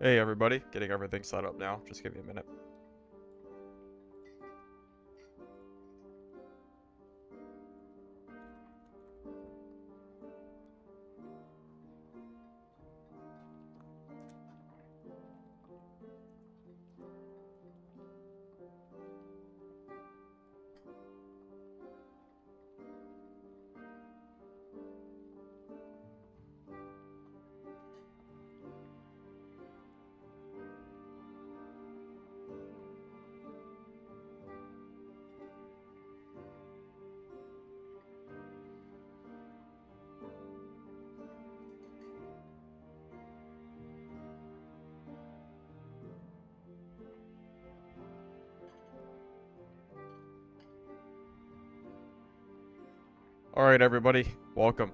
Hey everybody, getting everything set up now. Just give me a minute. Alright everybody, welcome.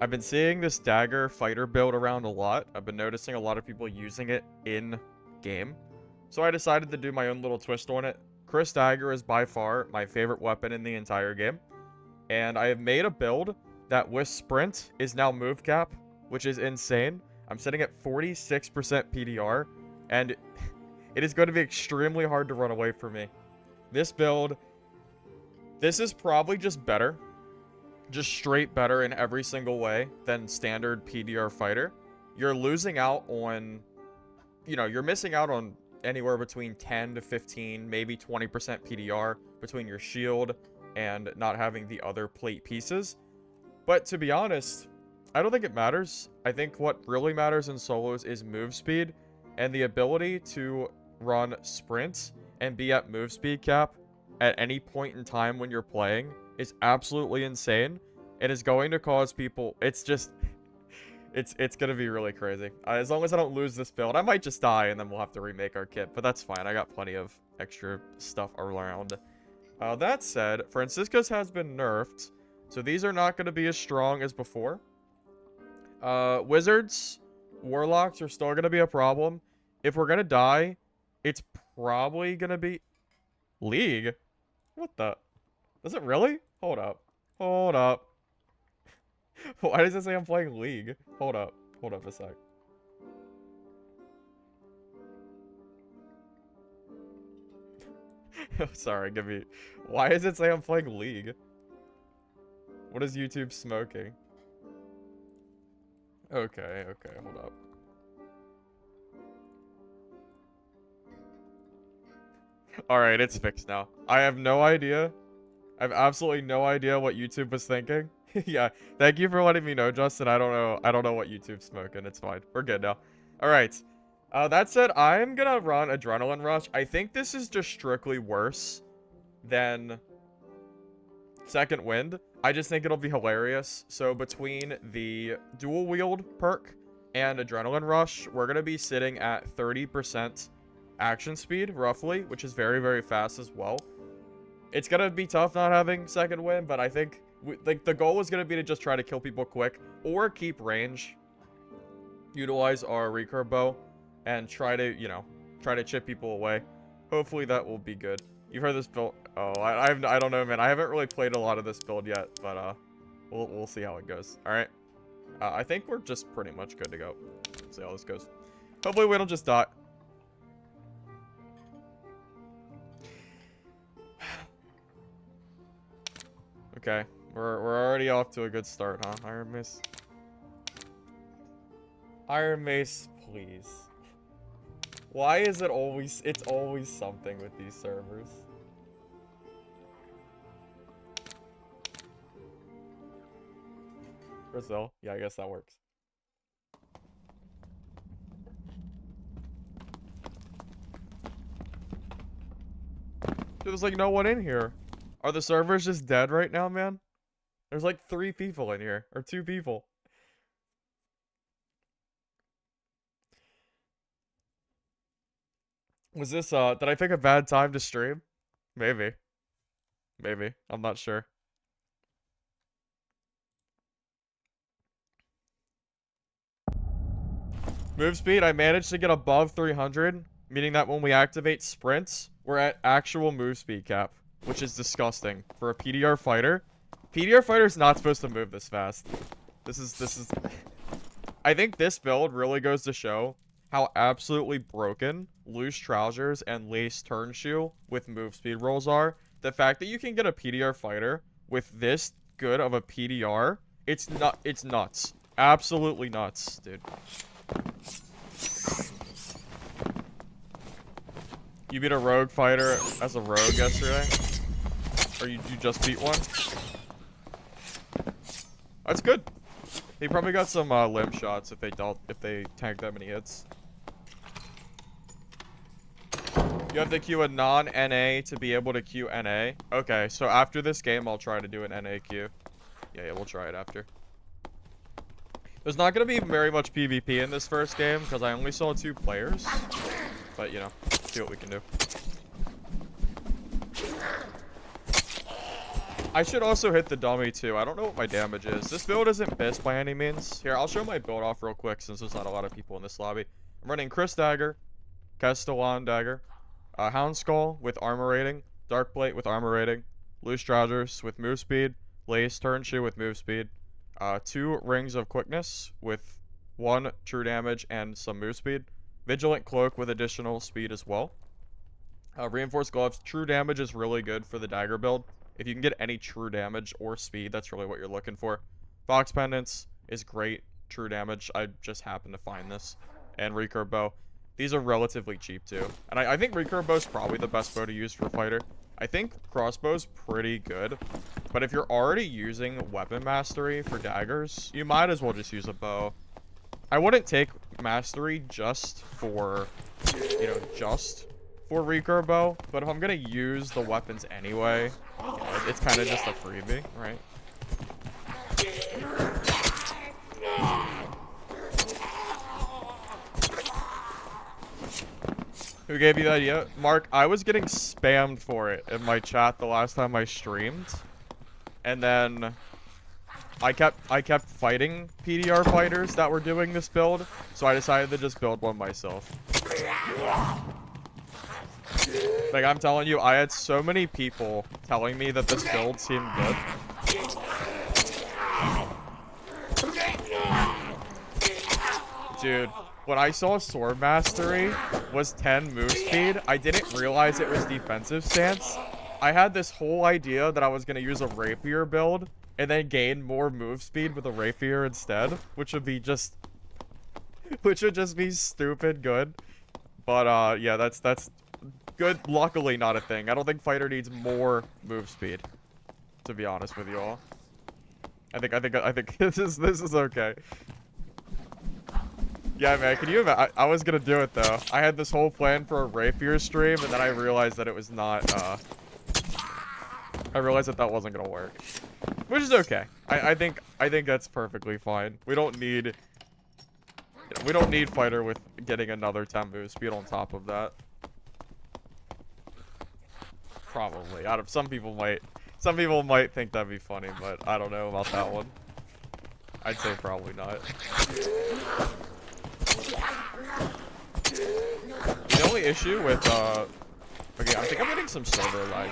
I've been seeing this Dagger Fighter build around a lot. I've been noticing a lot of people using it in-game. So I decided to do my own little twist on it. Chris Dagger is by far my favorite weapon in the entire game. And I have made a build that with Sprint is now move cap, which is insane. I'm sitting at 46% PDR, and it is going to be extremely hard to run away from me. This build, this is probably just better. Just straight better in every single way than standard PDR fighter. You're losing out on, you're missing out on anywhere between 10 to 15, maybe 20% PDR between your shield and not having the other plate pieces. But to be honest, I don't think it matters. I think what really matters in solos is move speed and the ability to run sprints and be at move speed cap at any point in time when you're playing is absolutely insane. It is going to cause people, it's gonna be really crazy. As long as I don't lose this build, I might just die and then we'll have to remake our kit, but that's fine. I got plenty of extra stuff around. That said, Francisca's has been nerfed, so these are not going to be as strong as before. Wizards, warlocks are still going to be a problem. If we're going to die, it's probably going to be League. What the? Does it really? Hold up. Hold up. Why does it say I'm playing League? Hold up. Hold up a sec. Sorry, give me... Why does it say I'm playing League? What is YouTube smoking? Okay, hold up. Alright, it's fixed now. I have no idea. I have absolutely no idea what YouTube was thinking. Yeah, thank you for letting me know, Justin. I don't know what YouTube's smoking. It's fine. We're good now. Alright. That said, I'm gonna run Adrenaline Rush. I think this is just strictly worse than Second Wind. I just think it'll be hilarious. So between the dual wield perk and Adrenaline Rush, we're gonna be sitting at 30% action speed, roughly, which is very, very fast as well. It's gonna be tough not having Second Wind, but I think the goal is gonna be to just try to kill people quick or keep range. Utilize our recurve bow and try to chip people away. Hopefully that will be good. You've heard this build. Oh, I don't know, man. I haven't really played a lot of this build yet, but we'll see how it goes. All right. I think we're just pretty much good to go. Let's see how this goes. Hopefully we don't just die. Okay, we're already off to a good start, huh? Iron Mace. Iron Mace, please. Why is it always... It's always something with these servers. Brazil. Yeah, I guess that works. Dude, there's like no one in here. Are the servers just dead right now, man? There's like 3 people in here. Or 2 people. Was this, did I pick a bad time to stream? Maybe. Maybe. I'm not sure. Move speed, I managed to get above 300, meaning that when we activate sprints, we're at actual move speed cap, which is disgusting for a PDR fighter. PDR fighter is not supposed to move this fast. This is... I think this build really goes to show how absolutely broken loose trousers and lace turn shoe with move speed rolls are. The fact that you can get a PDR fighter with this good of a PDR, it's nuts. Absolutely nuts, dude. You beat a rogue fighter as a rogue yesterday? Or you just beat one? That's good. He probably got some limb shots if they tanked that many hits. You have to queue a non-NA to be able to queue NA. Okay, so after this game, I'll try to do an NA queue. Yeah, we'll try it after. There's not going to be very much PvP in this first game, because I only saw 2 players. But, you know, see what we can do. I should also hit the dummy, too. I don't know what my damage is. This build isn't BIS by any means. Here, I'll show my build off real quick, since there's not a lot of people in this lobby. I'm running Chris Dagger, Castellan Dagger, Hound Skull with armor rating, Dark Plate with armor rating, Loose Trousers with move speed, Lace Turn Shoe with move speed, 2 Rings of Quickness with 1 true damage and some move speed, Vigilant Cloak with additional speed as well, Reinforced Gloves. True damage is really good for the Dagger build. If you can get any true damage or speed, that's really what you're looking for. Fox Pendants is great true damage. I just happened to find this. And Recurve Bow. These are relatively cheap too. And I think Recurve Bow is probably the best bow to use for fighter. I think Crossbow's pretty good. But if you're already using Weapon Mastery for daggers, you might as well just use a bow. I wouldn't take Mastery just for, you know, just for Recurve Bow. But if I'm going to use the weapons anyway, you know, it's kind of just a freebie, right? Who gave you the idea? Mark, I was getting spammed for it in my chat the last time I streamed. And then I kept fighting PDR fighters that were doing this build, so I decided to just build one myself. Like, I'm telling you, I had so many people telling me that this build seemed good. Dude, when I saw Sword Mastery was 10 move speed, I didn't realize it was defensive stance. I had this whole idea that I was going to use a rapier build and then gain more move speed with a rapier instead, which would just be stupid good. But yeah, that's good. Luckily not a thing. I don't think fighter needs more move speed, to be honest with you all. I think this is okay. Yeah, man, can you imagine? I was gonna do it, though. I had this whole plan for a rapier stream, and then I realized that it was not, I realized that wasn't gonna work. Which is okay. I think that's perfectly fine. We don't need fighter with getting another 10 move speed on top of that. Probably. Some people might think that'd be funny, but I don't know about that one. I'd say probably not. The only issue with, okay, I think I'm getting some server lag.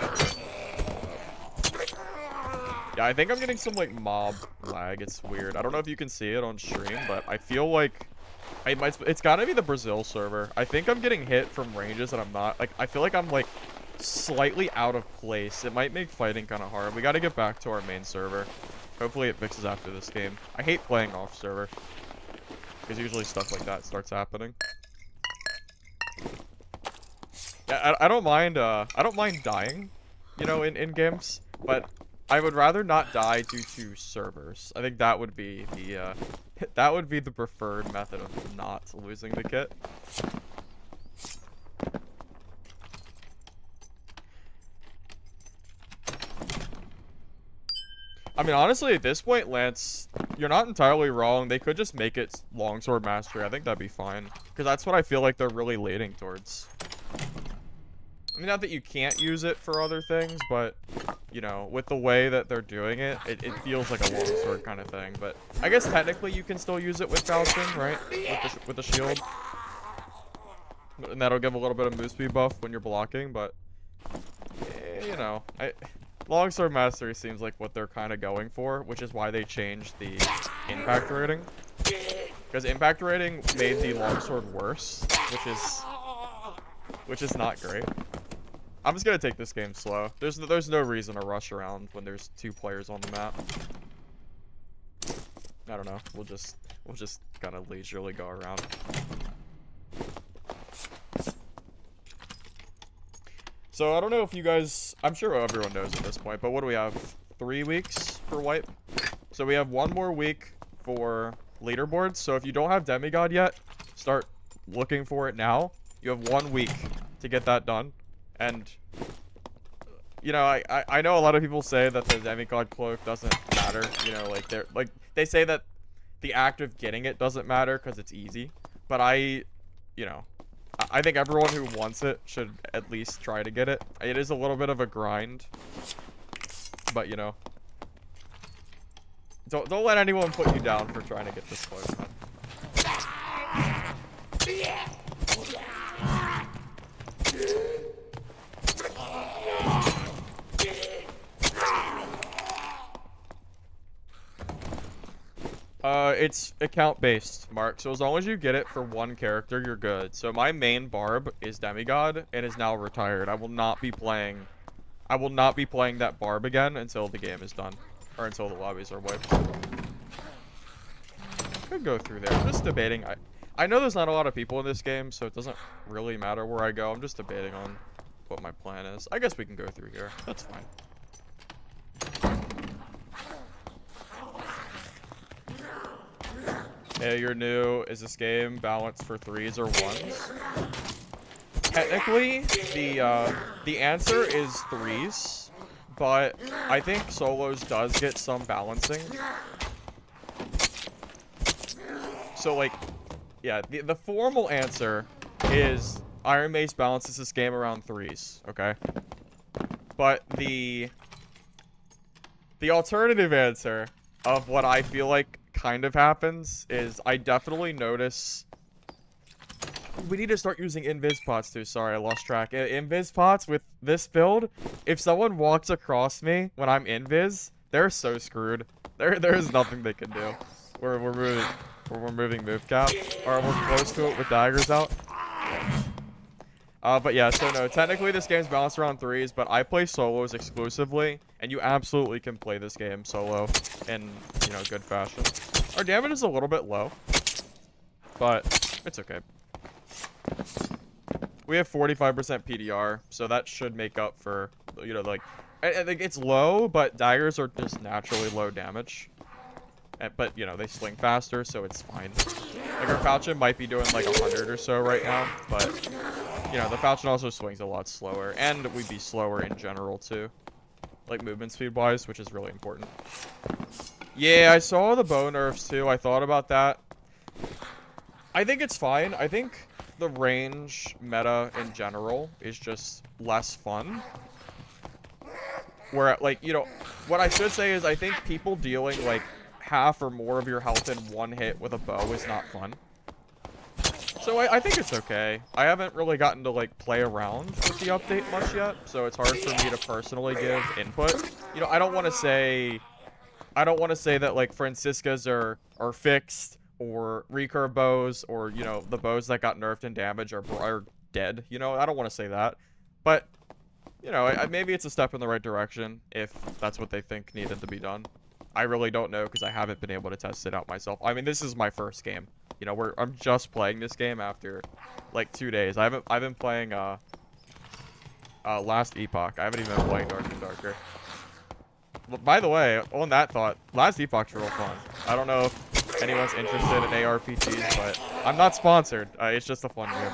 Yeah, I think I'm getting some, like, mob lag. It's weird. I don't know if you can see it on stream, but I feel like it's gotta be the Brazil server. I think I'm getting hit from ranges that I'm not. Like, I feel like I'm, like, slightly out of place. It might make fighting kind of hard. We gotta get back to our main server. Hopefully it fixes after this game. I hate playing off server, because usually stuff like that starts happening. Yeah, I don't mind dying, you know, in games, but I would rather not die due to servers. I think that would be the preferred method of not losing the kit. I mean, honestly, at this point, Lance, you're not entirely wrong. They could just make it longsword mastery. I think that'd be fine, because that's what I feel like they're really leaning towards. I mean, not that you can't use it for other things, but, you know, with the way that they're doing it, it feels like a longsword kind of thing. But I guess technically you can still use it with bouncing, right? With the shield. And that'll give a little bit of move speed buff when you're blocking, but, you know, longsword mastery seems like what they're kind of going for, which is why they changed the impact rating. Because impact rating made the longsword worse, which is not great. I'm just gonna take this game slow. There's no reason to rush around when there's 2 players on the map. I don't know. We'll just kind of leisurely go around. So I don't know if you guys, I'm sure everyone knows at this point, but what do we have? 3 weeks for wipe. So we have 1 more week for leaderboards. So if you don't have demigod yet, start looking for it now. You have 1 week to get that done. And you know, I know a lot of people say that the demigod cloak doesn't matter. You know, like they say that the act of getting it doesn't matter because it's easy. But I think everyone who wants it should at least try to get it. It is a little bit of a grind, but you know, don't let anyone put you down for trying to get this close, man. It's account based, Mark. So as long as you get it for 1 character, you're good. So my main barb is demigod and is now retired. I will not be playing that barb again until the game is done, or until the lobbies are wiped. Could go through there. I'm just debating. I know there's not a lot of people in this game, so it doesn't really matter where I go. I'm just debating on what my plan is. I guess we can go through here. That's fine. Hey, you're new. Is this game balanced for 3s or 1s? Technically, the answer is 3s, but I think solos does get some balancing. So like, yeah, the formal answer is Iron Mace balances this game around 3s, okay? But the alternative answer of what I feel like kind of happens is I definitely notice we need to start using invis pots too. Sorry, I lost track. Invis pots with this build, if someone walks across me when I'm invis, they're so screwed. There is nothing they can do. We're moving move cap, or we're close to it with daggers out. But yeah, so no, technically this game's balanced around 3s, but I play solos exclusively, and you absolutely can play this game solo in, you know, good fashion. Our damage is a little bit low, but it's okay. We have 45% PDR, so that should make up for, you know, like, I think it's low, but daggers are just naturally low damage. But, you know, they swing faster, so it's fine. Like, our falchion might be doing, like, 100 or so right now, but, you know, the falchion also swings a lot slower, and we'd be slower in general, too. Like, movement speed-wise, which is really important. Yeah, I saw the bow nerfs, too. I thought about that. I think it's fine. I think the range meta in general is just less fun. Where, like, you know, what I should say is I think people dealing, like, half or more of your health in 1 hit with a bow is not fun. So I think it's okay. I haven't really gotten to, like, play around with the update much yet, so it's hard for me to personally give input. You know, I don't want to say that, like, Franciscas are fixed, or recurve bows, or, you know, the bows that got nerfed in damage are dead. You know, I don't want to say that. But, you know, maybe it's a step in the right direction if that's what they think needed to be done. I really don't know because I haven't been able to test it out myself. I mean, this is my first game. You know, I'm just playing this game after like 2 days. I've been playing Last Epoch. I haven't even been playing Dark and Darker. But by the way, on that thought, Last Epoch's real fun. I don't know if anyone's interested in ARPGs, but I'm not sponsored. It's just a fun game.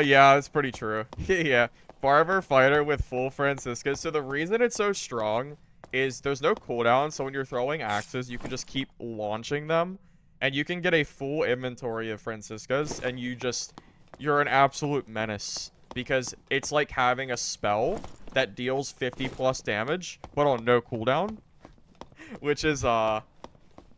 Yeah, that's pretty true. Yeah. Barber Fighter with full Francisca. So the reason it's so strong is there's no cooldown, so when you're throwing axes, you can just keep launching them, and you can get a full inventory of Franciscas, and you're an absolute menace, because it's like having a spell that deals 50+ damage, but on no cooldown, which is,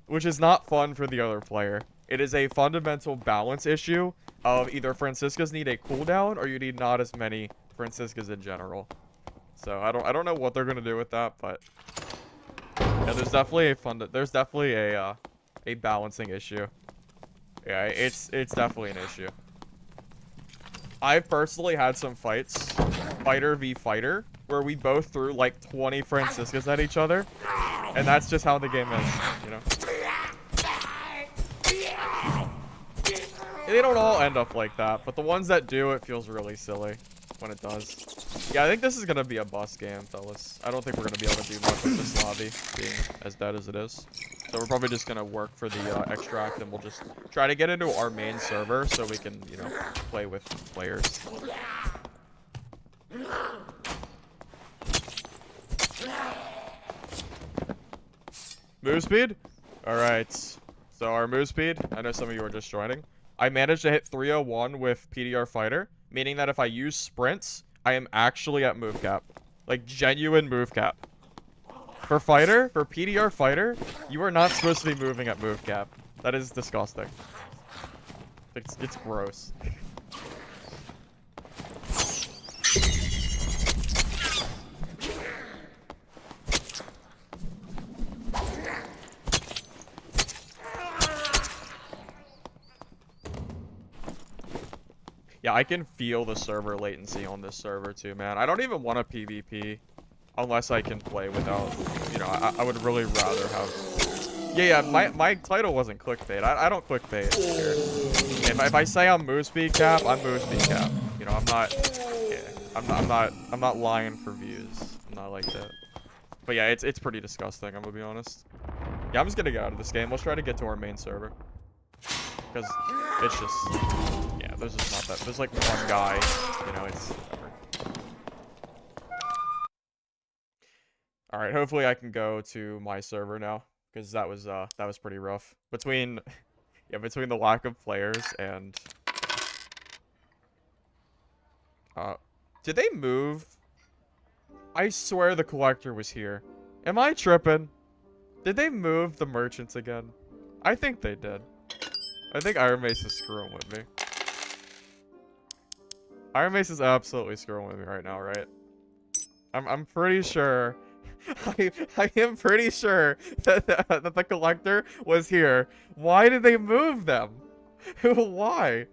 which is not fun for the other player. It is a fundamental balance issue of either Franciscas need a cooldown or you need not as many Franciscas in general. So I don't know what they're gonna do with that, but yeah, there's definitely a balancing issue. Yeah, it's definitely an issue. I've personally had some fights, fighter v fighter, where we both threw like 20 Franciscas at each other, and that's just how the game is, you know. They don't all end up like that, but the ones that do, it feels really silly when it does. Yeah, I think this is gonna be a bust game, fellas. I don't think we're gonna be able to do much with this lobby, being as dead as it is. So we're probably just gonna work for the extract, and we'll just try to get into our main server so we can, you know, play with players. Move speed? Alright. So our move speed, I know some of you are just joining. I managed to hit 301 with PDR Fighter, meaning that if I use sprints, I am actually at move cap. Like, genuine move cap. For Fighter, for PDR Fighter, you are not supposed to be moving at move cap. That is disgusting. It's gross. Yeah, I can feel the server latency on this server too, man. I don't even want a PvP unless I can play without, you know, I would really rather have... Yeah, my title wasn't clickbait. I don't clickbait here. If I say I'm move speed cap, I'm move speed cap. You know, I'm not lying for views. I'm not like that. But yeah, it's pretty disgusting, I'm gonna be honest. Yeah, I'm just gonna get out of this game. Let's try to get to our main server. Because it's just... Yeah, there's just not that. There's like one guy, you know, it's whatever. Alright, hopefully I can go to my server now. Because that was pretty rough. Between between the lack of players and did they move? I swear the collector was here. Am I tripping? Did they move the merchants again? I think they did. I think Iron Mace is screwing with me. Iron Mace is absolutely screwing with me right now, right? I'm pretty sure. I am pretty sure that the collector was here. Why did they move them? Why?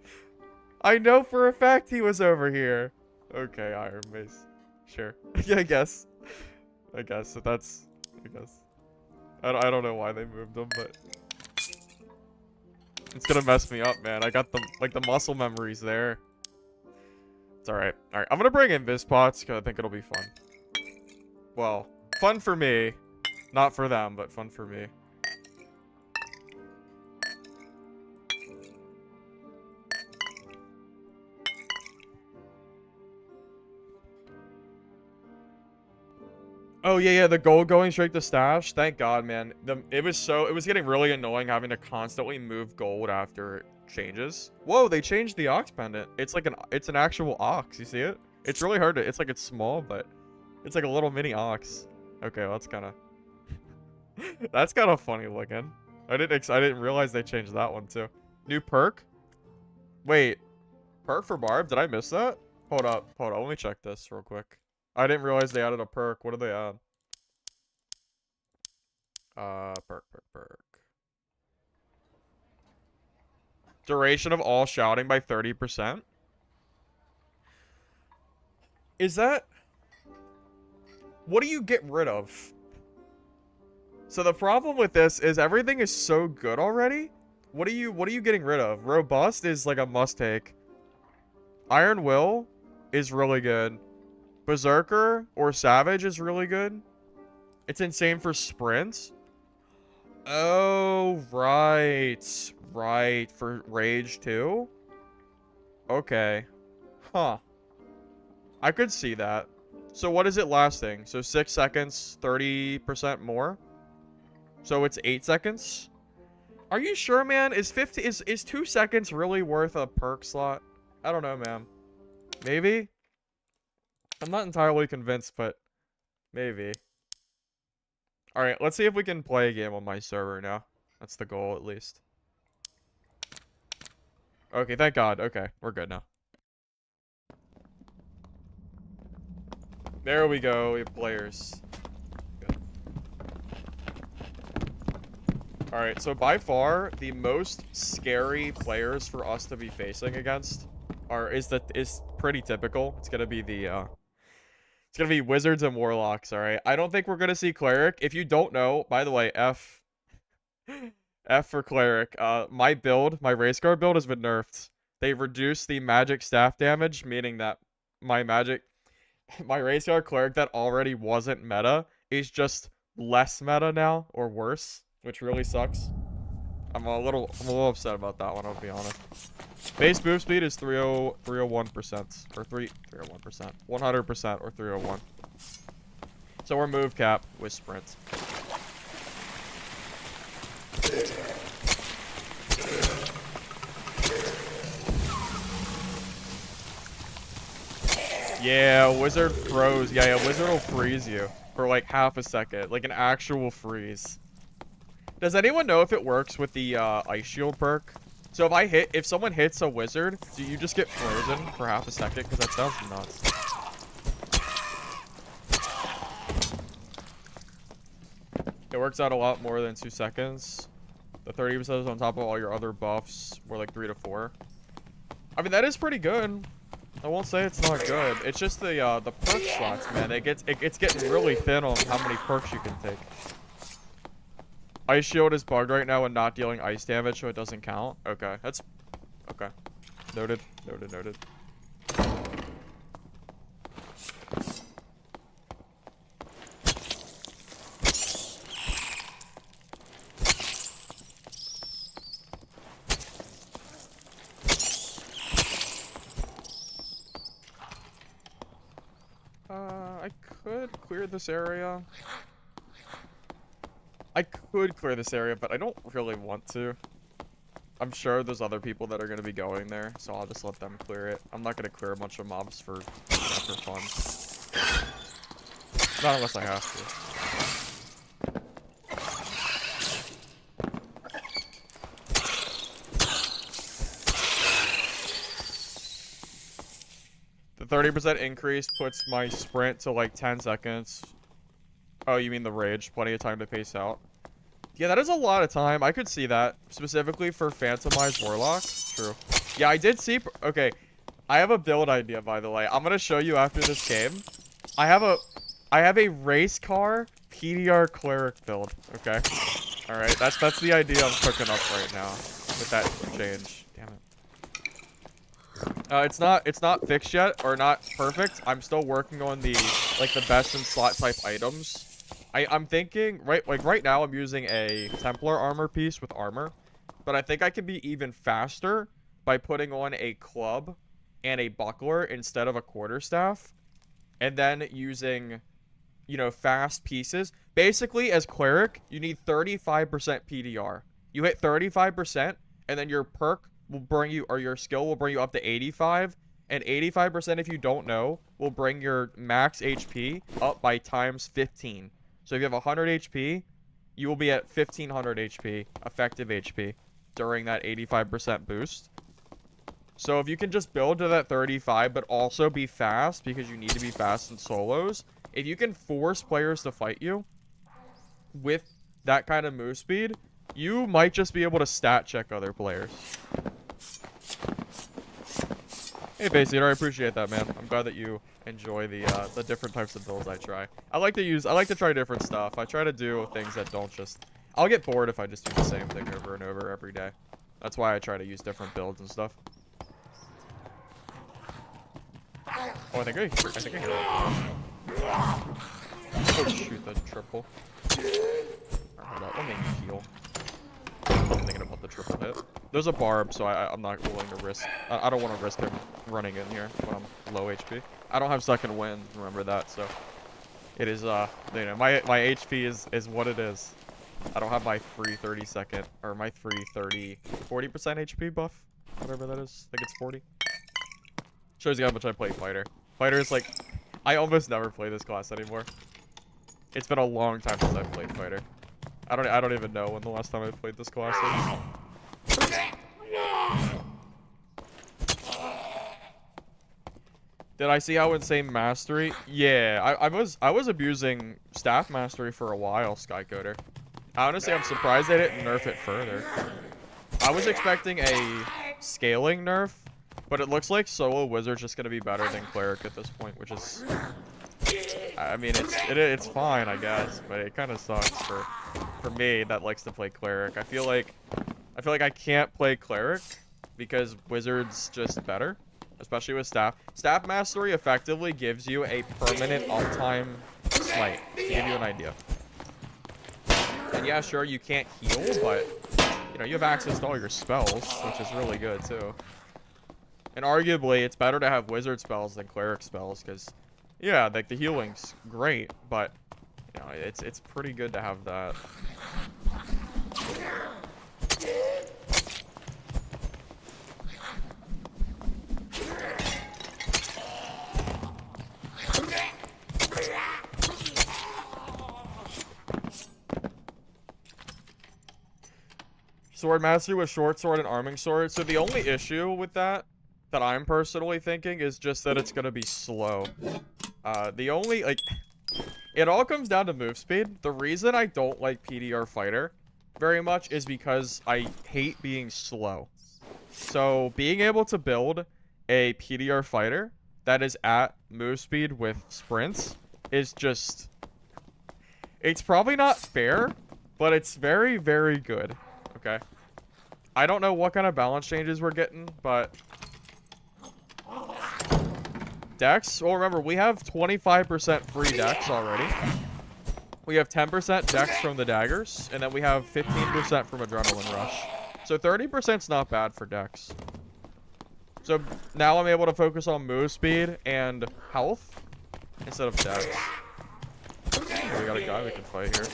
I know for a fact he was over here. Okay, Iron Mace. Sure. Yeah, I guess. I guess. That's... I guess. I don't know why they moved them, but... It's gonna mess me up, man. I got the, like, the muscle memories there. It's alright. Alright, I'm gonna bring in Vispots, because I think it'll be fun. Well, fun for me. Not for them, but fun for me. Oh, yeah, the gold going straight to stash. Thank God, man. It was getting really annoying having to constantly move gold after it changes. Whoa, they changed the ox pendant. It's like it's an actual ox. You see it? It's really hard to, it's small, but it's like a little mini ox. Okay, well, that's kind of funny looking. I didn't realize they changed that one too. New perk? Wait, perk for Barb? Did I miss that? Hold up. Let me check this real quick. I didn't realize they added a perk. What did they add? Perk. Duration of all shouting by 30%? Is that... What do you get rid of? So the problem with this is everything is so good already. What are you getting rid of? Robust is like a must take. Iron Will is really good. Berserker or Savage is really good. It's insane for sprints. Oh, right. Right. For Rage too? Okay. Huh. I could see that. So what is it lasting? So 6 seconds, 30% more? So it's 8 seconds? Are you sure, man? Is 2 seconds really worth a perk slot? I don't know, man. Maybe? I'm not entirely convinced, but maybe. Alright, let's see if we can play a game on my server now. That's the goal, at least. Okay, thank God. Okay, we're good now. There we go. We have players. Good. Alright, so by far, the most scary players for us to be facing against is pretty typical. It's gonna be it's gonna be wizards and warlocks, alright? I don't think we're gonna see cleric. If you don't know, by the way, F for cleric. My Racecar build has been nerfed. They reduced the magic staff damage, meaning that my Racecar cleric that already wasn't meta is just less meta now, or worse, which really sucks. I'm a little upset about that one, I'll be honest. Base move speed is 301%, or 301%, 100% or 301. So we're move cap with sprint. Yeah, wizard froze. Yeah, wizard will freeze you for like half a second, like an actual freeze. Does anyone know if it works with the ice shield perk? So if someone hits a wizard, do you just get frozen for half a second? Because that sounds nuts. It works out a lot more than 2 seconds. The 30% is on top of all your other buffs, more like 3 to 4. I mean, that is pretty good. I won't say it's not good. It's just the perk slots, man. It's getting really thin on how many perks you can take. Ice shield is bugged right now and not dealing ice damage, so it doesn't count. Okay, that's okay. Noted. Noted. I could clear this area. But I don't really want to. I'm sure there's other people that are going to be going there, so I'll just let them clear it. I'm not going to clear a bunch of mobs for fun. Not unless I have to. The 30% increase puts my sprint to like 10 seconds. Oh, you mean the rage? Plenty of time to pace out. Yeah, that is a lot of time. I could see that. Specifically for Phantomized Warlock. True. Yeah, I did see... Okay. I have a build idea, by the way. I'm going to show you after this game. I have a Racecar PDR Cleric build. Okay? Alright, that's the idea I'm cooking up right now. With that change. Damn it. It's not fixed yet, or not perfect. I'm still working on the best in slot type items. I'm thinking right now I'm using a Templar armor piece with armor, but I think I can be even faster by putting on a club and a buckler instead of a quarterstaff, and then using, you know, fast pieces. Basically, as cleric, you need 35% PDR. You hit 35%, and then your perk will bring you, or your skill will bring you up to 85, and 85%, if you don't know, will bring your max HP up by times 15. So if you have 100 HP, you will be at 1500 HP, effective HP, during that 85% boost. So if you can just build to that 35, but also be fast, because you need to be fast in solos, if you can force players to fight you with that kind of move speed, you might just be able to stat check other players. Hey, Baseater, I appreciate that, man. I'm glad that you enjoy the different types of builds I try. I like to try different stuff. I try to do things that don't just... I'll get bored if I just do the same thing over and over every day. That's why I try to use different builds and stuff. Oh, I think I hit it. Oh, shoot, the triple. Hold up, let me heal. I'm thinking about the triple hit. There's a barb, so I'm not willing to risk. I don't want to risk him running in here when I'm low HP. I don't have second wind, remember that, so it is, you know, my HP is what it is. I don't have my free 30-second, or my free 40% HP buff, whatever that is. I think it's 40. Shows you how much I play Fighter. Fighter is like, I almost never play this class anymore. It's been a long time since I've played Fighter. I don't even know when the last time I played this class is. Did I see how insane mastery? Yeah, I was abusing staff mastery for a while, Skycoder. Honestly, I'm surprised they didn't nerf it further. I was expecting a scaling nerf, but it looks like solo wizard's just gonna be better than cleric at this point, which is, I mean, it's fine, I guess, but it kind of sucks for me that likes to play cleric. I feel like I can't play cleric because wizard's just better, especially with staff. Staff mastery effectively gives you a permanent uptime smite, to give you an idea. And yeah, sure, you can't heal, but you know, you have access to all your spells, which is really good too. And arguably, it's better to have wizard spells than cleric spells, because yeah, like the healing's great, but you know, it's pretty good to have that. Sword mastery with short sword and arming sword. So the only issue with that I'm personally thinking is just that it's gonna be slow. The only, like, it all comes down to move speed. The reason I don't like PDR Fighter very much is because I hate being slow. So being able to build a PDR Fighter that is at move speed with sprints is just, it's probably not fair, but it's very, very good. Okay. I don't know what kind of balance changes we're getting, but Dex, well, remember, we have 25% free Dex already. We have 10% Dex from the daggers, and then we have 15% from Adrenaline Rush. So 30%'s not bad for Dex. So now I'm able to focus on move speed and health instead of Dex. Oh, we got a guy we can fight here.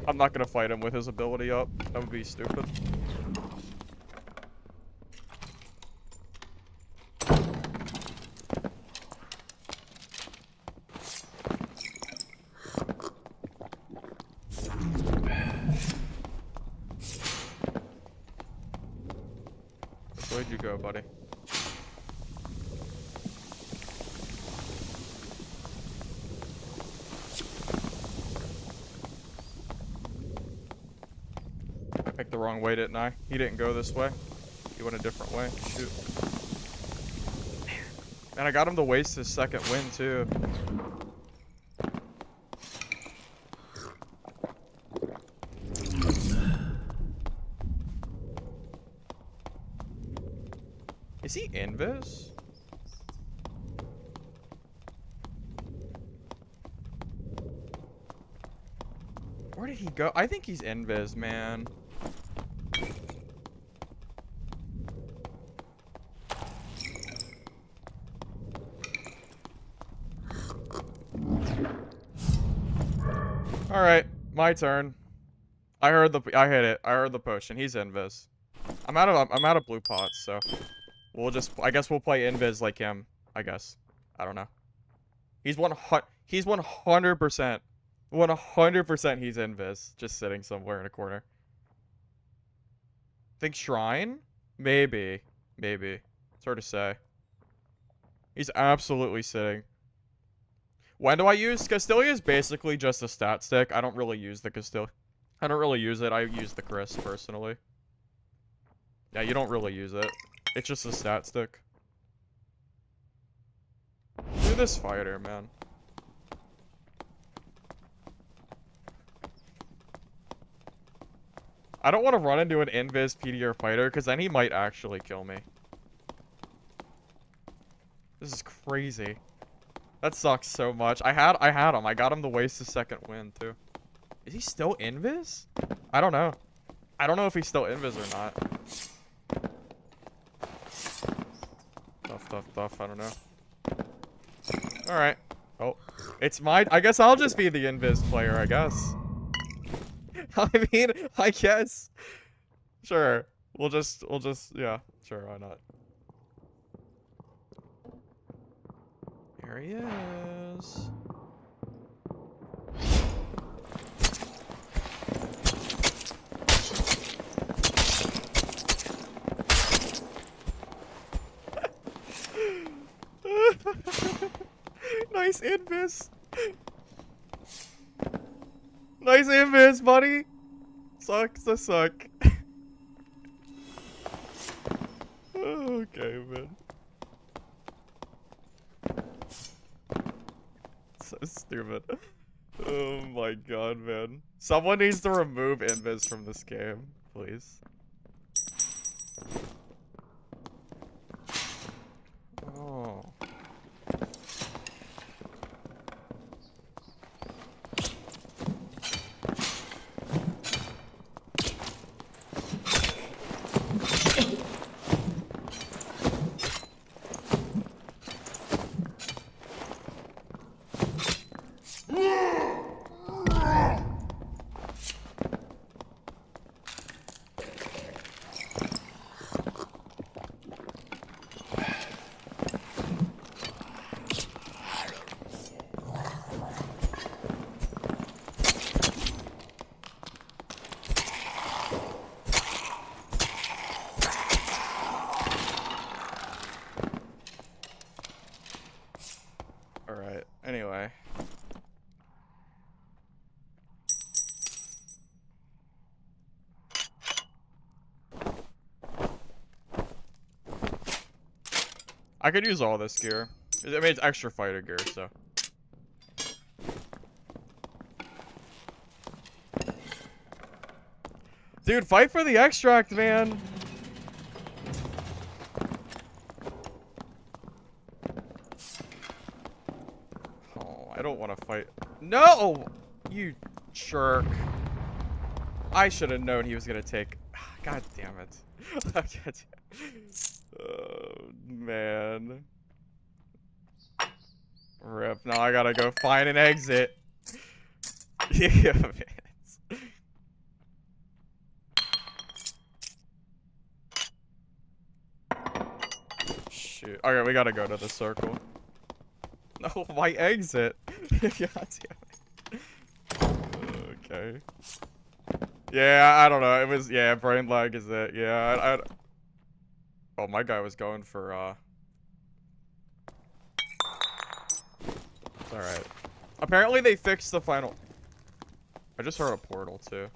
I'm not gonna fight him with his ability up. That would be stupid. Which way'd you go, buddy? I picked the wrong way, didn't I? He didn't go this way. He went a different way. Shoot. Man, I got him to waste his second win, too. Is he invis? Where did he go? I think he's invis, man. All right, my turn. I hit it. I heard the potion. He's invis. I'm out of blue pots, so we'll just, I guess we'll play invis like him, I guess. I don't know. He's 100% 100% he's invis, just sitting somewhere in a corner. Think shrine? Maybe. Maybe. It's hard to say. He's absolutely sitting. When do I use? Castilla is basically just a stat stick. I don't really use the Castilla. I don't really use it. I use the Chris, personally. Yeah, you don't really use it. It's just a stat stick. Do this fighter, man. I don't want to run into an invis PDR fighter, because then he might actually kill me. This is crazy. That sucks so much. I had him. I got him to waste the second win, too. Is he still invis? I don't know. I don't know if he's still invis or not. Tough. I don't know. Alright. Oh. It's my... I guess I'll just be the invis player, I guess. I mean, I guess. Sure. We'll just... Yeah. Sure, why not? Here he is. Nice invis. Nice invis, buddy. Sucks to suck. Okay, man. So stupid. Oh my god, man. Someone needs to remove invis from this game, please. Oh. Alright, anyway. I could use all this gear. I mean, it's extra fighter gear, so. Dude, fight for the extract, man! Oh, I don't want to fight. No! You jerk. I should have known he was gonna take... God damn it. Oh, man. Rip. Now I gotta go find an exit. Yeah, man. Shoot. Okay, we gotta go to the circle. No, my exit. God damn it. Okay. Yeah, I don't know. It was, yeah, brain lag is it. Yeah, oh, my guy was going for, It's alright. Apparently they fixed the final... I just heard a portal, too.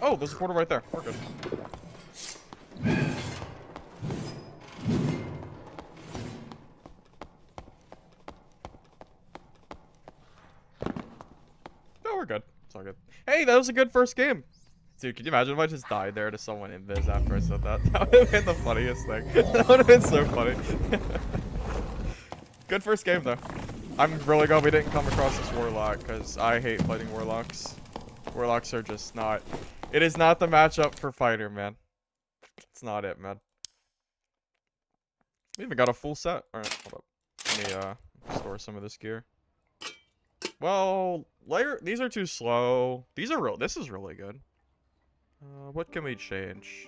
Oh, there's a portal right there. We're good. No, we're good. It's all good. Hey, that was a good first game. Dude, can you imagine if I just died there to someone invis after I said that? That would have been the funniest thing. That would have been so funny. Good first game, though. I'm really glad we didn't come across this warlock, because I hate fighting warlocks. Warlocks are just not... It is not the matchup for fighter, man. It's not it, man. We even got a full set. Alright, hold up. Let me, store some of this gear. Well, these are too slow. These are this is really good. What can we change?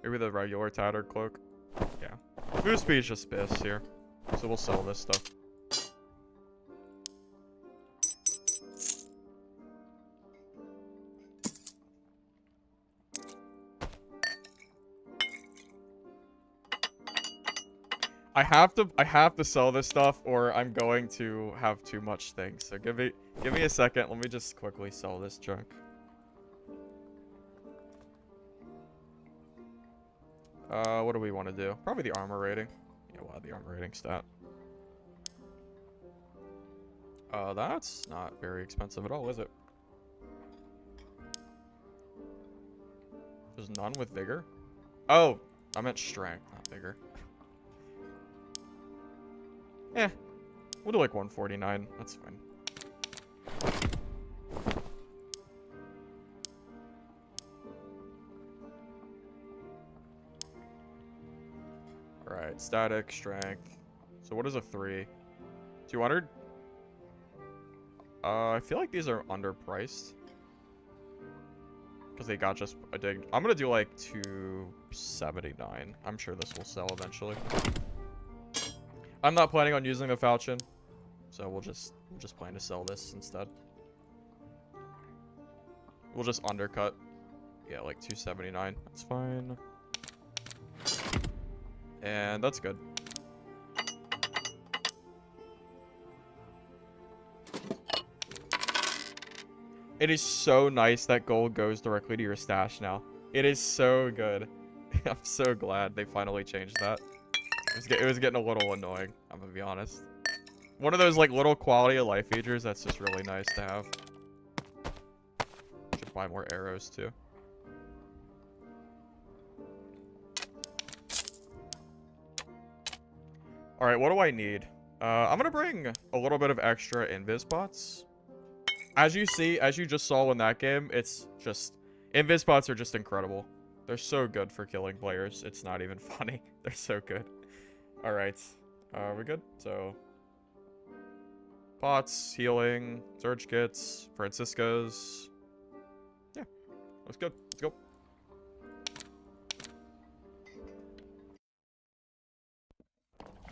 Maybe the regular tattered cloak? Yeah. Move speed's just this here. So we'll sell this stuff. I have to sell this stuff or I'm going to have too much things. So give me a second. Let me just quickly sell this junk. What do we want to do? Probably the armor rating. Yeah, we'll have the armor rating stat. That's not very expensive at all, is it? There's none with vigor? Oh, I meant strength, not vigor. Eh, we'll do like 149. That's fine. Alright, static, strength. So what is a 3? 200? I feel like these are underpriced. Because they got just a dig. I'm gonna do like 279. I'm sure this will sell eventually. I'm not planning on using the falchion, so we'll just plan to sell this instead. We'll just undercut. Yeah, like 279. That's fine. And that's good. It is so nice that gold goes directly to your stash now. It is so good. I'm so glad they finally changed that. It was getting a little annoying, I'm gonna be honest. One of those like little quality of life features that's just really nice to have. Should buy more arrows too. Alright, what do I need? I'm gonna bring a little bit of extra invis bots. As you just saw in that game, it's just... Invis bots are just incredible. They're so good for killing players. It's not even funny. They're so good. Alright. We're good? So... Pots, healing, surge kits, Franciscas. Yeah. Looks good. Let's go.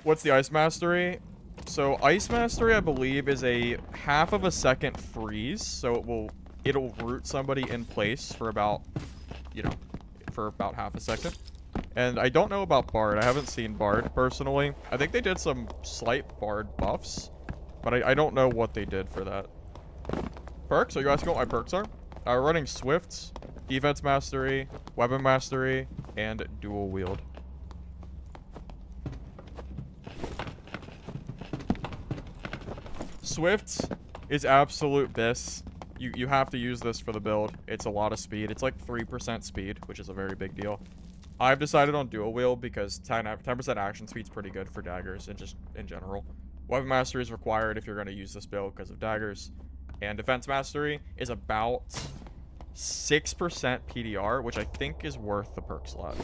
What's the Ice Mastery? So Ice Mastery, I believe, is a half of a second freeze. So it'll root somebody in place for about, you know, for about half a second. And I don't know about Bard. I haven't seen Bard personally. I think they did some slight Bard buffs, but I don't know what they did for that. Perks? Are you asking what my perks are? Running Swifts, Defense Mastery, Weapon Mastery, and Dual Wield. Swift is absolute bis. You have to use this for the build. It's a lot of speed. It's like 3% speed, which is a very big deal. I've decided on dual wield because 10% action speed's pretty good for daggers and just in general. Weapon mastery is required if you're going to use this build because of daggers. And defense mastery is about 6% PDR, which I think is worth the perk slot.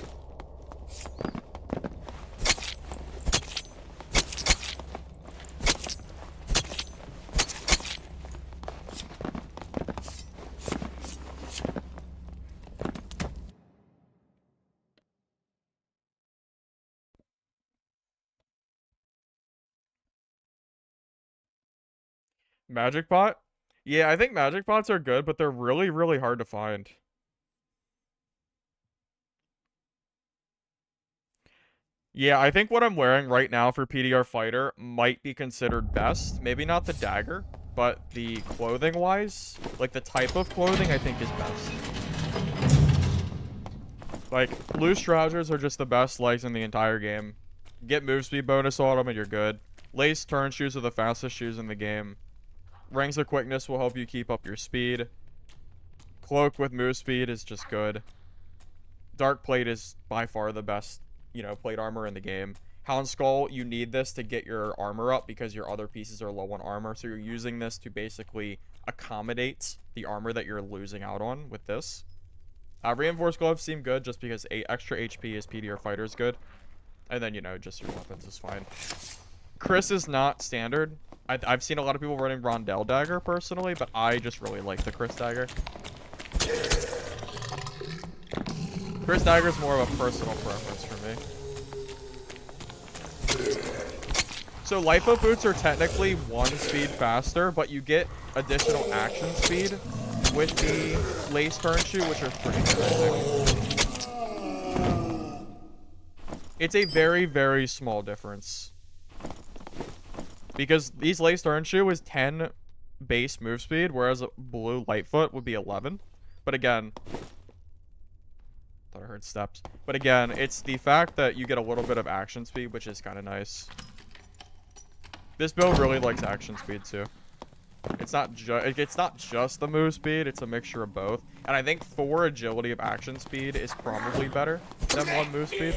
Magic pot? Yeah, I think magic pots are good, but they're really, really hard to find. Yeah, I think what I'm wearing right now for PDR Fighter might be considered best. Maybe not the dagger, but the clothing-wise, like the type of clothing I think is best. Like, loose trousers are just the best legs in the entire game. Get move speed bonus on them and you're good. Lace turn shoes are the fastest shoes in the game. Rings of quickness will help you keep up your speed. Cloak with move speed is just good. Dark plate is by far the best, you know, plate armor in the game. Hound Skull, you need this to get your armor up because your other pieces are low on armor. So you're using this to basically accommodate the armor that you're losing out on with this. Reinforced gloves seem good just because extra HP as PDR Fighter is good. And then, you know, just your weapons is fine. Chris is not standard. I've seen a lot of people running Rondell Dagger personally, but I just really like the Chris Dagger. Chris Dagger is more of a personal preference for me. So Lipo Boots are technically 1 speed faster, but you get additional action speed with the Lace Turn Shoe, which are 3 good, I think. It's a very, very small difference. Because these Lace Turn Shoe is 10 base move speed, whereas a blue Lightfoot would be 11. But again... thought I heard steps. But again, it's the fact that you get a little bit of action speed, which is kind of nice. This build really likes action speed, too. It's not just the move speed, it's a mixture of both. And I think 4 agility of action speed is probably better than 1 move speed.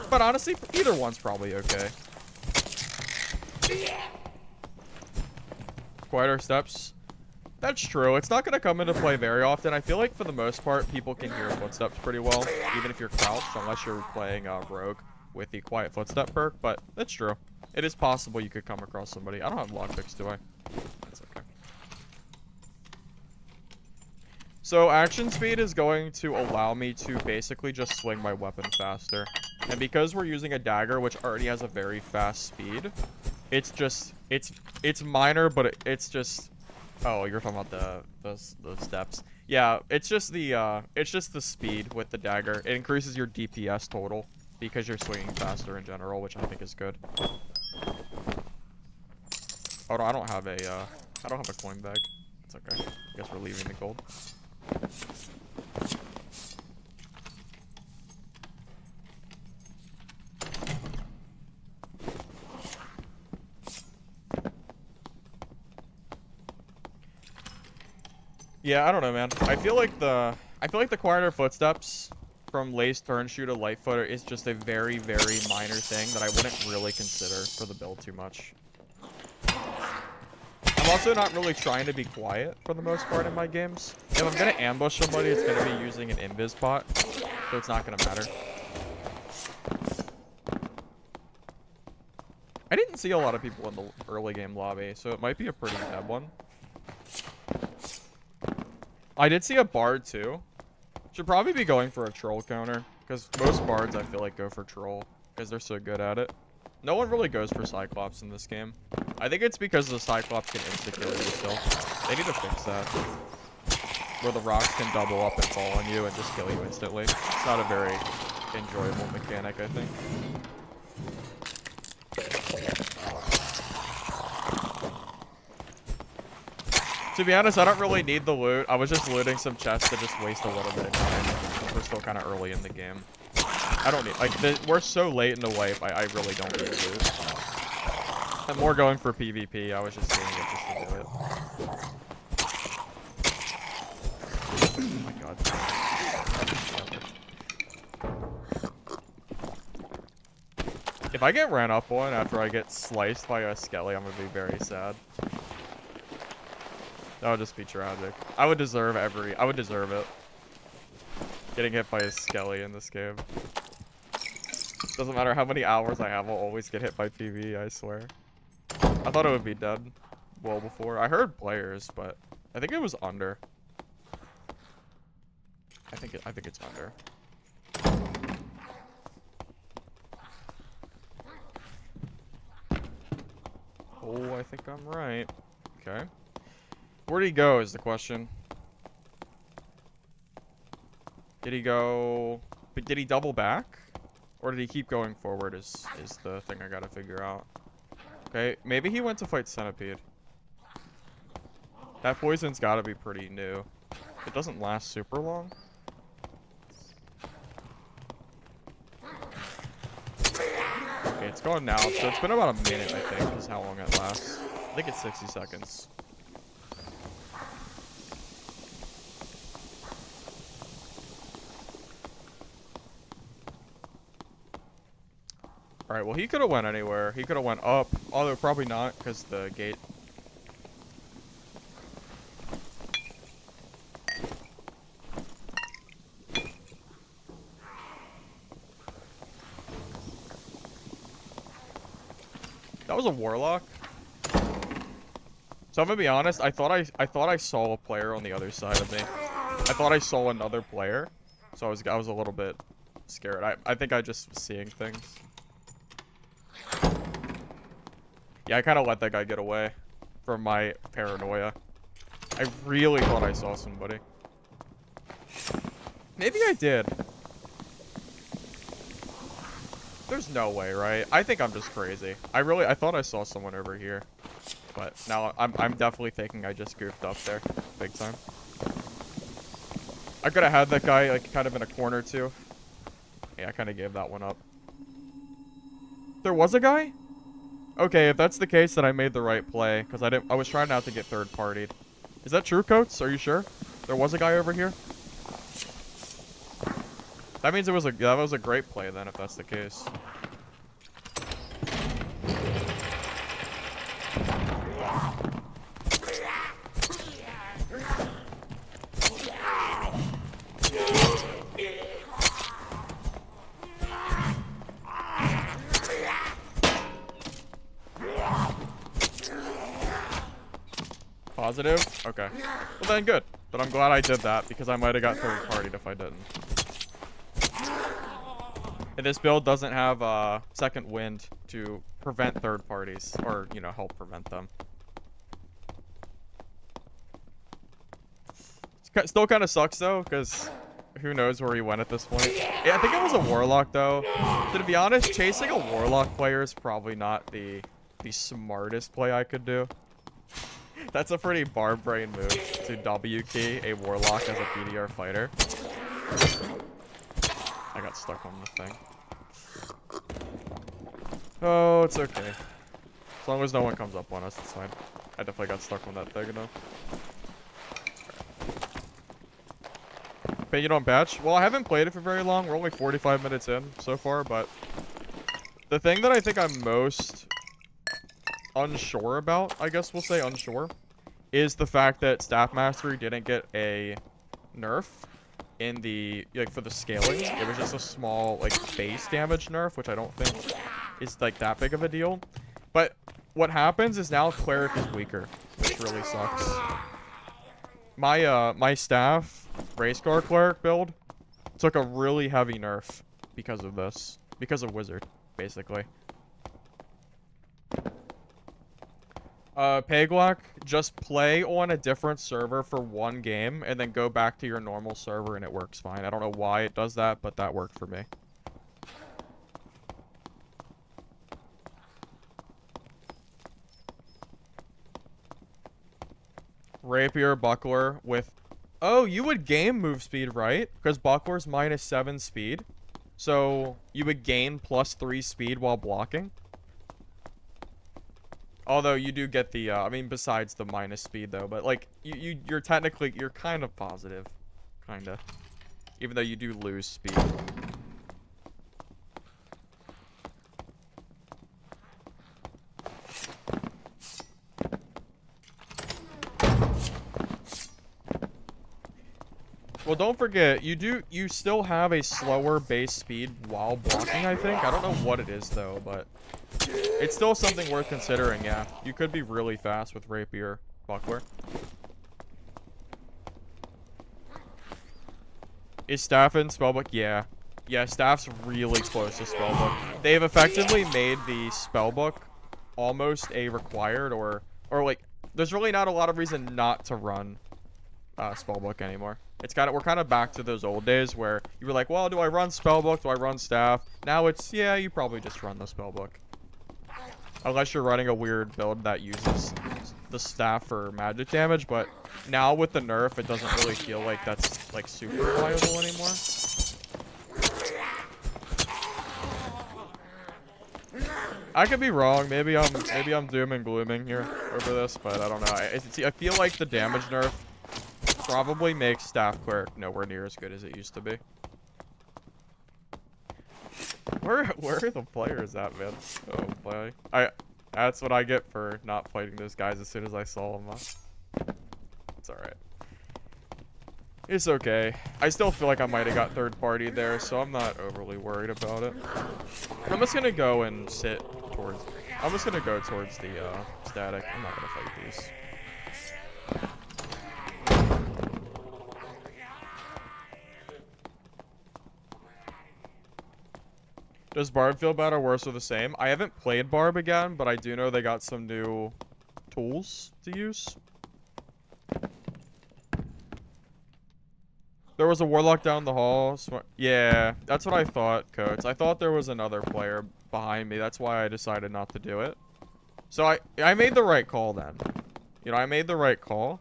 But honestly, either one's probably okay. Quieter steps. That's true. It's not going to come into play very often. I feel like for the most part, people can hear footsteps pretty well, even if you're crouched, unless you're playing Rogue with the quiet footstep perk. But that's true. It is possible you could come across somebody. I don't have lockpicks, do I? That's okay. So action speed is going to allow me to basically just swing my weapon faster. And because we're using a dagger, which already has a very fast speed, it's just, it's minor, but it's just, oh, you're talking about the steps. Yeah, it's just the speed with the dagger. It increases your DPS total because you're swinging faster in general, which I think is good. Oh no, I don't have a coin bag. It's okay. I guess we're leaving the gold. Yeah, I don't know, man. I feel like the quieter footsteps from Lace Turn Shoe to Lightfooter is just a very, very minor thing that I wouldn't really consider for the build too much. I'm also not really trying to be quiet for the most part in my games. If I'm gonna ambush somebody, it's gonna be using an invis pot, so it's not gonna matter. I didn't see a lot of people in the early game lobby, so it might be a pretty dead one. I did see a bard too. Should probably be going for a troll counter, because most bards I feel like go for troll, because they're so good at it. No one really goes for Cyclops in this game. I think it's because the Cyclops can insta-kill you still. They need to fix that. Where the rocks can double up and fall on you and just kill you instantly. It's not a very enjoyable mechanic, I think. To be honest, I don't really need the loot. I was just looting some chests to just waste a little bit of time. We're still kind of early in the game. I don't need, like, we're so late in the wipe, I really don't need loot. I'm more going for PvP. I was just doing it just to do it. Oh my god. If I get ran up on after I get sliced by a skelly, I'm gonna be very sad. That would just be tragic. I would deserve it. Getting hit by a skelly in this game. Doesn't matter how many hours I have, I'll always get hit by PV, I swear. I thought it would be dead well before. I heard players, but I think it was under. I think it's under. Oh, I think I'm right. Okay. Where'd he go is the question. Did he go... But did he double back? Or did he keep going forward is the thing I gotta figure out. Okay, maybe he went to fight Centipede. That poison's gotta be pretty new. It doesn't last super long. Okay, it's going now. So it's been about a minute, I think, is how long it lasts. I think it's 60 seconds. Alright, well, he could have went anywhere. He could have went up. Although, probably not, because the gate. That was a warlock. So I'm gonna be honest, I thought I saw a player on the other side of me. I thought I saw another player. So I was a little bit scared. I think I just was seeing things. Yeah, I kind of let that guy get away from my paranoia. I really thought I saw somebody. Maybe I did. There's no way, right? I think I'm just crazy. I thought I saw someone over here. But now I'm definitely thinking I just goofed up there. Big time. I could have had that guy, like, kind of in a corner, too. Yeah, I kind of gave that one up. There was a guy? Okay, if that's the case, then I made the right play, because I was trying not to get third-partied. Is that true, Coates? Are you sure? There was a guy over here? That means that was a great play then, if that's the case. Positive? Okay. Well then, good. But I'm glad I did that, because I might have got third-partied if I didn't. And this build doesn't have second wind to prevent third parties, or, you know, help prevent them. Still kind of sucks, though, because who knows where he went at this point. Yeah, I think it was a Warlock, though. So, to be honest, chasing a Warlock player is probably not the smartest play I could do. That's a pretty barbrain move to W key a Warlock as a PDR fighter. I got stuck on the thing. Oh, it's okay. As long as no one comes up on us, it's fine. I definitely got stuck on that thing, though. But you don't batch? Well, I haven't played it for very long. We're only 45 minutes in so far, but the thing that I think I'm most unsure about, I guess we'll say unsure, is the fact that Staff Mastery didn't get a nerf in the, like, for the scaling. It was just a small, like, base damage nerf, which I don't think is, like, that big of a deal. But what happens is now Cleric is weaker, which really sucks. My staff Racecar Cleric build took a really heavy nerf because of this. Because of Wizard, basically. Peglock, just play on a different server for one game and then go back to your normal server and it works fine. I don't know why it does that, but that worked for me. Rapier, Buckler with... Oh, you would gain move speed, right? Because Buckler's -7 speed. So, you would gain +3 speed while blocking. Although, you do get the, I mean, besides the minus speed, though. But, like, you're technically... You're kind of positive. Kinda. Even though you do lose speed. Well, don't forget, you still have a slower base speed while blocking, I think. I don't know what it is, though, but it's still something worth considering, yeah. You could be really fast with Rapier Buckler. Is Staff in Spellbook? Yeah. Yeah, Staff's really close to Spellbook. They've effectively made the Spellbook almost a required, or like, there's really not a lot of reason not to run Spellbook anymore. We're kind of back to those old days where you were like, well, do I run Spellbook? Do I run Staff? Now it's, yeah, you probably just run the Spellbook. Unless you're running a weird build that uses the Staff for magic damage, but now with the nerf, it doesn't really feel like that's, like, super viable anymore. I could be wrong. Maybe I'm doom and glooming here over this, but I don't know. I feel like the damage nerf probably makes Staff Cleric nowhere near as good as it used to be. Where are the players at, man? Oh, boy. That's what I get for not fighting those guys as soon as I saw them. It's alright. It's okay. I still feel like I might have got third party there, so I'm not overly worried about it. I'm just gonna go and sit towards... I'm just gonna go towards the, static. I'm not gonna fight these. Does Barb feel better, worse, or the same? I haven't played Barb again, but I do know they got some new tools to use. There was a Warlock down the hall. Yeah, that's what I thought, Coates. I thought there was another player behind me. That's why I decided not to do it. So I made the right call then. You know, I made the right call.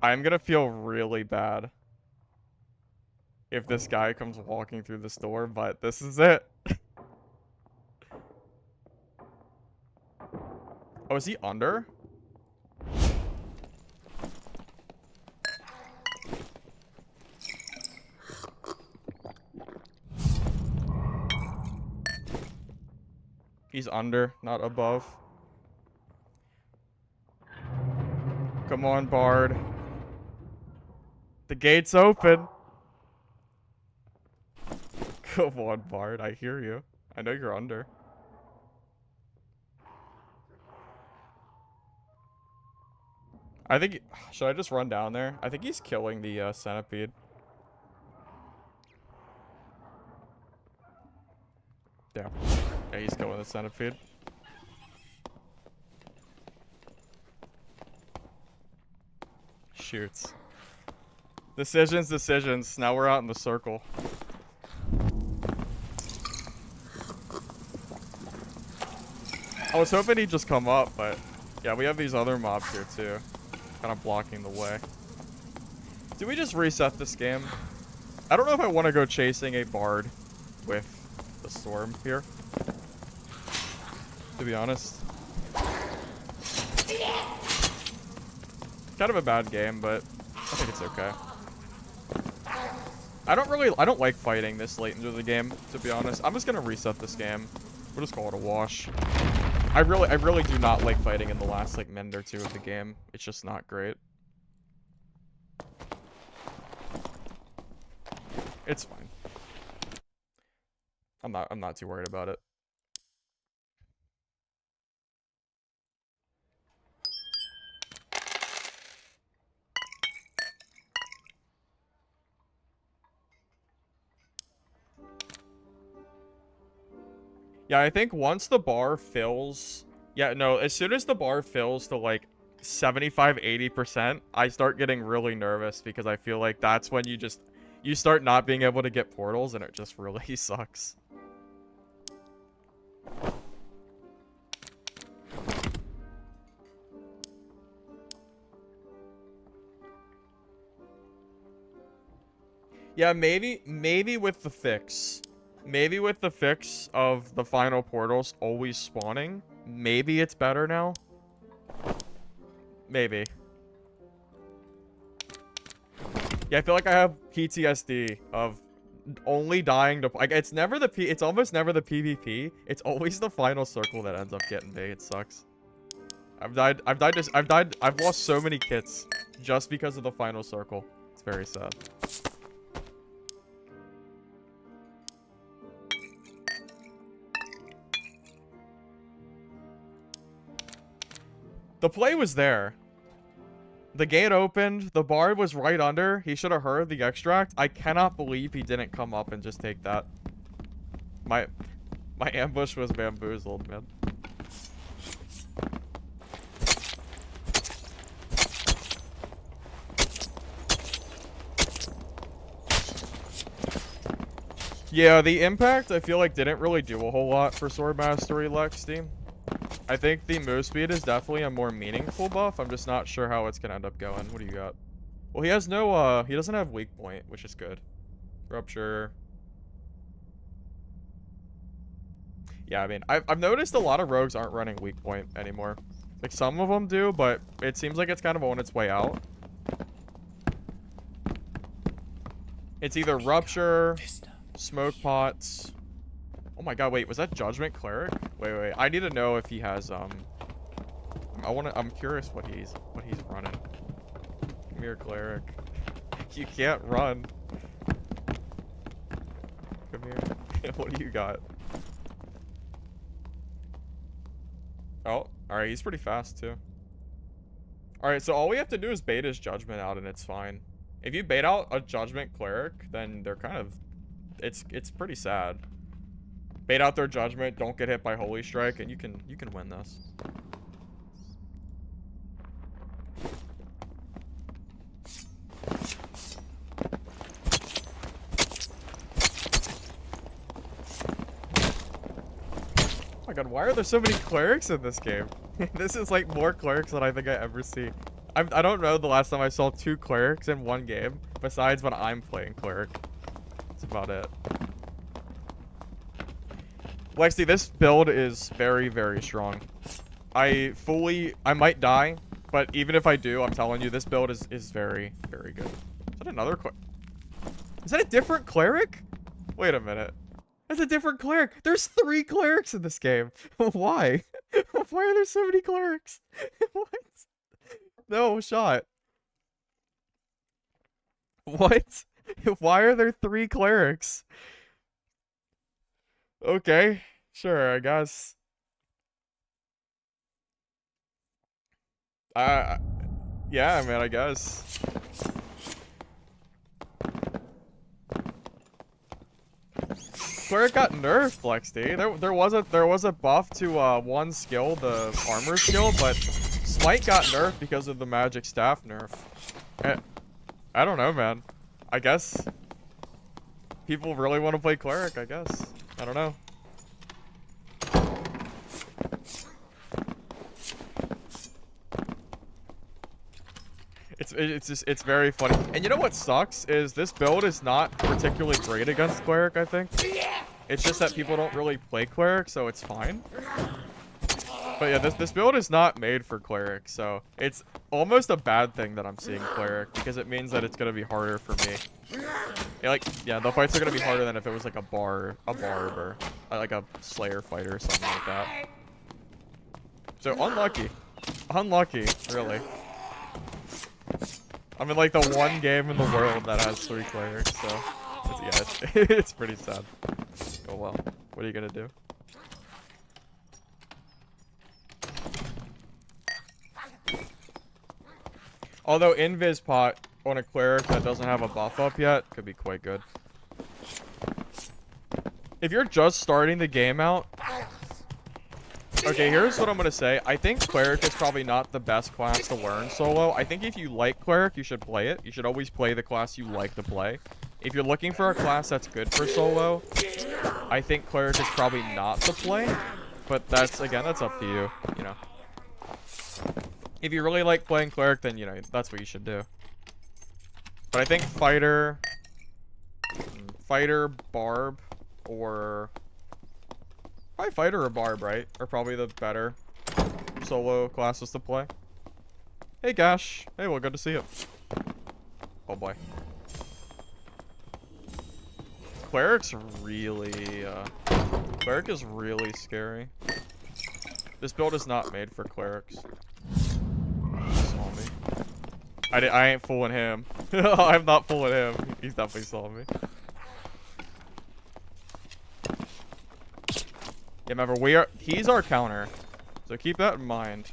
I'm gonna feel really bad if this guy comes walking through this door, but this is it. Oh, is he under? He's under, not above. Come on, Bard. The gate's open. Come on, Bard. I hear you. I know you're under. I think... Should I just run down there? I think he's killing the centipede. Yeah. Yeah, he's killing the centipede. Shoots. Decisions. Now we're out in the circle. I was hoping he'd just come up, but... Yeah, we have these other mobs here, too. Kind of blocking the way. Do we just reset this game? I don't know if I want to go chasing a bard with the storm here. To be honest. Kind of a bad game, but I think it's okay. I don't like fighting this late into the game, to be honest. I'm just gonna reset this game. We'll just call it a wash. I really do not like fighting in the last like minute or two of the game. It's just not great. It's fine. I'm not too worried about it. Yeah, I think once the bar fills... Yeah, no, as soon as the bar fills to like 75-80%, I start getting really nervous because I feel like that's when you start not being able to get portals and it just really sucks. Yeah, maybe with the fix. Maybe with the fix of the final portals always spawning, maybe it's better now. Maybe. Yeah, I feel like I have PTSD of only dying to... Like, it's almost never the PvP. It's always the final circle that ends up getting me. It sucks. I've lost so many kits just because of the final circle. It's very sad. The play was there. The gate opened. The bard was right under. He should have heard the extract. I cannot believe he didn't come up and just take that. My ambush was bamboozled, man. Yeah, the impact, I feel like, didn't really do a whole lot for Sword Mastery Lex team. I think the move speed is definitely a more meaningful buff. I'm just not sure how it's gonna end up going. What do you got? Well, he has no, he doesn't have weak point, which is good. Rupture. Yeah, I mean, I've noticed a lot of rogues aren't running weak point anymore. Like, some of them do, but it seems like it's kind of on its way out. It's either Rupture, Smoke Pots... Oh my god, wait, was that Judgment Cleric? Wait, I need to know if he has, I'm curious what he's running. Come here, Cleric. You can't run. Come here. What do you got? Oh, alright, he's pretty fast, too. Alright, so all we have to do is bait his Judgment out, and it's fine. If you bait out a Judgment Cleric, then they're kind of... It's pretty sad. Bait out their Judgment, don't get hit by Holy Strike, and you can win this. Oh my god, why are there so many clerics in this game? This is like more clerics than I think I ever see. I don't know the last time I saw 2 clerics in one game, besides when I'm playing cleric. That's about it. Lexi, this build is very, very strong. I might die, but even if I do, I'm telling you, this build is very, very good. Is that another cleric? Is that a different cleric? Wait a minute. That's a different cleric. There's 3 clerics in this game. Why? Why are there so many clerics? What? No shot. What? Why are there 3 clerics? Okay. Sure, I guess. Yeah, man, I guess. Cleric got nerfed, Lexi. There was a buff to one skill, the armor skill, but Smite got nerfed because of the magic staff nerf. I don't know, man. I guess people really want to play cleric, I guess. I don't know. It's very funny. And you know what sucks is this build is not particularly great against cleric, I think. It's just that people don't really play cleric, so it's fine. But yeah, this build is not made for cleric, so it's almost a bad thing that I'm seeing cleric, because it means that it's gonna be harder for me. Yeah, the fights are gonna be harder than if it was like a barb, or like a slayer fighter or something like that. So unlucky. Unlucky, really. I'm in like the one game in the world that has 3 clerics, so it's pretty sad. Oh well, what are you gonna do? Although Invis pot on a cleric that doesn't have a buff up yet could be quite good. If you're just starting the game out, okay, here's what I'm gonna say. I think cleric is probably not the best class to learn solo. I think if you like cleric, you should play it. You should always play the class you like to play. If you're looking for a class that's good for solo, I think cleric is probably not the play. But that's up to you, you know. If you really like playing cleric, then, you know, that's what you should do. But I think fighter, barb, or probably fighter or barb, right? Are probably the better solo classes to play. Hey, Gash. Hey, well, good to see you. Oh, boy. Cleric's really, cleric is really scary. This build is not made for clerics. Saw me. I ain't fooling him. I'm not fooling him. He's definitely saw me. Yeah, remember, he's our counter. So keep that in mind.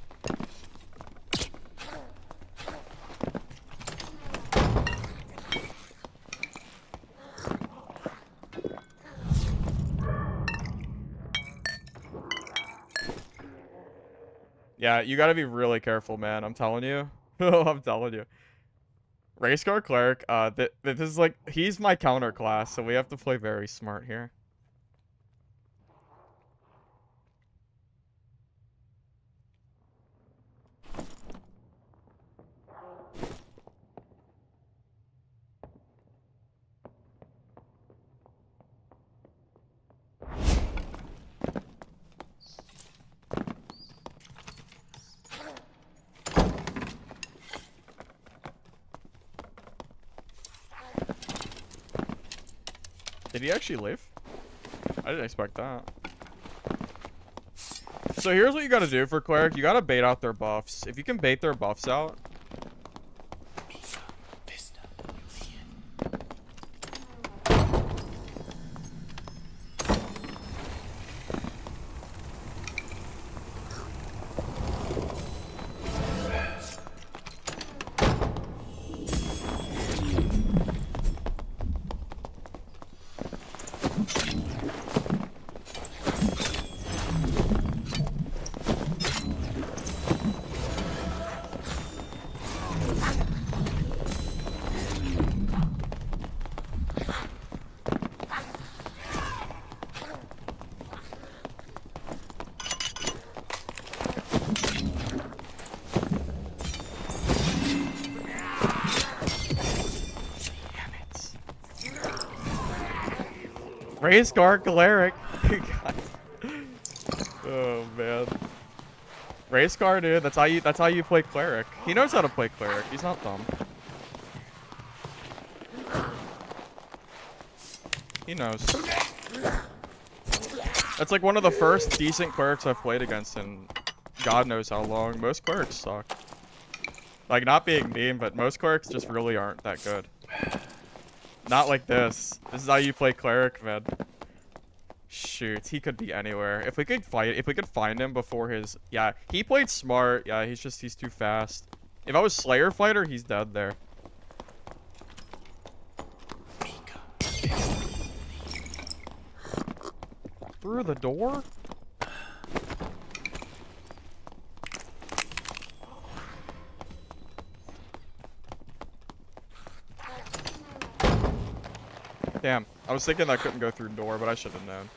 Yeah, you gotta be really careful, man. I'm telling you. I'm telling you. Racecar Cleric, this is like, he's my counter class, so we have to play very smart here. Did he actually leave? I didn't expect that. So here's what you gotta do for Cleric. You gotta bait out their buffs. If you can bait their buffs out. Racecar Cleric. Oh man. Racecar, dude. That's how you play Cleric. He knows how to play Cleric. He's not dumb. He knows. That's like one of the first decent Clerics I've played against in God knows how long. Most Clerics suck. Like, not being mean, but most Clerics just really aren't that good. Not like this. This is how you play Cleric, man. Shoot, he could be anywhere. If we could find him before his... Yeah, he played smart. Yeah, he's too fast. If I was Slayer Fighter, he's dead there. Through the door? Damn, I was thinking I couldn't go through the door, but I should have known.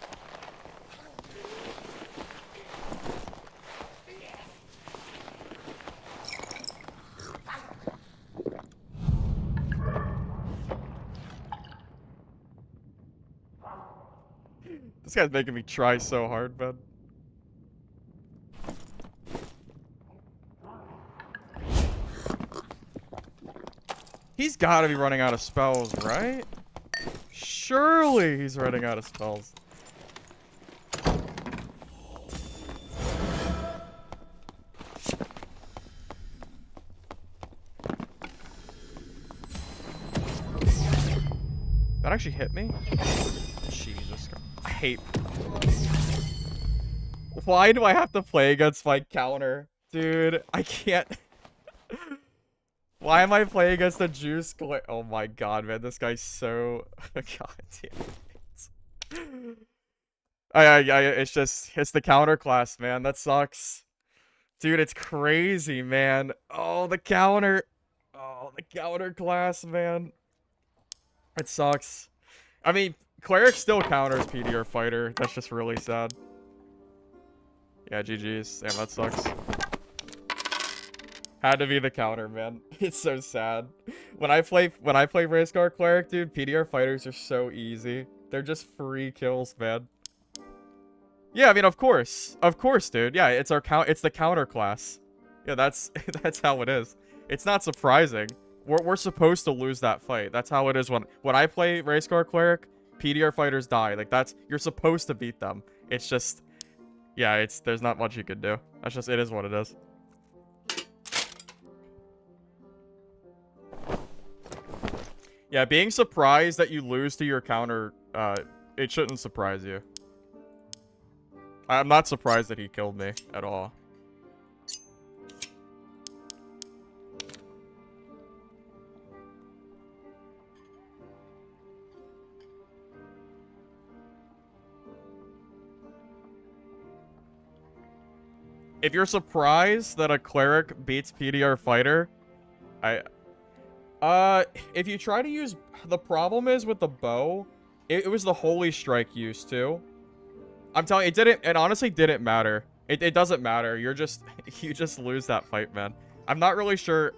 This guy's making me try so hard, man. He's gotta be running out of spells, right? Surely he's running out of spells. That actually hit me? Jesus Christ. I hate... Why do I have to play against my counter? Dude, I can't... Why am I playing against the juice? Oh my god, man, this guy's so... God damn it. It's the counter class, man. That sucks. Dude, it's crazy, man. Oh, the counter. Oh, the counter class, man. It sucks. I mean, Cleric still counters PDR Fighter. That's just really sad. Yeah, GG's. Damn, that sucks. Had to be the counter, man. It's so sad. When I play Racecar Cleric, dude, PDR Fighters are so easy. They're just free kills, man. Yeah, I mean, of course, dude. Yeah, it's the counter class. Yeah, that's how it is. It's not surprising. We're supposed to lose that fight. That's how it is when I play Racecar Cleric. PDR Fighters die. Like you're supposed to beat them. It's just, yeah, there's not much you can do. It is what it is. Yeah, being surprised that you lose to your counter, it shouldn't surprise you. I'm not surprised that he killed me at all. If you're surprised that a Cleric beats PDR Fighter, if you try to use... The problem is with the bow, it was the Holy Strike use, too. I'm telling you, it honestly didn't matter. It doesn't matter. You just lose that fight, man. I'm not really sure.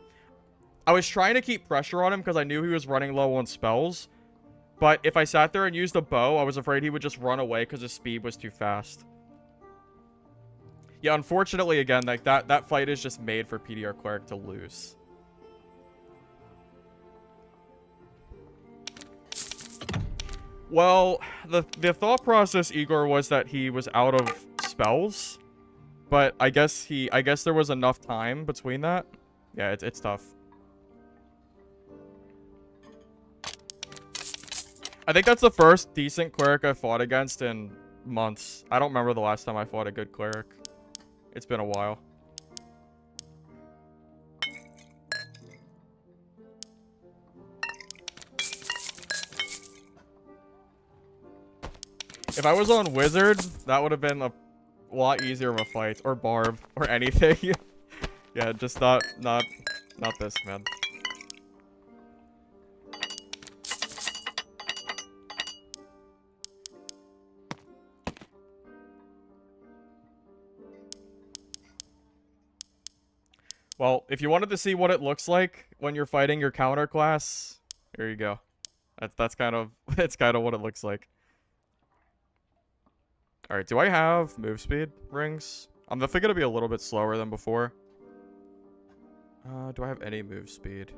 I was trying to keep pressure on him because I knew he was running low on spells. But if I sat there and used a bow, I was afraid he would just run away because his speed was too fast. Yeah, unfortunately, again, like that fight is just made for PDR Cleric to lose. Well, the thought process, Igor, was that he was out of spells, but I guess there was enough time between that. Yeah, it's tough. I think that's the first decent Cleric I fought against in months. I don't remember the last time I fought a good Cleric. It's been a while. If I was on Wizard, that would have been a lot easier of a fight. Or Barb. Or anything. Yeah, just not this, man. Well, if you wanted to see what it looks like when you're fighting your counter class, here you go. That's kind of what it looks like. Alright, do I have move speed rings? I'm definitely going to be a little bit slower than before. Do I have any move speed?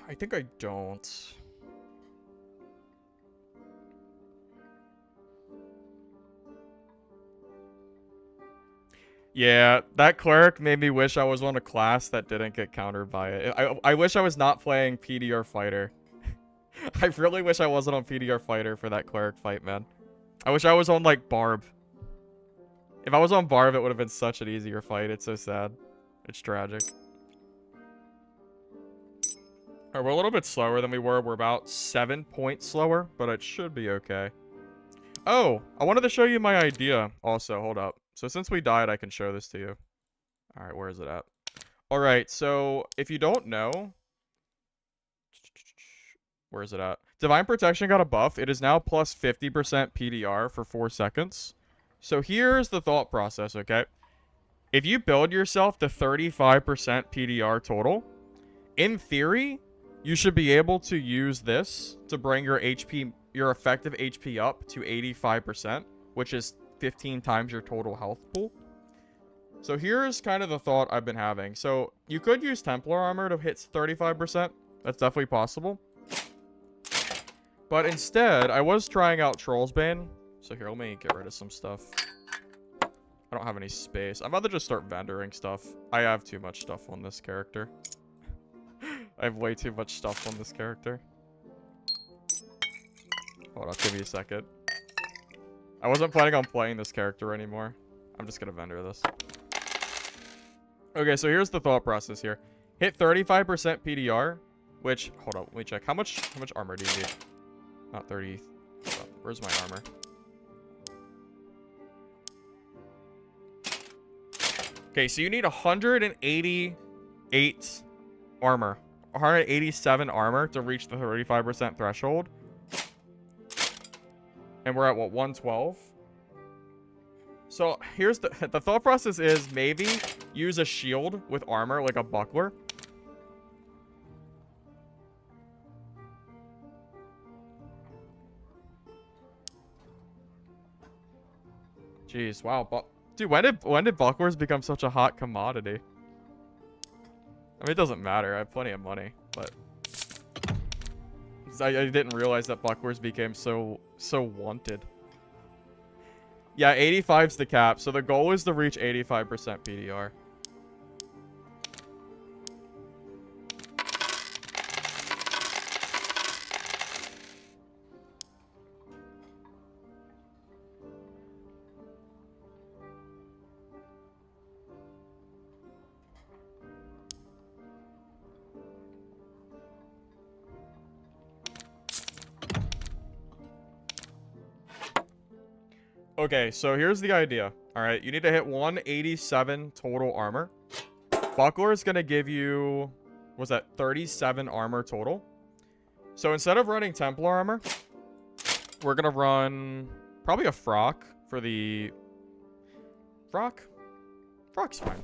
I think I don't. Yeah, that cleric made me wish I was on a class that didn't get countered by it. I wish I was not playing PDR Fighter. I really wish I wasn't on PDR Fighter for that cleric fight, man. I wish I was on, like, Barb. If I was on Barb, it would have been such an easier fight. It's so sad. It's tragic. Alright, we're a little bit slower than we were. We're about 7 points slower, but it should be okay. Oh, I wanted to show you my idea also. Hold up. So since we died, I can show this to you. Alright, where is it at? Alright, so if you don't know... Where is it at? Divine Protection got a buff. It is now plus 50% PDR for 4 seconds. So here's the thought process, okay? If you build yourself to 35% PDR total, in theory, you should be able to use this to bring your HP, your effective HP up to 85%, which is 15 times your total health pool. So here's kind of the thought I've been having. So you could use Templar armor to hit 35%. That's definitely possible. But instead, I was trying out Troll's Bane. So here, let me get rid of some stuff. I don't have any space. I'm about to just start vendoring stuff. I have too much stuff on this character. I have way too much stuff on this character. Hold on, give me a second. I wasn't planning on playing this character anymore. I'm just gonna vendor this. Okay, so here's the thought process here. Hit 35% PDR, which, hold on, let me check. How much armor do you need? Not 30. Hold on, where's my armor? Okay, so you need 188 armor. 187 armor to reach the 35% threshold. And we're at, what, 112? So, here's the thought process is maybe use a shield with armor, like a buckler. Jeez, wow. Dude, when did bucklers become such a hot commodity? I mean, it doesn't matter. I have plenty of money, but... I didn't realize that bucklers became so wanted. Yeah, 85's the cap. So the goal is to reach 85% PDR. Okay, so here's the idea. All right, you need to hit 187 total armor. Buckler is going to give you, what's that, 37 armor total. So instead of running Templar armor, we're going to run probably a Frock for the... Frock? Frock's fine.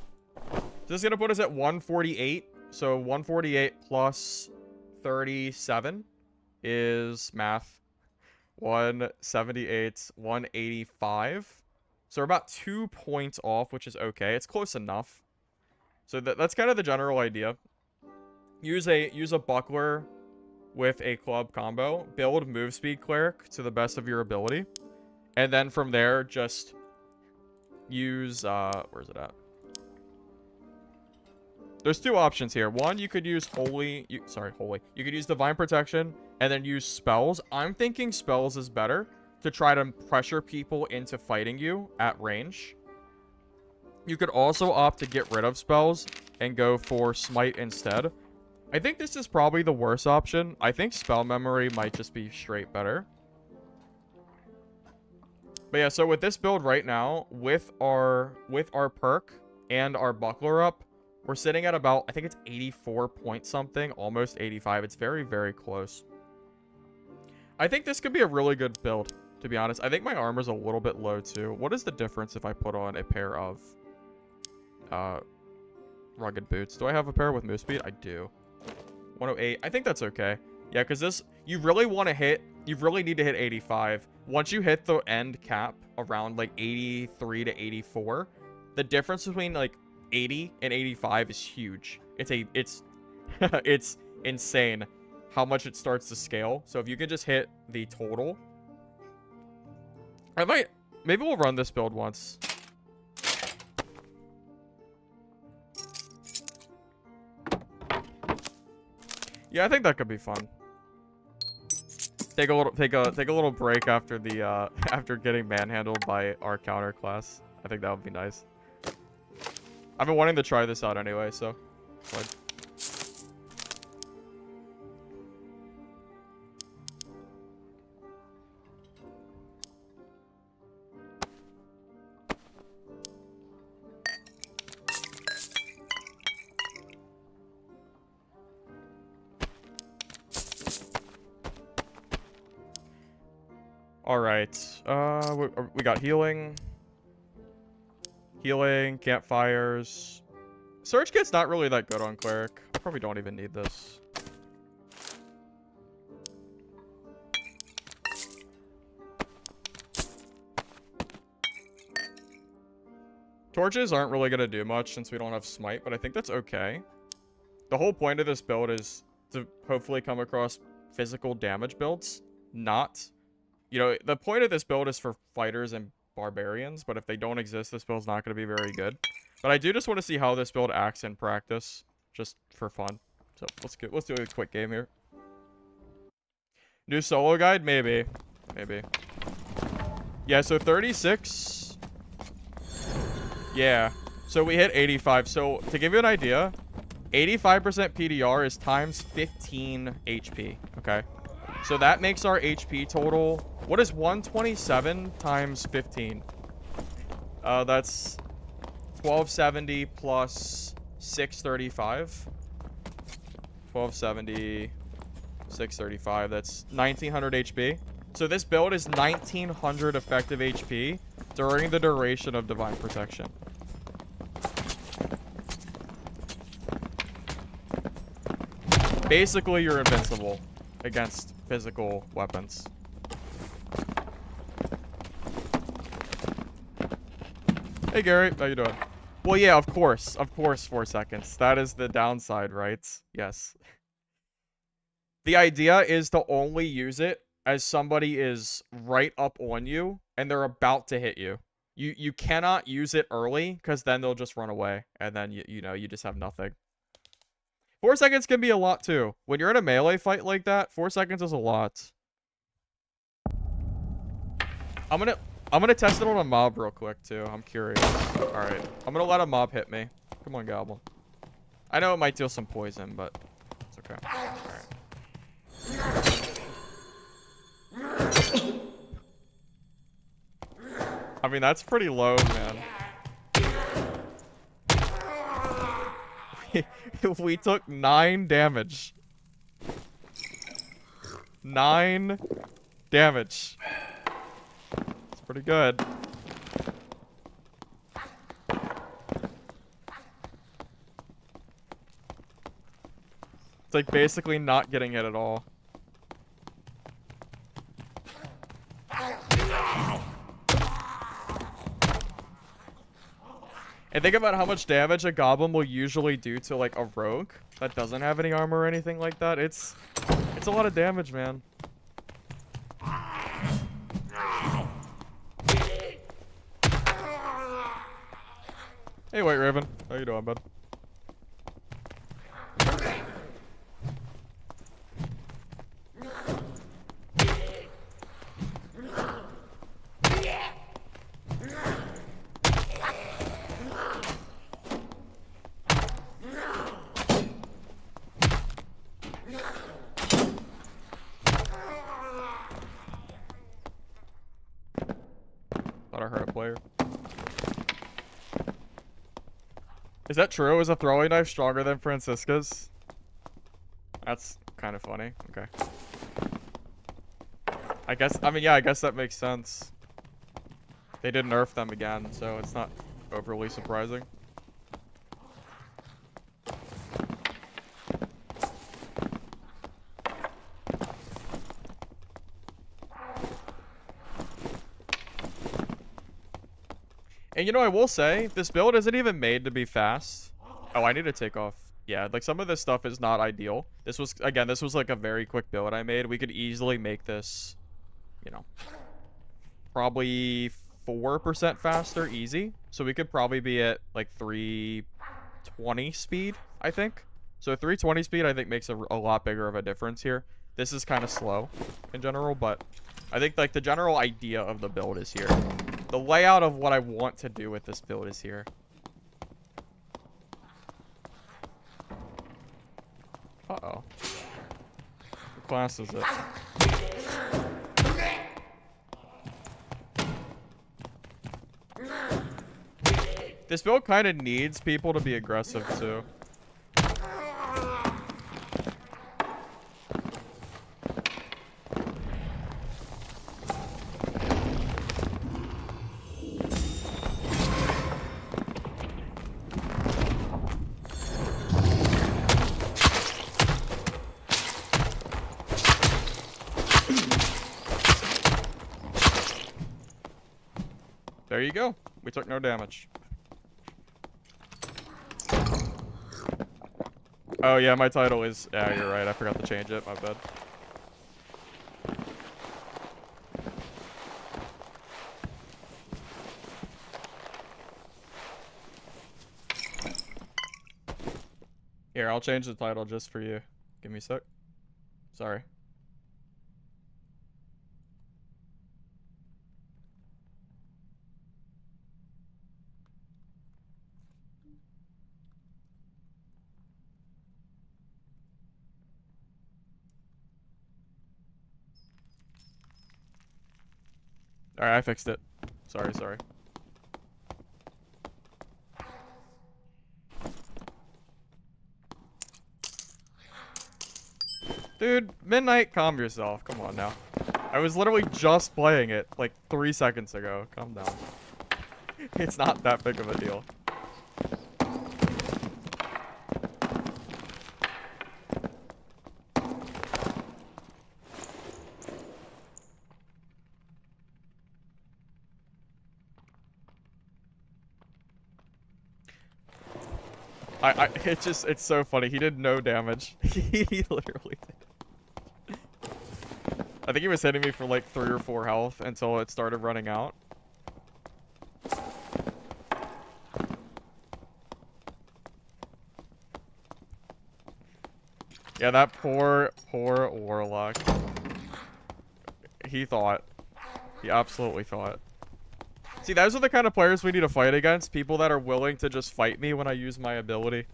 This is going to put us at 148. So 148 plus 37 is math. 178, 185. So we're about 2 points off, which is okay. It's close enough. So that's kind of the general idea. Use a buckler with a club combo. Build move speed cleric to the best of your ability. And then from there, just use... where's it at? There's two options here. One, you could use Holy. You could use Divine Protection and then use spells. I'm thinking spells is better to try to pressure people into fighting you at range. You could also opt to get rid of spells and go for Smite instead. I think this is probably the worst option. I think Spell Memory might just be straight better. But yeah, so with this build right now, with our perk and our buckler up, we're sitting at about, I think it's 84 point something, almost 85. It's very, very close. I think this could be a really good build, to be honest. I think my armor's a little bit low, too. What is the difference if I put on a pair of rugged boots. Do I have a pair with move speed? I do. 108. I think that's okay. Yeah, because this, you really want to hit, you really need to hit 85. Once you hit the end cap around like 83 to 84, the difference between like 80 and 85 is huge. It's it's insane how much it starts to scale. So if you can just hit the total, maybe we'll run this build once. Yeah, I think that could be fun. Take a little break after the after getting manhandled by our counter class. I think that would be nice. I've been wanting to try this out anyway, so fine. All right. We got healing, campfires. Surge kit's not really that good on cleric. I probably don't even need this. Torches aren't really gonna do much since we don't have smite, but I think that's okay. The whole point of this build is to hopefully come across physical damage builds, not... You know, the point of this build is for fighters and barbarians, but if they don't exist, this build's not going to be very good. But I do just want to see how this build acts in practice, just for fun. So let's do a quick game here. New solo guide? Maybe. Maybe. Yeah, so 36. Yeah. So we hit 85. So to give you an idea, 85% PDR is times 15 HP. Okay. So that makes our HP total... What is 127 times 15? That's 1270 plus 635. 1270, 635. That's 1900 HP. So this build is 1900 effective HP during the duration of Divine Protection. Basically, you're invincible against physical weapons. Hey Gary, how you doing? Well, yeah, of course, 4 seconds. That is the downside, right? Yes. The idea is to only use it as somebody is right up on you and they're about to hit you. You cannot use it early because then they'll just run away and then you know, you just have nothing. 4 seconds can be a lot too. When you're in a melee fight like that, 4 seconds is a lot. I'm gonna test it on a mob real quick too. I'm curious. Alright. I'm gonna let a mob hit me. Come on, Goblin. I know it might deal some poison, but it's okay. Alright. I mean, that's pretty low, man. We took 9 damage. 9 damage. It's pretty good. It's like basically not getting hit at all. And think about how much damage a goblin will usually do to like a rogue that doesn't have any armor or anything like that. It's a lot of damage, man. Hey, White Raven. How you doing, bud? Thought I heard a player. Is that true? Is a throwing knife stronger than Francisca's? That's kind of funny. Okay. Yeah, I guess that makes sense. They did nerf them again, so it's not overly surprising. And you know, I will say, this build isn't even made to be fast. Oh, I need to take off. Yeah, like some of this stuff is not ideal. This was, again, this was like a very quick build I made. We could easily make this, you know, probably 4% faster, easy. So we could probably be at like 320 speed, I think. So 320 speed, I think, makes a lot bigger of a difference here. This is kind of slow in general, but I think like the general idea of the build is here. The layout of what I want to do with this build is here. Uh-oh. What class is it? This build kind of needs people to be aggressive too. There you go. We took no damage. Oh yeah, my title is... Yeah, you're right. I forgot to change it. My bad. Here, I'll change the title just for you. Give me a sec. Sorry. Alright, I fixed it. Sorry. Dude, Midnight, calm yourself. Come on now. I was literally just playing it like 3 seconds ago. Calm down. It's not that big of a deal. It's so funny. He did no damage. He literally did. I think he was hitting me for like 3 or 4 health until it started running out. Yeah, that poor warlock. He thought. He absolutely thought. See, those are the kind of players we need to fight against. People that are willing to just fight me when I use my ability.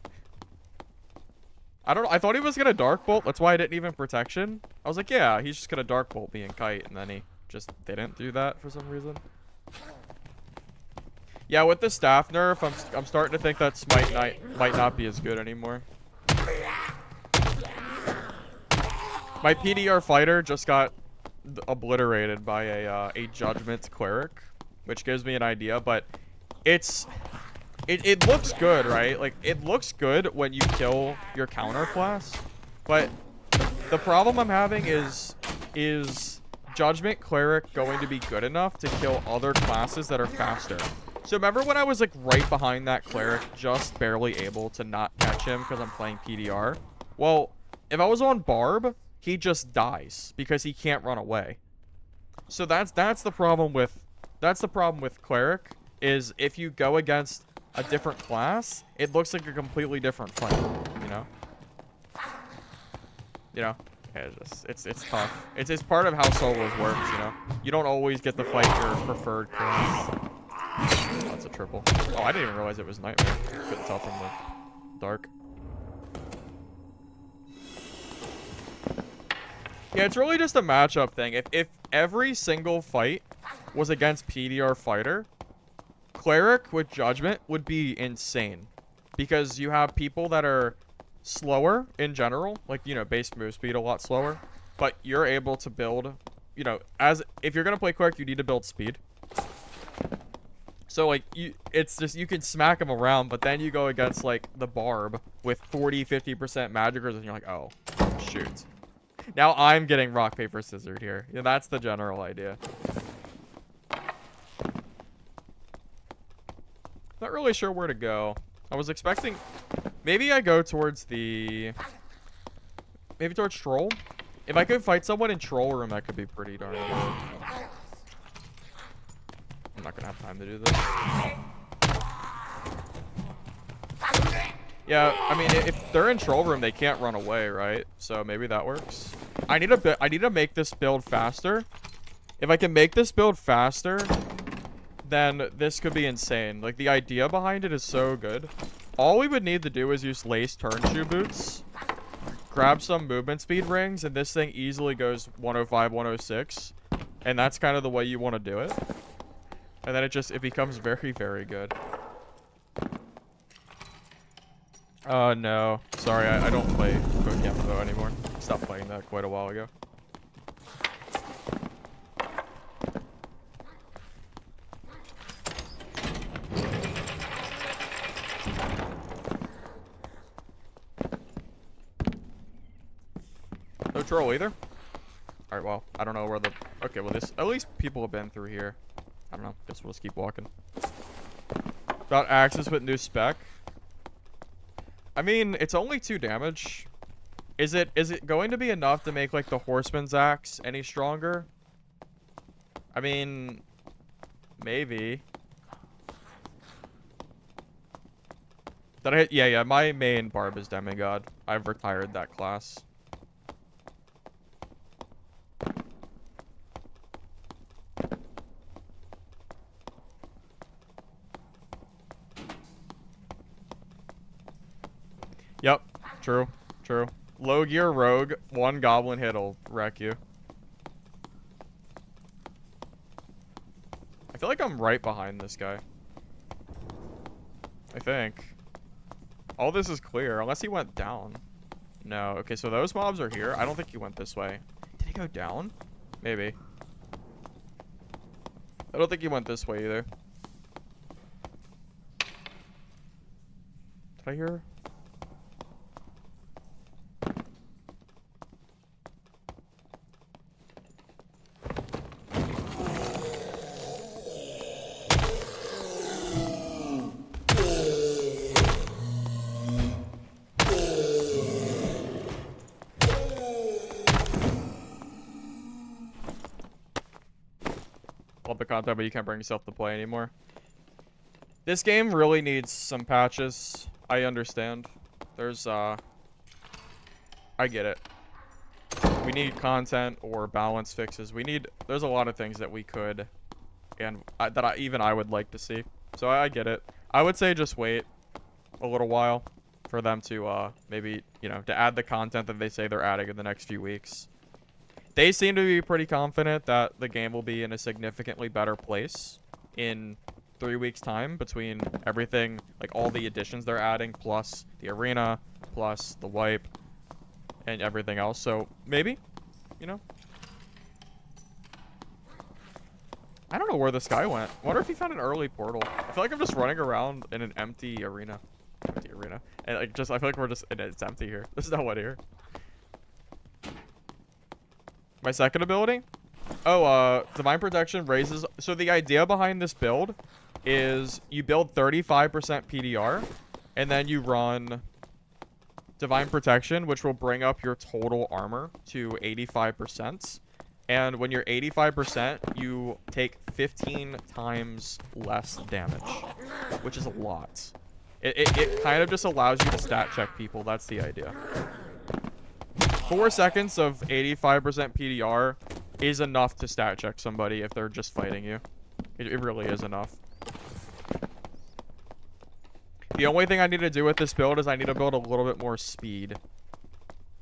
I don't know. I thought he was going to Dark Bolt. That's why I didn't even Protection. I was like, yeah, he's just going to Dark Bolt me and Kite. And then he just didn't do that for some reason. Yeah, with the staff nerf, I'm starting to think that Smite might not be as good anymore. My PDR Fighter just got obliterated by a Judgment Cleric, which gives me an idea, but it looks good, right? Like, it looks good when you kill your counter class, but the problem I'm having is Judgment Cleric going to be good enough to kill other classes that are faster? So remember when I was like right behind that Cleric, just barely able to not catch him because I'm playing PDR? Well, if I was on Barb, he just dies because he can't run away. So that's the problem with Cleric, is if you go against a different class, it looks like a completely different fight, you know? Yeah, it's tough. It's part of how solos works, you know? You don't always get to fight your preferred class. Oh, that's a triple. Oh, I didn't even realize it was Nightmare. Couldn't tell from the dark. Yeah, it's really just a matchup thing. If every single fight was against PDR Fighter, Cleric with Judgment would be insane. Because you have people that are slower in general, like, you know, base move speed a lot slower, but you're able to build, you know, if you're gonna play Cleric, you need to build speed. So, like, it's just, you can smack them around, but then you go against, like, the Barb with 40-50% magicers, and you're like, oh, shoot. Now I'm getting rock, paper, scissors here. Yeah, that's the general idea. Not really sure where to go. I was expecting... Maybe I go towards the... Maybe towards Troll? If I could fight someone in Troll Room, that could be pretty darn good. I'm not gonna have time to do this. Yeah, I mean, if they're in Troll Room, they can't run away, right? So maybe that works. I need to make this build faster. If I can make this build faster, then this could be insane. Like, the idea behind it is so good. All we would need to do is use lace turn shoe boots, grab some movement speed rings, and this thing easily goes 105, 106. And that's kind of the way you want to do it. And then it becomes very, very good. No. Sorry, I don't play Yamato anymore. Stopped playing that quite a while ago. No troll either? Alright, well, I don't know where the... Okay, well, this... At least people have been through here. I don't know. Guess we'll just keep walking. Got axes with new spec. I mean, it's only 2 damage. Is it going to be enough to make, like, the Horseman's Axe any stronger? I mean... Maybe. Did I hit? Yeah, my main barb is Demigod. I've retired that class. Yep, true. Low gear rogue, 1 goblin hit'll wreck you. I feel like I'm right behind this guy. I think. All this is clear, unless he went down. No, okay, so those mobs are here. I don't think he went this way. Did he go down? Maybe. I don't think he went this way either. Did I hear? Love the content, but you can't bring yourself to play anymore. This game really needs some patches. I understand. There's, I get it. We need content or balance fixes. There's a lot of things that we could, and even I would like to see. So I get it. I would say just wait a little while for them to, maybe, to add the content that they say they're adding in the next few weeks. They seem to be pretty confident that the game will be in a significantly better place in 3 weeks' time between everything, like all the additions they're adding, plus the arena, plus the wipe, and everything else. So maybe, I don't know where this guy went. I wonder if he found an early portal. I feel like I'm just running around in an empty arena. And I feel like it's empty here. There's no one here. My second ability? Oh, Divine Protection raises... So the idea behind this build is you build 35% PDR, and then you run Divine Protection, which will bring up your total armor to 85%. And when you're 85%, you take 15 times less damage, which is a lot. It kind of just allows you to stat check people. That's the idea. 4 seconds of 85% PDR is enough to stat check somebody if they're just fighting you. It really is enough. The only thing I need to do with this build is I need to build a little bit more speed.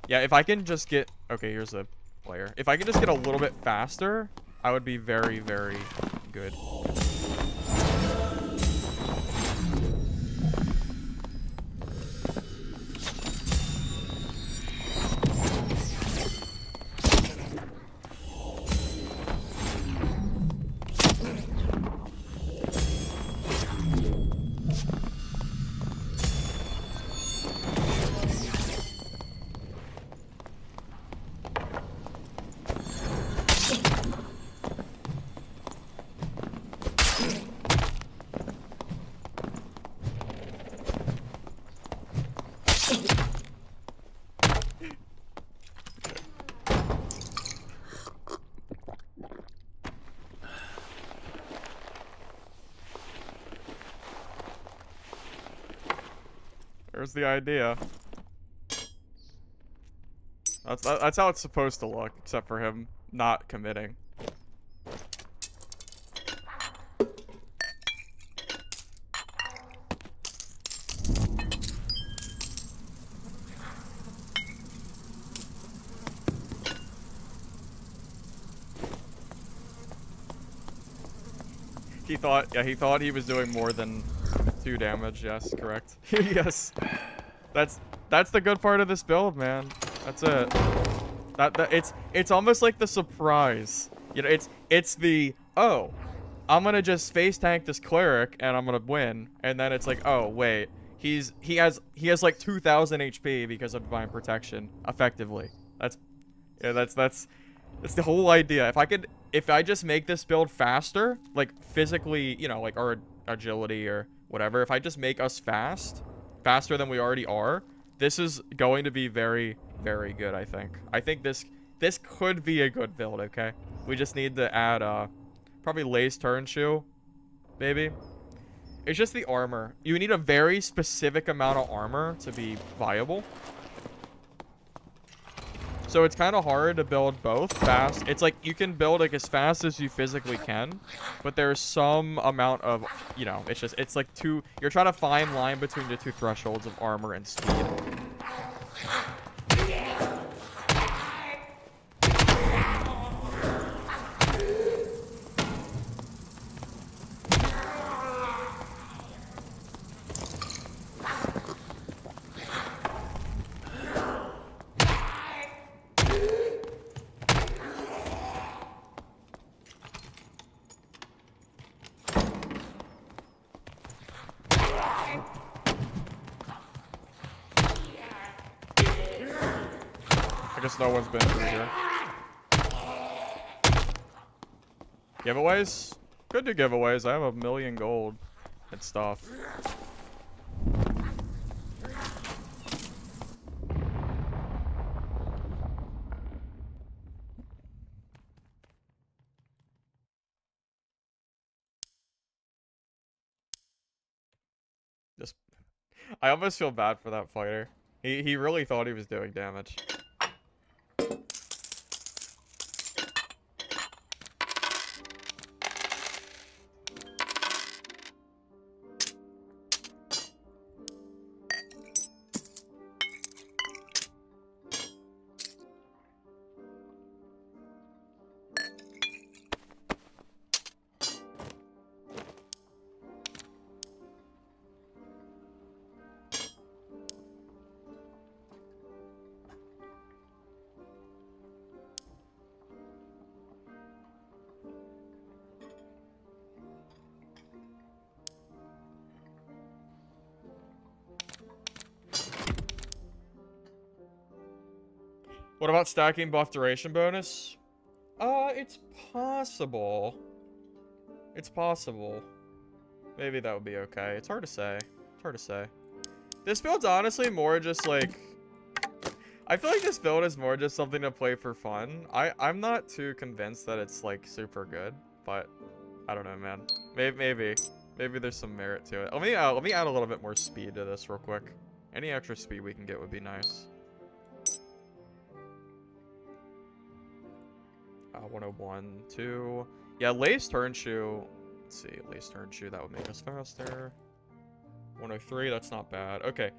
Yeah, if I can just get... Okay, here's the player. If I can just get a little bit faster, I would be very, very good. There's the idea. That's how it's supposed to look, except for him not committing. He thought he was doing more than 2 damage. Yes, correct. Yes. That's the good part of this build, man. That's it. It's almost like the surprise. You know, it's the, oh, I'm gonna just face tank this cleric and I'm gonna win. And then it's like, oh wait, he has like 2,000 HP because of divine protection, effectively. That's the whole idea. If I just make this build faster, like physically, you know, like our agility or whatever, if I just make us faster than we already are, this is going to be very, very good, I think. I think this could be a good build, okay? We just need to add, probably Lace Turn Shoe, maybe. It's just the armor. You need a very specific amount of armor to be viable. So it's kind of hard to build both fast. It's like you can build like as fast as you physically can, but there's some amount of, you know, it's like you're trying to find line between the 2 thresholds of armor and speed. I guess no one's been through here. Giveaways? Could do giveaways. I have 1,000,000 gold and stuff. I almost feel bad for that fighter. He really thought he was doing damage. What about stacking buff duration bonus? It's possible. It's possible. Maybe that would be okay. It's hard to say. It's hard to say. This build's honestly more just like... I feel like this build is more just something to play for fun. I'm not too convinced that it's like super good, but I don't know, man. Maybe there's some merit to it. Let me add a little bit more speed to this real quick. Any extra speed we can get would be nice. 101, 2. Yeah, Lace Turn Shoe. Let's see, Lace Turn Shoe, that would make us faster. 103, that's not bad. Okay.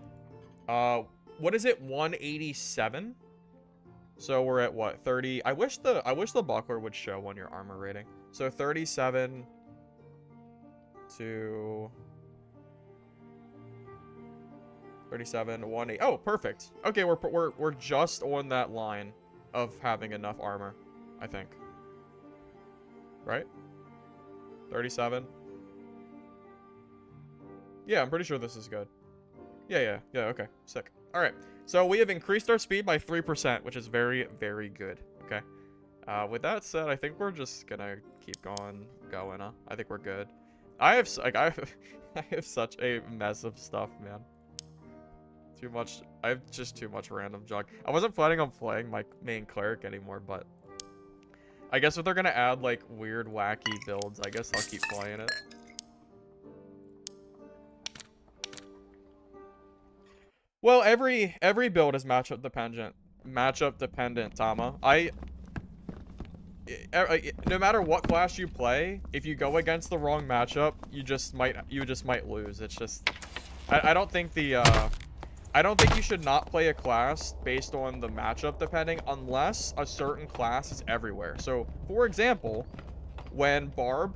What is it? 187? So we're at what? 30. I wish the buckler would show on your armor rating. So 37 to 37 to 18. Oh, perfect. Okay, we're just on that line of having enough armor, I think. Right? 37. Yeah, I'm pretty sure this is good. Yeah, okay. Sick. Alright. So we have increased our speed by 3%, which is very, very good. Okay. With that said, I think we're just gonna keep going, huh? I think we're good. I have such a mess of stuff, man. Too much. I have just too much random junk. I wasn't planning on playing my main cleric anymore, but I guess if they're gonna add like weird, wacky builds, I guess I'll keep playing it. Well, every build is matchup dependent. Matchup dependent, Tama. No matter what class you play, if you go against the wrong matchup, you just might lose. It's just I don't think I don't think you should not play a class based on the matchup depending unless a certain class is everywhere. So, for example, when Barb,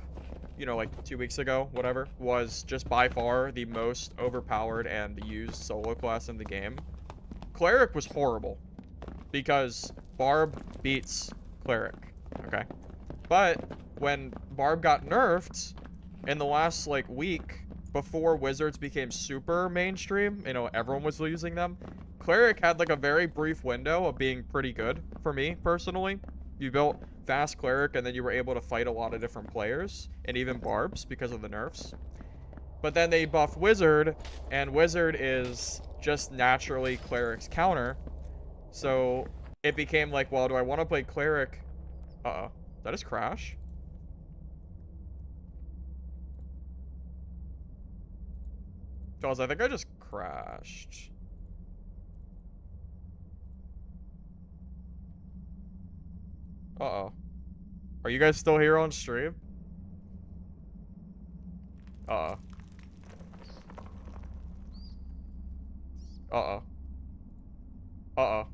you know, like 2 weeks ago, whatever, was just by far the most overpowered and used solo class in the game, Cleric was horrible because Barb beats Cleric, okay? But when Barb got nerfed in the last, like, week, before Wizards became super mainstream, you know, everyone was using them, Cleric had, like, a very brief window of being pretty good for me, personally. You built fast Cleric, and then you were able to fight a lot of different players, and even Barbs, because of the nerfs. But then they buffed Wizard, and Wizard is just naturally Cleric's counter. So it became like, well, do I want to play Cleric? Uh-oh. That is Crash? Jaws, I think I just crashed. Uh-oh. Are you guys still here on stream? Uh-oh. Uh-oh. Uh-oh.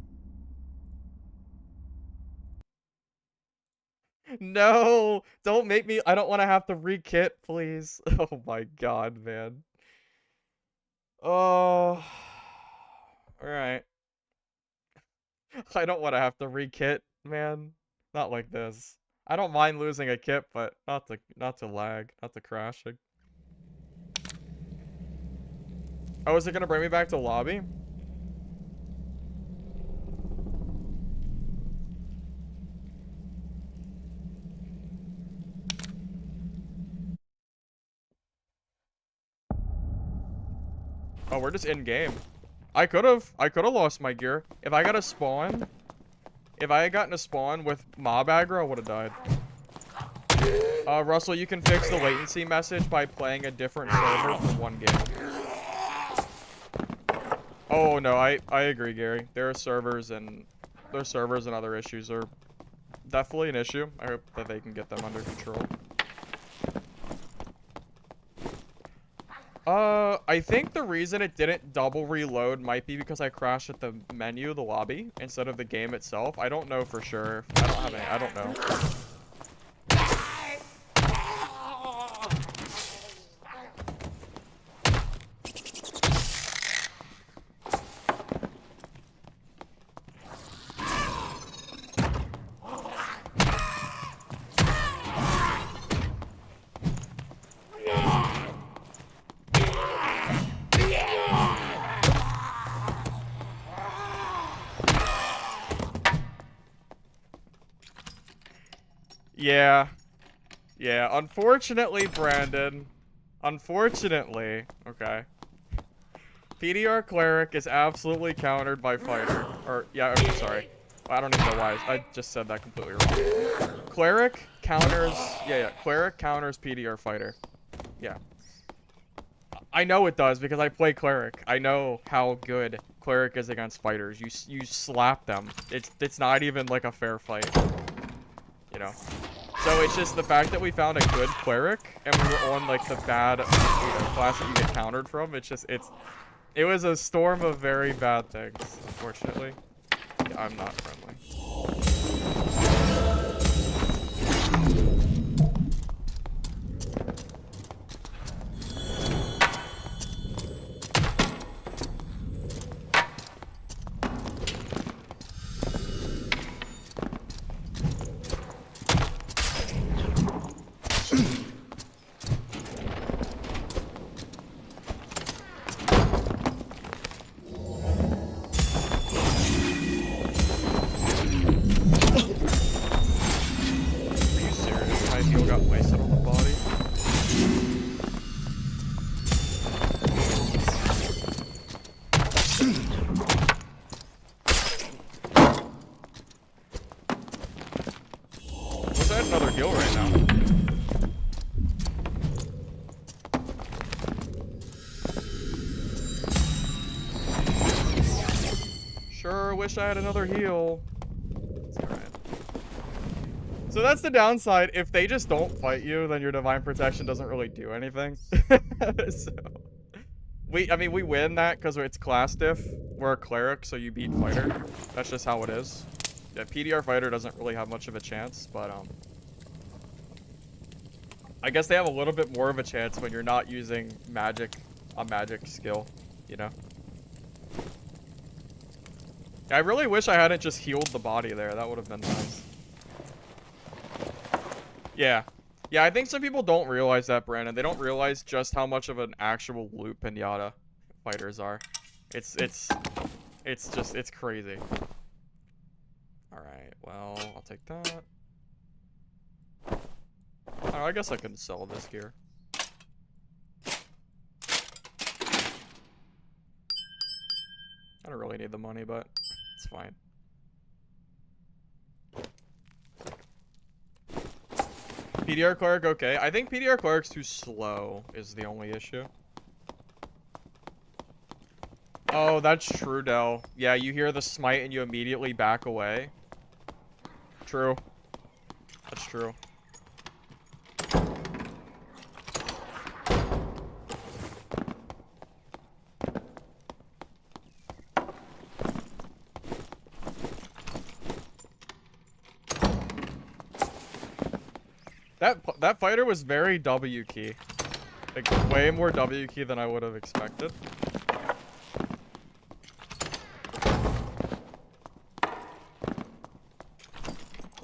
No! Don't make me... I don't want to have to re-kit, please. Oh my god, man. Oh... Alright. I don't want to have to re-kit, man. Not like this. I don't mind losing a kit, but not to lag, not to crashing. Oh, is it gonna bring me back to lobby? Oh, we're just in game. I could have lost my gear. If I got a spawn, if I had gotten a spawn with mob aggro, I would have died. Russell, you can fix the latency message by playing a different server for one game. Oh no, I agree, Gary. Their servers and other issues are definitely an issue. I hope that they can get them under control. I think the reason it didn't double reload might be because I crashed at the menu, the lobby, instead of the game itself. I don't know for sure. I don't know. Yeah, unfortunately, Brandon. Unfortunately, okay. PDR Cleric is absolutely countered by Fighter. Or, yeah, I'm sorry. I don't even know why. I just said that completely wrong. Cleric counters... Yeah, Cleric counters PDR Fighter. Yeah. I know it does because I play Cleric. I know how good Cleric is against fighters. You slap them. It's not even like a fair fight. You know? So it's just the fact that we found a good Cleric and we were on like the bad class that you get countered from. It was a storm of very bad things, unfortunately. Yeah, I'm not friendly. wish I had another heal. It's alright. So that's the downside. If they just don't fight you, then your divine protection doesn't really do anything. So I mean, we win that because it's class diff. We're a cleric, so you beat fighter. That's just how it is. Yeah, PDR fighter doesn't really have much of a chance, but I guess they have a little bit more of a chance when you're not using a magic skill, you know? I really wish I hadn't just healed the body there. That would have been nice. Yeah. Yeah, I think some people don't realize that, Brandon. They don't realize just how much of an actual loot pinata fighters are. It's crazy. Alright, well, I'll take that. Oh, I guess I can sell this gear. I don't really need the money, but it's fine. PDR Cleric, okay. I think PDR Cleric's too slow is the only issue. Oh, that's true, Del. Yeah, you hear the smite and you immediately back away. True. That's true. That fighter was very W key. Like, way more W key than I would have expected.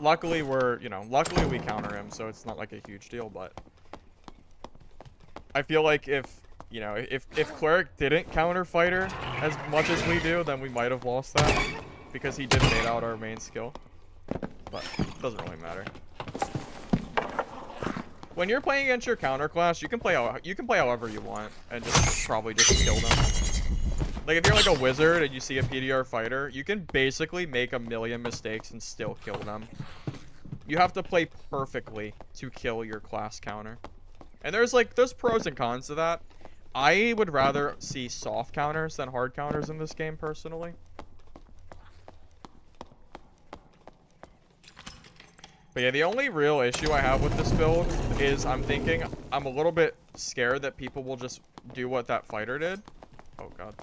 Luckily, luckily we counter him, so it's not like a huge deal, but I feel like if Cleric didn't counter fighter as much as we do, then we might have lost that because he did bait out our main skill. But it doesn't really matter. When you're playing against your counter class, you can play however you want and probably just kill them. Like if you're like a wizard and you see a PDR fighter, you can basically make a million mistakes and still kill them. You have to play perfectly to kill your class counter. And there's pros and cons to that. I would rather see soft counters than hard counters in this game personally. But yeah, the only real issue I have with this build is I'm a little bit scared that people will just do what that fighter did. Oh god.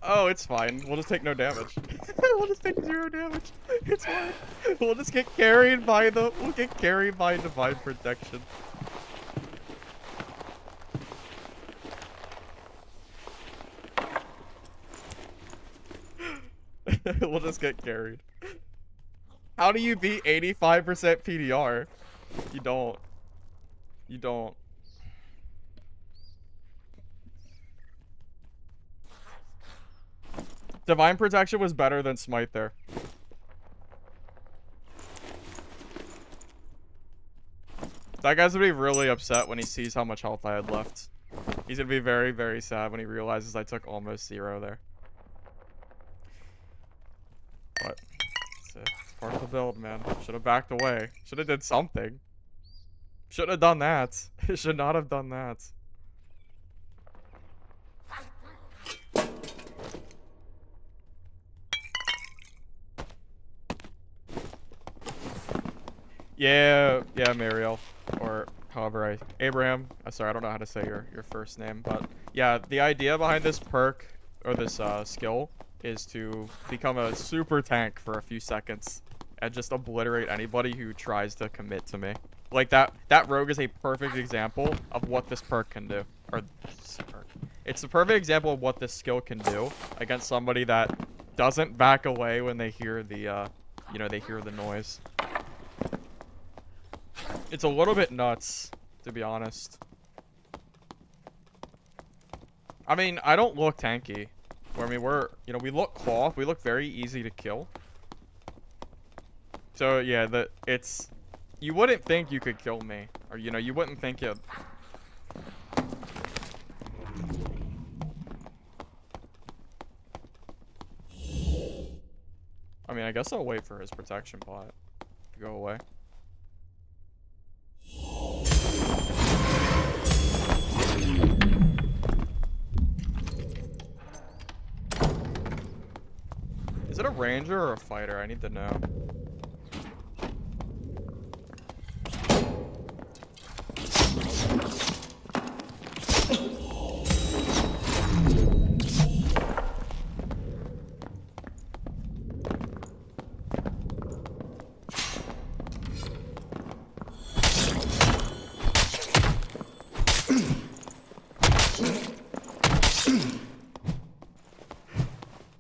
Oh, it's fine. We'll just take no damage. We'll just take 0 damage. It's fine. We'll just get carried by divine protection. We'll just get carried. How do you beat 85% PDR? You don't. You don't. Divine Protection was better than Smite there. That guy's gonna be really upset when he sees how much health I had left. He's gonna be very, very sad when he realizes I took almost 0 there. But it's part of the build, man. Should have backed away. Should have did something. Should have done that. Should not have done that. Yeah, Mariel, or however Abraham. Sorry, I don't know how to say your first name, but yeah, the idea behind this perk or this skill is to become a super tank for a few seconds and just obliterate anybody who tries to commit to me. Like that rogue is a perfect example of what this perk can do, or this perk. It's a perfect example of what this skill can do against somebody that doesn't back away when they hear the they hear the noise. It's a little bit nuts, to be honest. I mean, I don't look tanky. Where, I mean, we're, you know, we look cloth. We look very easy to kill. So, yeah, it's... You wouldn't think you could kill me. Or, you know, you wouldn't think it... I mean, I guess I'll wait for his protection pot to go away. Is it a ranger or a fighter? I need to know.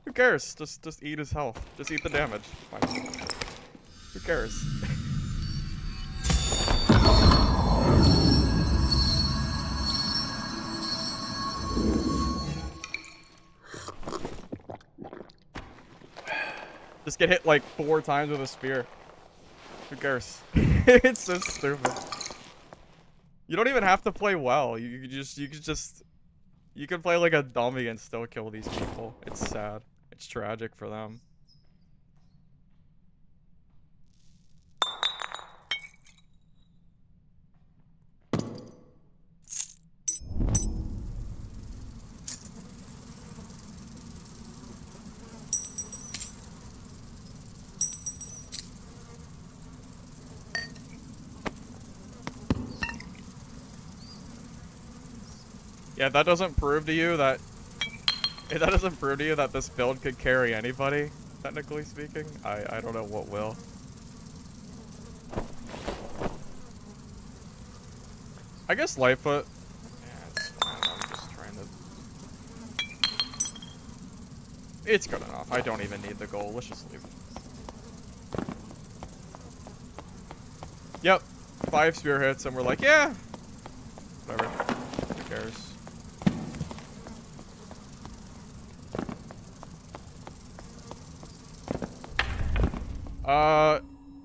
Who cares? Just eat his health. Just eat the damage. Fine. Who cares? Just get hit like 4 times with a spear. Who cares? It's so stupid. You don't even have to play well. You can play like a dummy and still kill these people. It's sad. It's tragic for them. Yeah, that doesn't prove to you that this build could carry anybody, technically speaking. I don't know what will. I guess Lightfoot. Yeah, it's fine. I'm just trying to. It's good enough. I don't even need the goal. Let's just leave it. Yep. 5 spear hits, and we're like, yeah. Whatever. Who cares?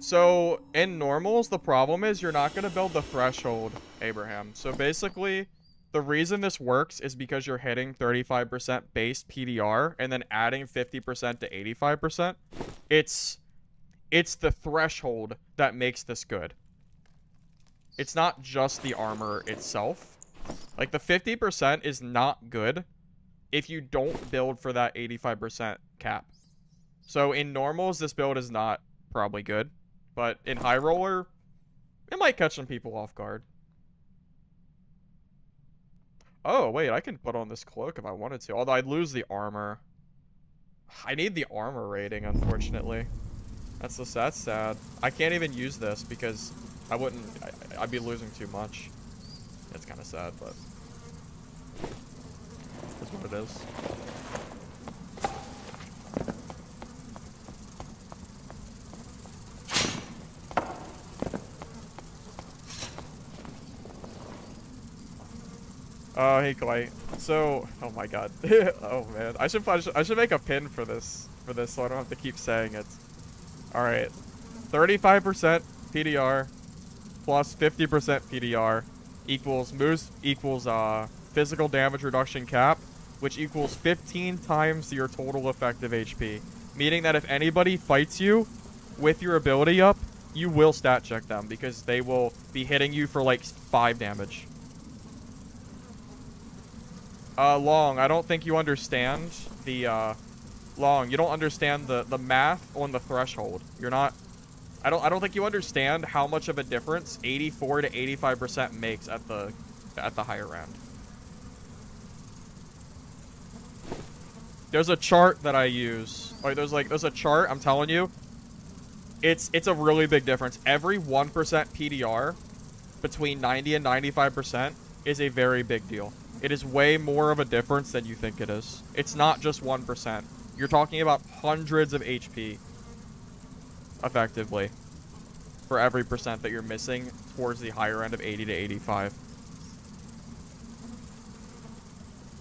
So in normals, the problem is you're not going to build the threshold, Abraham. So basically, the reason this works is because you're hitting 35% base PDR and then adding 50% to 85%. It's the threshold that makes this good. It's not just the armor itself. Like, the 50% is not good if you don't build for that 85% cap. So in normals, this build is not probably good. But in high roller, it might catch some people off guard. Oh, wait, I can put on this cloak if I wanted to. Although I'd lose the armor. I need the armor rating, unfortunately. That's sad. I can't even use this because I'd be losing too much. It's kind of sad, but that's what it is. Oh, hey, Clay. So, oh my god. Oh man, I should make a pin for this so I don't have to keep saying it. All right, 35% PDR plus 50% PDR equals physical damage reduction cap, which equals 15 times your total effective HP. Meaning that if anybody fights you with your ability up, you will stat check them because they will be hitting you for like 5 damage. Long, I don't think you understand the, Long, you don't understand the math on the threshold. You're not, I don't think you understand how much of a difference 84 to 85% makes at the higher end. There's a chart that I use. Like, there's a chart, I'm telling you. It's a really big difference. Every 1% PDR between 90 and 95% is a very big deal. It is way more of a difference than you think it is. It's not just 1%. You're talking about hundreds of HP, effectively, for every percent that you're missing towards the higher end of 80 to 85.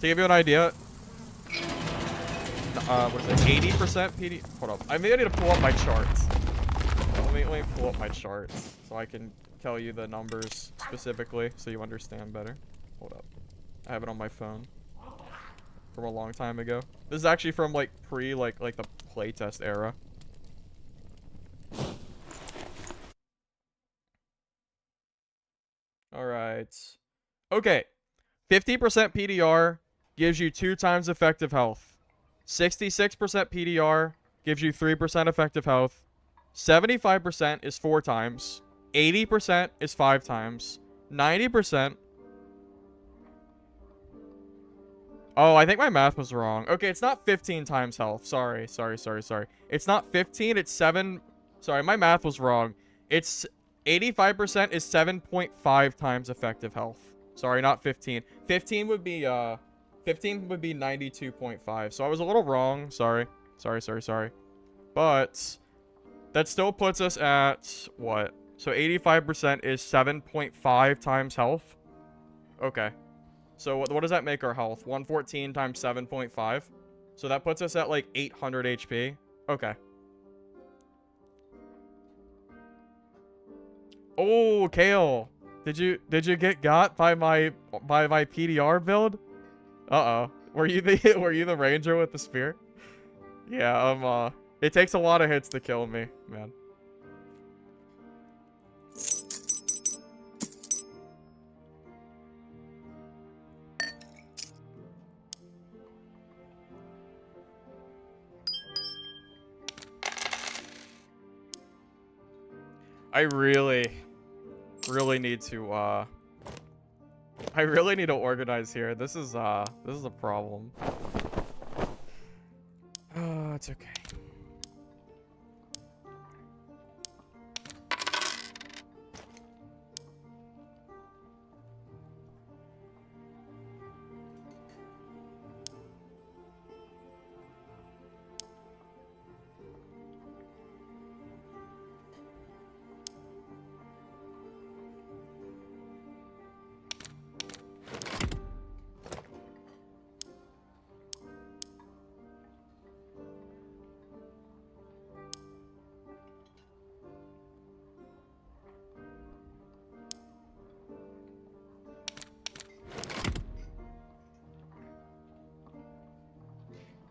To give you an idea, what is it, 80% PD. Hold up. I need to pull up my charts. Let me pull up my charts so I can tell you the numbers specifically so you understand better. Hold up. I have it on my phone from a long time ago. This is actually from like like the playtest era. All right. Okay. 50% PDR gives you 2 times effective health. 66% PDR gives you 3% effective health. 75% is 4 times. 80% is 5 times. 90%. Oh, I think my math was wrong. Okay, it's not 15 times health. Sorry. It's not 15, it's 7. Sorry, my math was wrong. It's 85% is 7.5 times effective health. Sorry, not 15. 15 would be 92.5. So I was a little wrong. Sorry. But that still puts us at what? So 85% is 7.5 times health. Okay. So what does that make our health? 114 times 7.5. So that puts us at like 800 HP. Okay. Oh, Kale. Did you get got by my PDR build? Uh-oh. Were you the ranger with the spear? Yeah, it takes a lot of hits to kill me, man. I really need to I really need to organize here. This is a problem. It's okay.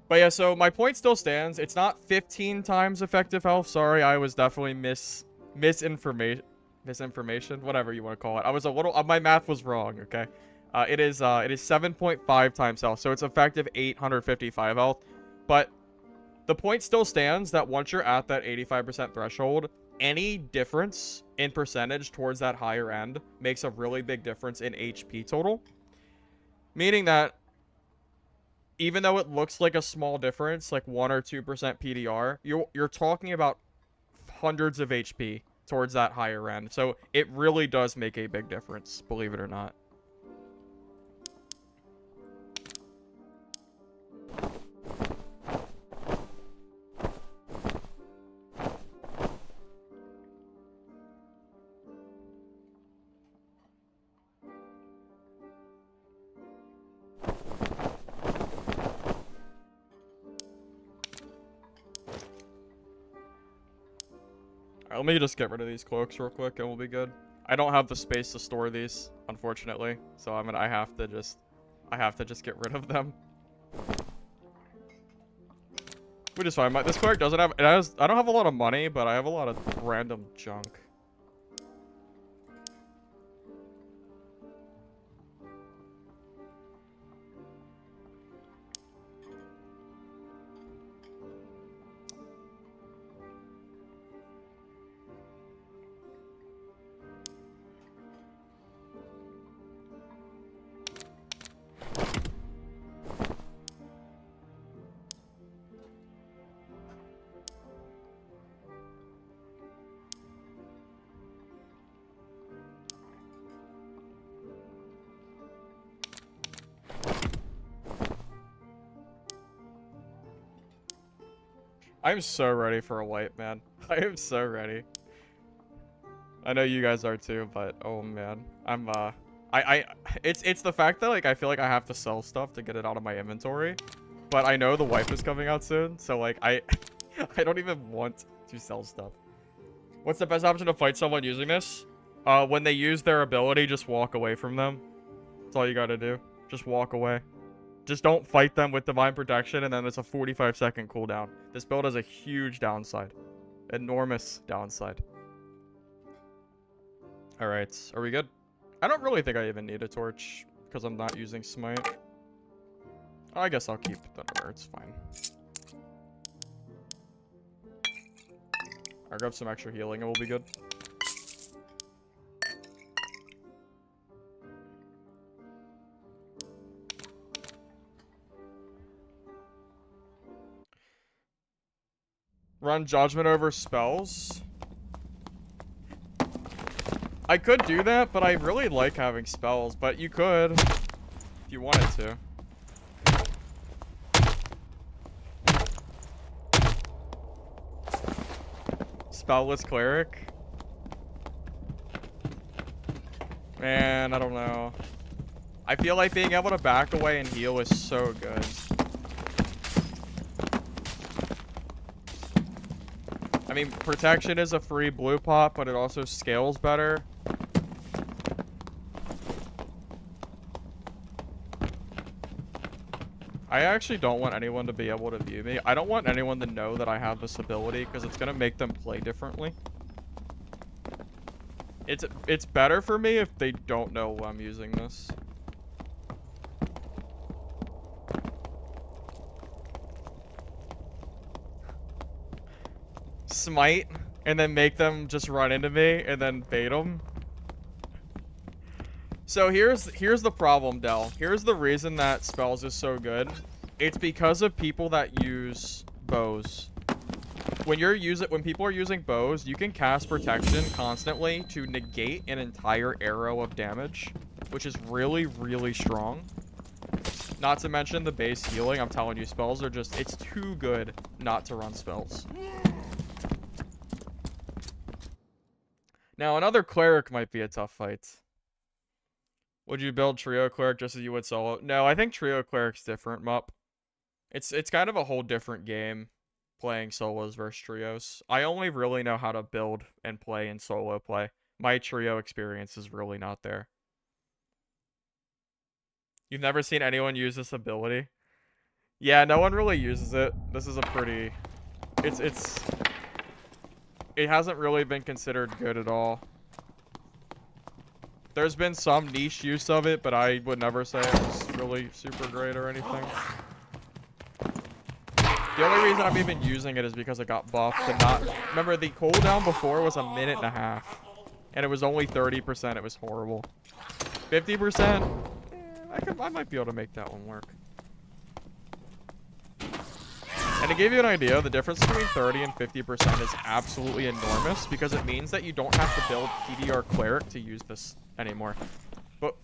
But yeah, so my point still stands. It's not 15 times effective health. Sorry, I was definitely misinformation, whatever you want to call it. I was a little, my math was wrong, okay? It is 7.5 times health, so it's effective 855 health. But the point still stands that once you're at that 85% threshold, any difference in percentage towards that higher end makes a really big difference in HP total. Meaning that even though it looks like a small difference, like 1 or 2% PDR, you're talking about hundreds of HP towards that higher end. So it really does make a big difference, believe it or not. Let me just get rid of these cloaks real quick and we'll be good. I don't have the space to store these, unfortunately. So I have to just get rid of them. Which is fine. This cleric doesn't have, I don't have a lot of money, but I have a lot of random junk. I'm so ready for a wipe, man. I am so ready. I know you guys are too, but oh man. It's the fact that like I feel like I have to sell stuff to get it out of my inventory. but I know the wipe is coming out soon, so like I don't even want to sell stuff. What's the best option to fight someone using this? When they use their ability, just walk away from them. That's all you gotta do. Just walk away. Just don't fight them with Divine Protection, and then it's a 45-second cooldown. This build has a huge downside. Enormous downside. Alright, are we good? I don't really think I even need a torch, because I'm not using Smite. Oh, I guess I'll keep Thunder, it's fine. I'll grab some extra healing and we'll be good. Run Judgment over spells. I could do that, but I really like having spells. But you could, if you wanted to. Spellless Cleric. Man, I don't know. I feel like being able to back away and heal is so good. I mean, protection is a free blue pot, but it also scales better. I actually don't want anyone to be able to view me. I don't want anyone to know that I have this ability, because it's going to make them play differently. It's better for me if they don't know I'm using this. Smite, and then make them just run into me, and then bait them. So here's the problem, Del. Here's the reason that spells is so good. It's because of people that use bows. When people are using bows, you can cast protection constantly to negate an entire arrow of damage, which is really, really strong. Not to mention the base healing. I'm telling you, spells are just, it's too good not to run spells. Now, another cleric might be a tough fight. Would you build trio cleric just as you would solo? No, I think trio cleric's different, Mup. It's kind of a whole different game playing solos versus trios. I only really know how to build and play in solo play. My trio experience is really not there. You've never seen anyone use this ability? Yeah, no one really uses it. This is a pretty... It hasn't really been considered good at all. There's been some niche use of it, but I would never say it was really super great or anything. The only reason I'm even using it is because it got buffed and not... Remember, the cooldown before was 1.5 minutes. And it was only 30%. It was horrible. 50%? I might be able to make that one work. And to give you an idea, the difference between 30 and 50% is absolutely enormous because it means that you don't have to build PDR Cleric to use this anymore. But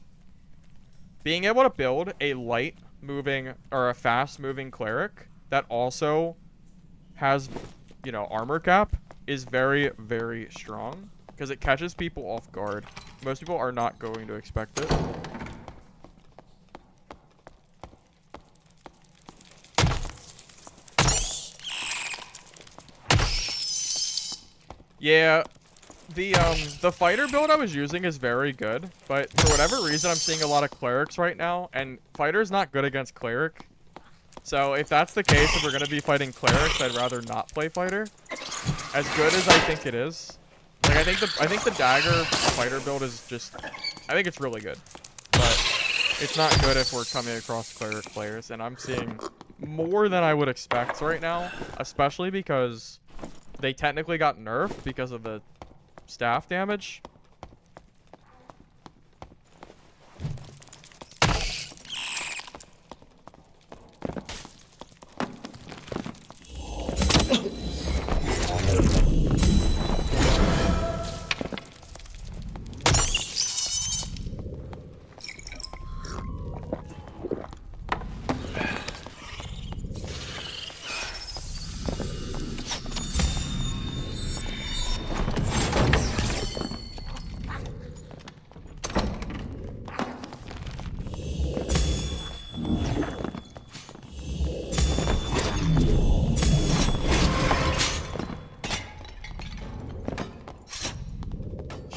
being able to build a light moving or a fast moving cleric that also has, you know, armor cap is very, very strong because it catches people off guard. Most people are not going to expect it. Yeah, the fighter build I was using is very good, but for whatever reason I'm seeing a lot of clerics right now, and fighter's not good against cleric. So if that's the case, if we're gonna be fighting clerics, I'd rather not play fighter. As good as I think it is, like I think the Dagger Fighter build is just, I think it's really good, but it's not good if we're coming across cleric players, and I'm seeing more than I would expect right now, especially because they technically got nerfed because of the staff damage.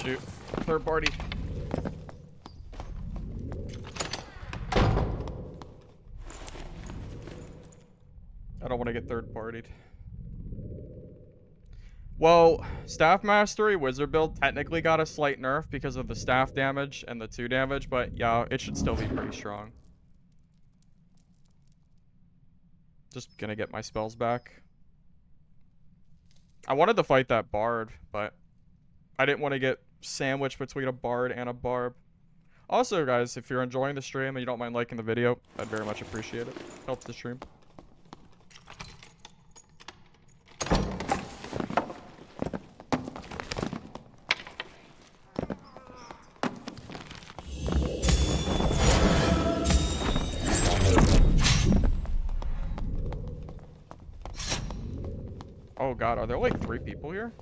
shoot. Third party. I don't want to get third partied. Well, Staff Mastery Wizard build technically got a slight nerf because of the staff damage and the 2 damage, but yeah, it should still be pretty strong. Just gonna get my spells back. I wanted to fight that bard, but I didn't want to get sandwiched between a bard and a barb. Also, guys, if you're enjoying the stream and you don't mind liking the video, I'd very much appreciate it. Helps the stream. Oh god, are there like 3 people here?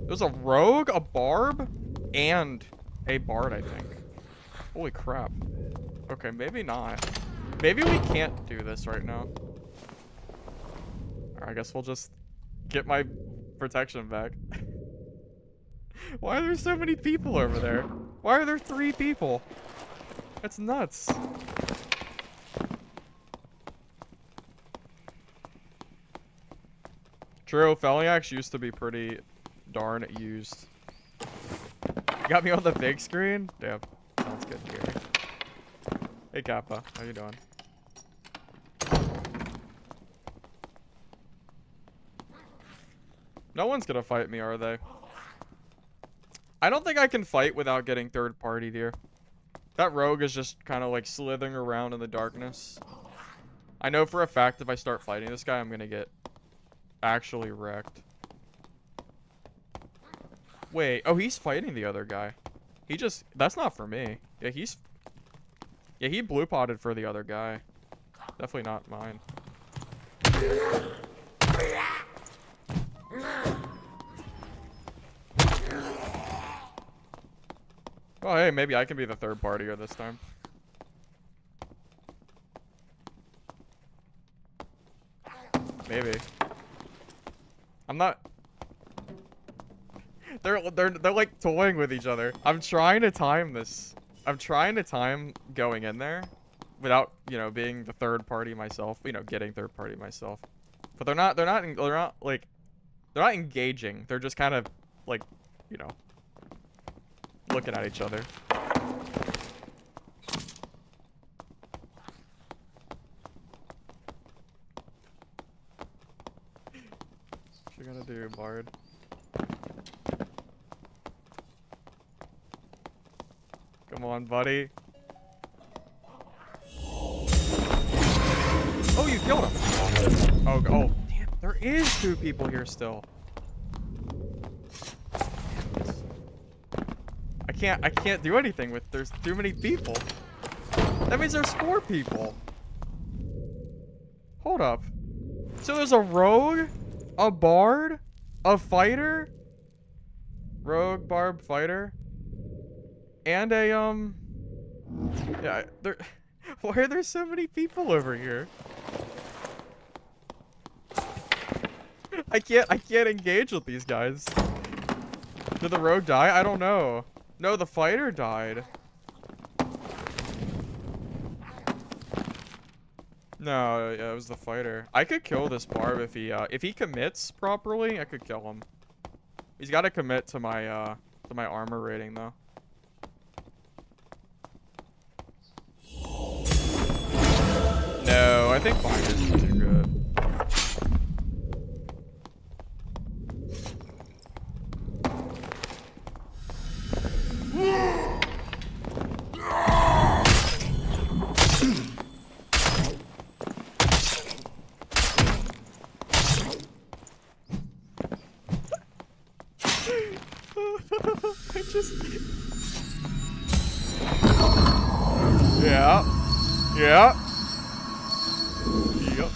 There's a rogue, a barb, and a bard, I think. Holy crap. Okay, maybe not. Maybe we can't do this right now. Alright, I guess we'll just get my protection back. Why are there so many people over there? Why are there 3 people? That's nuts. True, felling axe used to be pretty darn used. You got me on the big screen? Damn, sounds good, Gary. Hey Kappa, how you doing? No one's gonna fight me, are they? I don't think I can fight without getting third partied here. That rogue is just kind of like slithering around in the darkness. I know for a fact if I start fighting this guy, I'm gonna get actually wrecked. Wait, oh, he's fighting the other guy. He just, that's not for me. Yeah, he blue potted for the other guy. Definitely not mine. Oh, hey, maybe I can be the third partier this time. Maybe. I'm not. They're like toying with each other. I'm trying to time this. I'm trying to time going in there without, you know, being the third party myself, you know, getting third party myself. But they're not engaging. They're just kind of like, you know, looking at each other. What you gonna do, Bard? Come on, buddy. Oh, you killed him. Oh, oh, damn, there is 2 people here still. I can't do anything with, there's too many people. That means there's 4 people. Hold up. So there's a rogue, a bard, a fighter, rogue, barb, fighter, and a, yeah, there, why are there so many people over here? I can't engage with these guys. Did the rogue die? I don't know. No, the fighter died. No, yeah, it was the fighter. I could kill this barb if he commits properly. I could kill him. He's got to commit to my armor rating though. No, I think finder's too good. I just... Yeah. Yeah. Yep.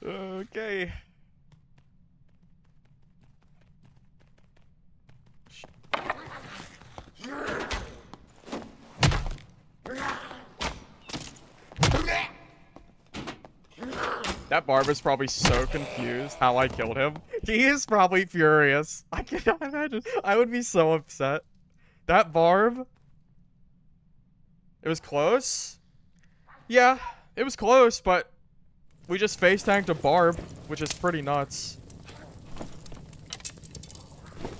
Okay. That Barb is probably so confused how I killed him. He is probably furious. I cannot imagine. I would be so upset. That Barb. It was close. Yeah, it was close, but we just face tanked a Barb, which is pretty nuts.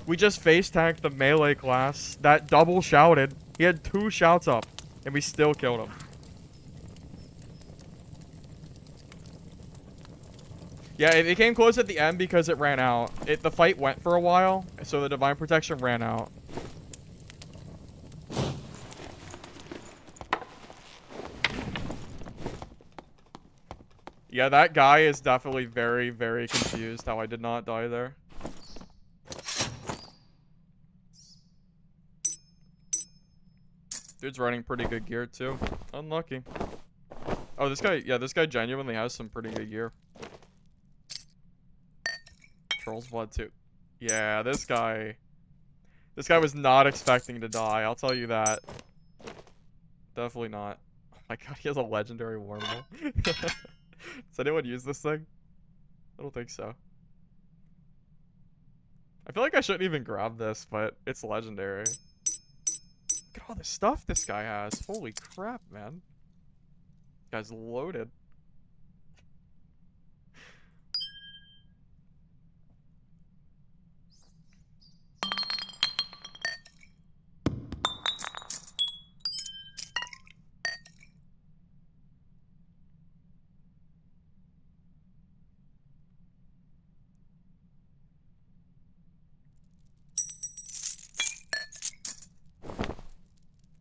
We just face tanked the melee class that double shouted. He had 2 shouts up, and we still killed him. Yeah, it came close at the end because it ran out. The fight went for a while, so the Divine Protection ran out. Yeah, that guy is definitely very, very confused how I did not die there. Dude's running pretty good gear, too. Unlucky. Oh, this guy, yeah, this guy genuinely has some pretty good gear. Troll's blood, too. Yeah, this guy was not expecting to die, I'll tell you that. Definitely not. Oh my god, he has a legendary wormhole. Does anyone use this thing? I don't think so. I feel like I shouldn't even grab this, but it's legendary. Look at all the stuff this guy has. Holy crap, man. This guy's loaded.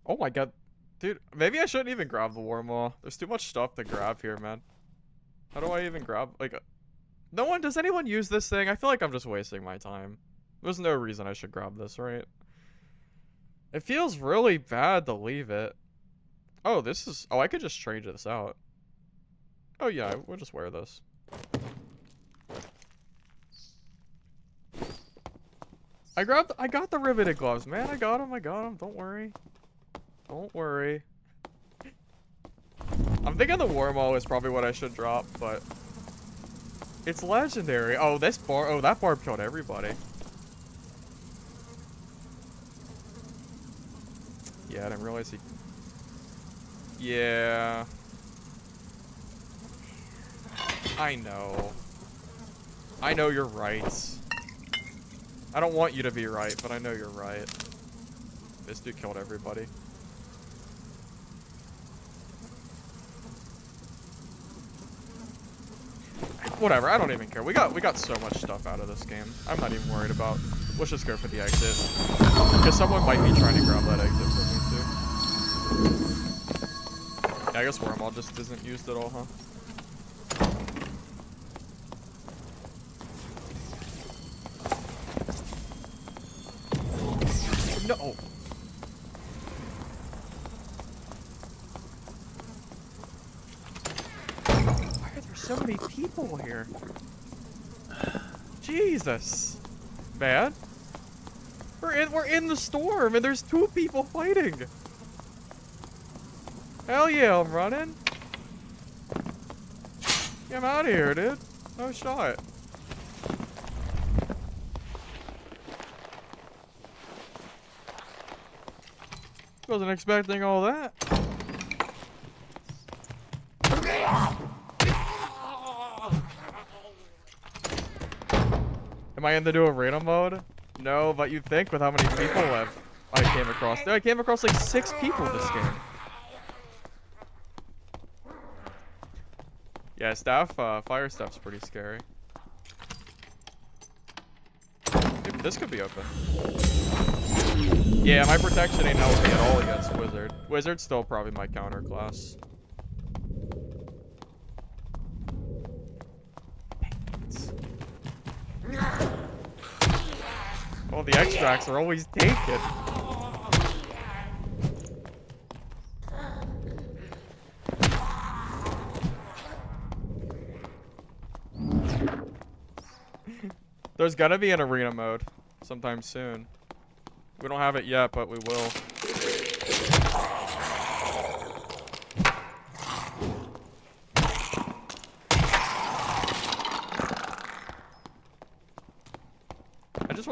Oh my god. Dude, maybe I shouldn't even grab the wormhole. There's too much stuff to grab here, man. How do I even grab, like... does anyone use this thing? I feel like I'm just wasting my time. There's no reason I should grab this, right? It feels really bad to leave it. Oh, this is... Oh, I could just change this out. Oh yeah, we'll just wear this. I got the riveted gloves, man. I got them. Don't worry. Don't worry. I'm thinking the wormhole is probably what I should drop, but it's legendary. Oh, that Barb killed everybody. Yeah, I didn't realize he... Yeah. I know. I know you're right. I don't want you to be right, but I know you're right. This dude killed everybody. Whatever, I don't even care. We got so much stuff out of this game. I'm not even worried about. Let's just go for the exit. Because someone might be trying to grab that exit from me too. Yeah, I guess wormhole just isn't used at all, huh? No. Why are there so many people here? Jesus, man. We're in the storm and there's 2 people fighting. Hell yeah, I'm running. Yeah, I'm out of here, dude. No shot. Wasn't expecting all that. Am I in the new arena mode? No, but you'd think with how many people I came across. Dude, I came across like 6 people this game. Yeah, fire staff's pretty scary. Dude, this could be open. Yeah, my protection ain't helping me at all against Wizard. Wizard's still probably my counter class. Oh, the extracts are always taken. There's gonna be an arena mode sometime soon. We don't have it yet, but we will.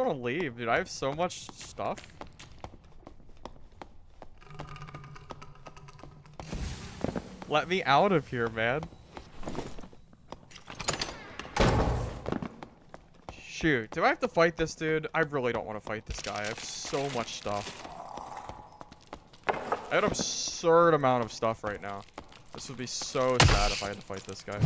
want to leave, dude. I have so much stuff. Let me out of here, man. Shoot. Do I have to fight this dude? I really don't want to fight this guy. I have so much stuff. I have an absurd amount of stuff right now. This would be so sad if I had to fight this guy.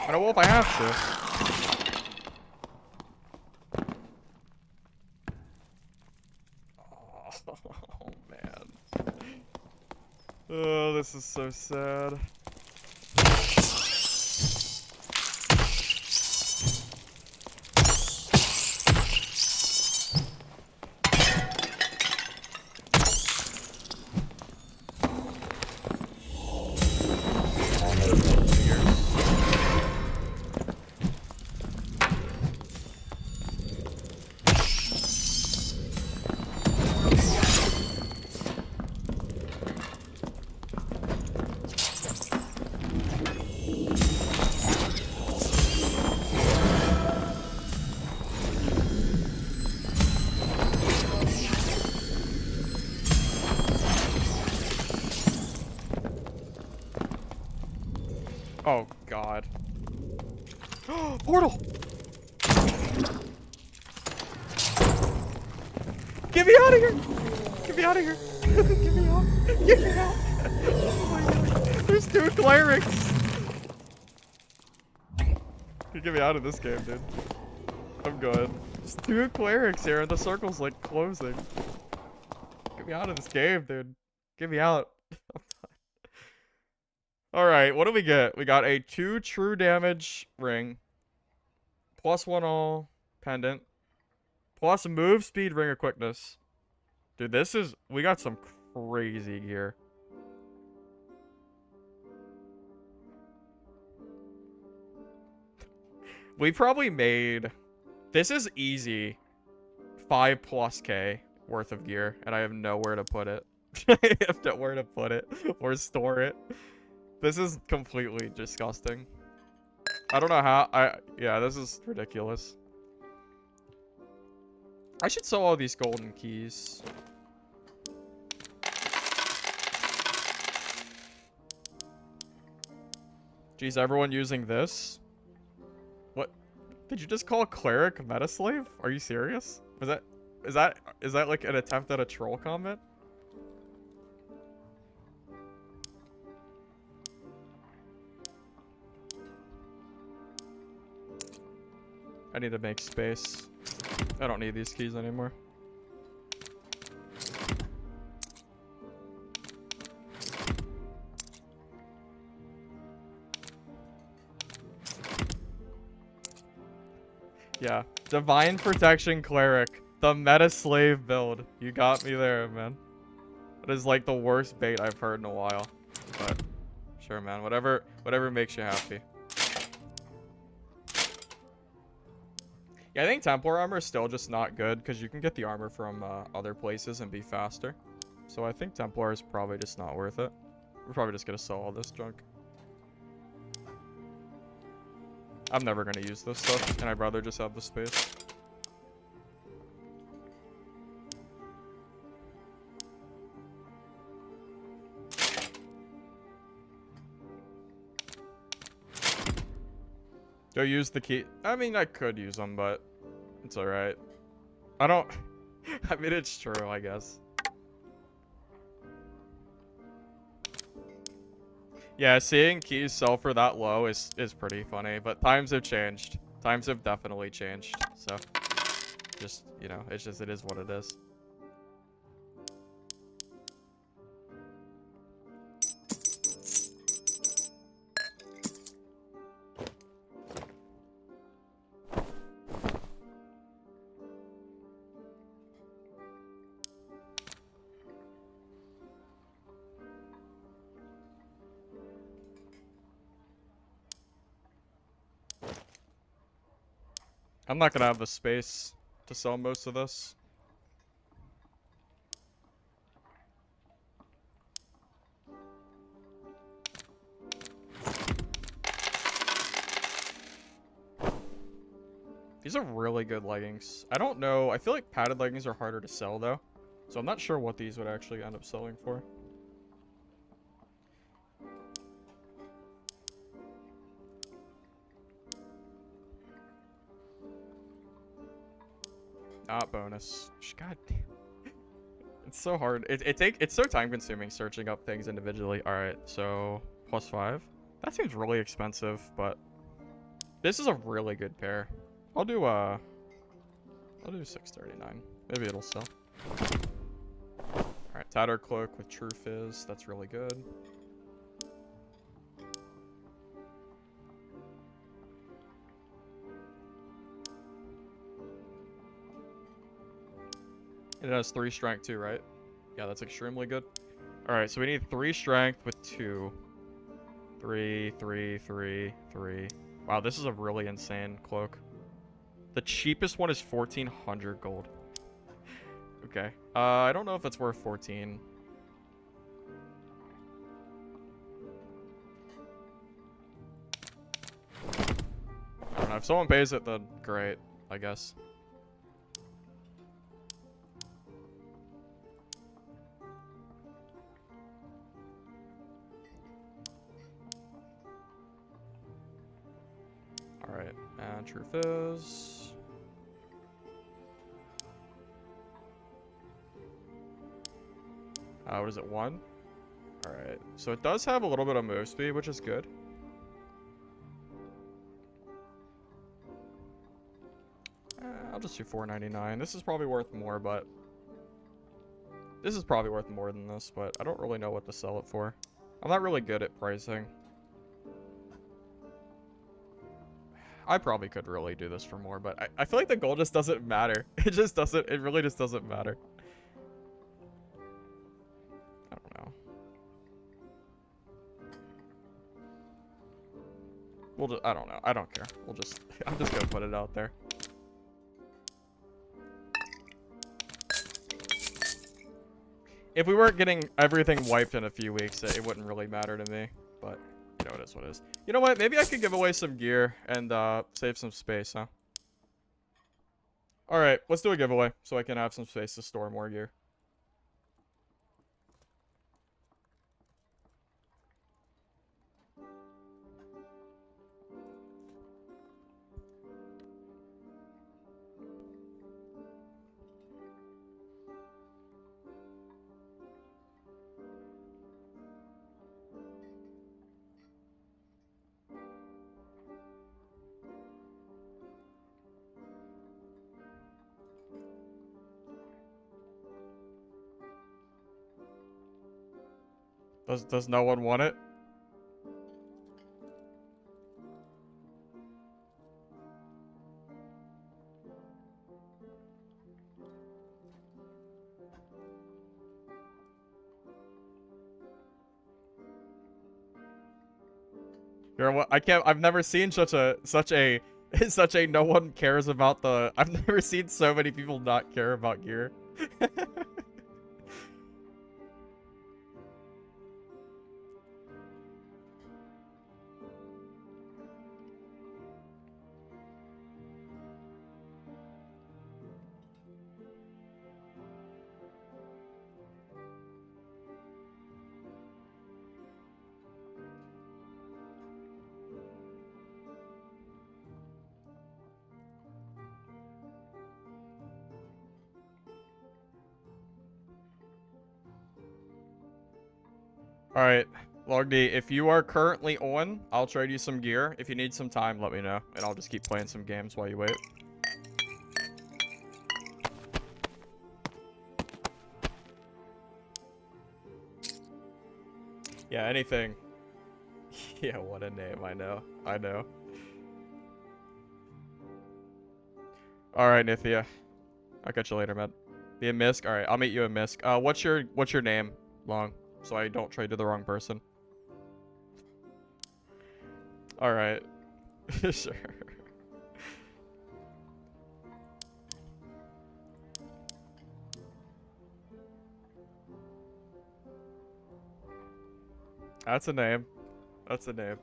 I don't know if I have to. Oh, man. Oh, this is so sad. Oh, God. Portal! Get me out of here! Get me out of here! Get me out! Get me out! Oh my God. There's 2 clerics! Get me out of this game, dude. I'm good. There's 2 clerics here and the circle's like closing. Get me out of this game, dude. Get me out. Alright, what do we get? We got a 2 true damage ring. +1 all pendant. Plus move speed, ring of quickness. Dude, this is... We got some crazy gear. We probably made... This is easy. 5+K worth of gear. And I have nowhere to put it. I have nowhere to put it. Or store it. This is completely disgusting. I don't know how yeah, this is ridiculous. I should sell all these golden keys. Jeez, everyone using this? What? Did you just call Cleric meta slave? Are you serious? Is that like an attempt at a troll comment? I need to make space. I don't need these keys anymore. Yeah. Divine Protection Cleric. The meta slave build. You got me there, man. That is like the worst bait I've heard in a while. But sure, man. Whatever makes you happy. Yeah, I think Templar armor is still just not good because you can get the armor from other places and be faster. So I think Templar is probably just not worth it. We're probably just gonna sell all this junk. I'm never gonna use this stuff, and I'd rather just have the space. Go use the key. I mean, I could use them, but it's alright. I don't... I mean, it's true, I guess. Yeah, seeing keys sell for that low is pretty funny, but times have changed. Times have definitely changed, so... Just, you know, it is what it is. I'm not gonna have the space to sell most of this. These are really good leggings. I don't know. I feel like padded leggings are harder to sell, though. So I'm not sure what these would actually end up selling for. Not bonus. God damn. It's so hard. It's so time consuming searching up things individually. Alright, so +5. That seems really expensive, but this is a really good pair. I'll do 639. Maybe it'll sell. Alright, Tattered Cloak with True Fizz. That's really good. It has 3 strength too, right? Yeah, that's extremely good. Alright, so we need 3 strength with 2. 3, 3, 3, 3. Wow, this is a really insane cloak. The cheapest one is 1,400 gold. Okay. I don't know if it's worth 14. I don't know. If someone pays it, then great, I guess. Alright, and True Fizz. What is it, 1? Alright, so it does have a little bit of move speed, which is good. I'll just do 499. This is probably worth more, but... This is probably worth more than this, but I don't really know what to sell it for. I'm not really good at pricing. I probably could really do this for more, but I feel like the gold just doesn't matter. It just doesn't, it really just doesn't matter. I don't know. We'll just, I don't know. I don't care. We'll just, I'm just gonna put it out there. If we weren't getting everything wiped in a few weeks, it wouldn't really matter to me, but you know, it is what it is. You know what? Maybe I could give away some gear and save some space, huh? Alright, let's do a giveaway so I can have some space to store more gear. Does no one want it? You're what? I can't. I've never seen such a no one cares about the. I've never seen so many people not care about gear. Alright, Logd, if you are currently on, I'll trade you some gear. If you need some time, let me know, and I'll just keep playing some games while you wait. Yeah, anything. Yeah, what a name, I know. I know. Alright, Nithia. I'll catch you later, man. Be a Misk? Alright, I'll meet you in Misk. What's your name, Long? So I don't trade to the wrong person. Alright. Sure. That's a name. That's a name.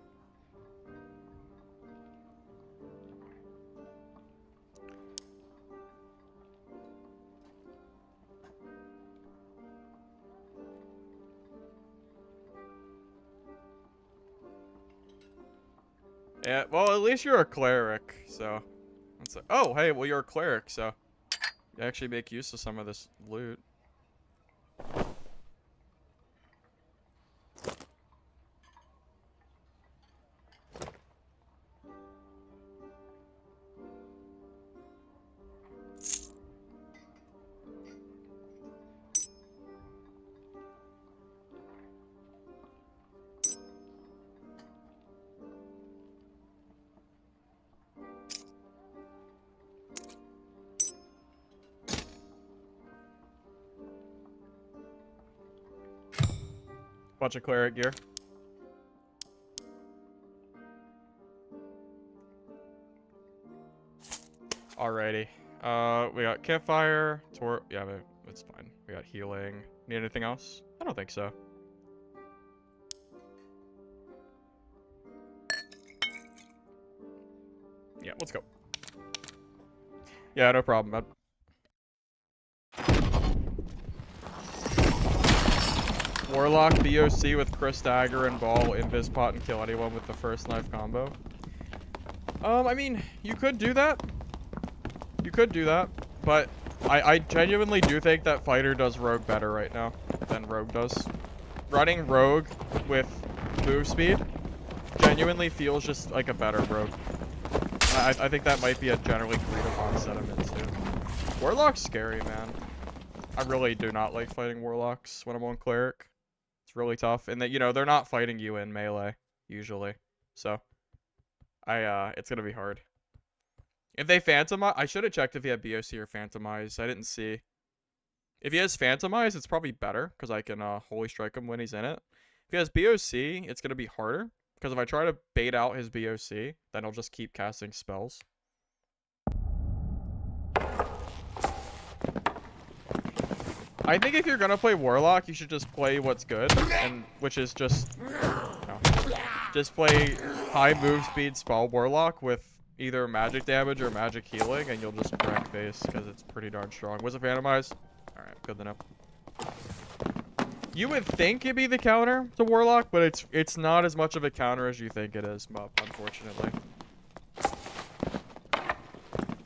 Yeah, well, at least you're a cleric, so. That's like, oh, hey, well, you're a cleric, so. You actually make use of some of this loot. Bunch of cleric gear. Alrighty. We got campfire, yeah, but it's fine. We got healing. Need anything else? I don't think so. Yeah, let's go. Yeah, no problem, man. Warlock BOC with Chris Dagger and Ball, Invis Pot, and kill anyone with the first knife combo. I mean, you could do that. You could do that, but I genuinely do think that Fighter does Rogue better right now than Rogue does. Running Rogue with move speed genuinely feels just like a better Rogue. I think that might be a generally agreed upon sentiment too. Warlock's scary, man. I really do not like fighting Warlocks when I'm on Cleric. It's really tough, and that, you know, they're not fighting you in melee usually, so it's gonna be hard. If they Phantomize, I should have checked if he had BOC or Phantomize. I didn't see. If he has Phantomize, it's probably better because I can Holy Strike him when he's in it. If he has BOC, it's gonna be harder because if I try to bait out his BOC, then he'll just keep casting spells. I think if you're gonna play Warlock, you should just play what's good, and which is just just play high move speed spell Warlock with either magic damage or magic healing, and you'll just wreck face because it's pretty darn strong. Was it Phantomize? All right, good to know. You would think it'd be the counter to Warlock, but it's not as much of a counter as you think it is, Mup, unfortunately.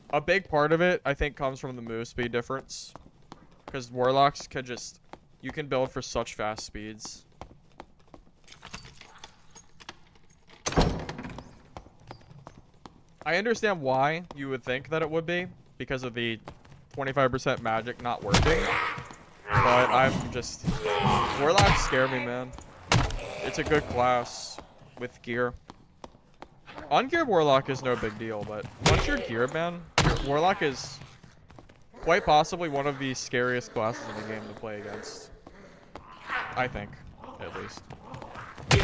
A big part of it, I think, comes from the move speed difference. Because Warlocks can just... You can build for such fast speeds. I understand why you would think that it would be. Because of the 25% magic not working. But I'm just... Warlocks scare me, man. It's a good class with gear. Ungeared Warlock is no big deal, but once you're geared, man, Warlock is quite possibly one of the scariest classes in the game to play against. I think, at least. I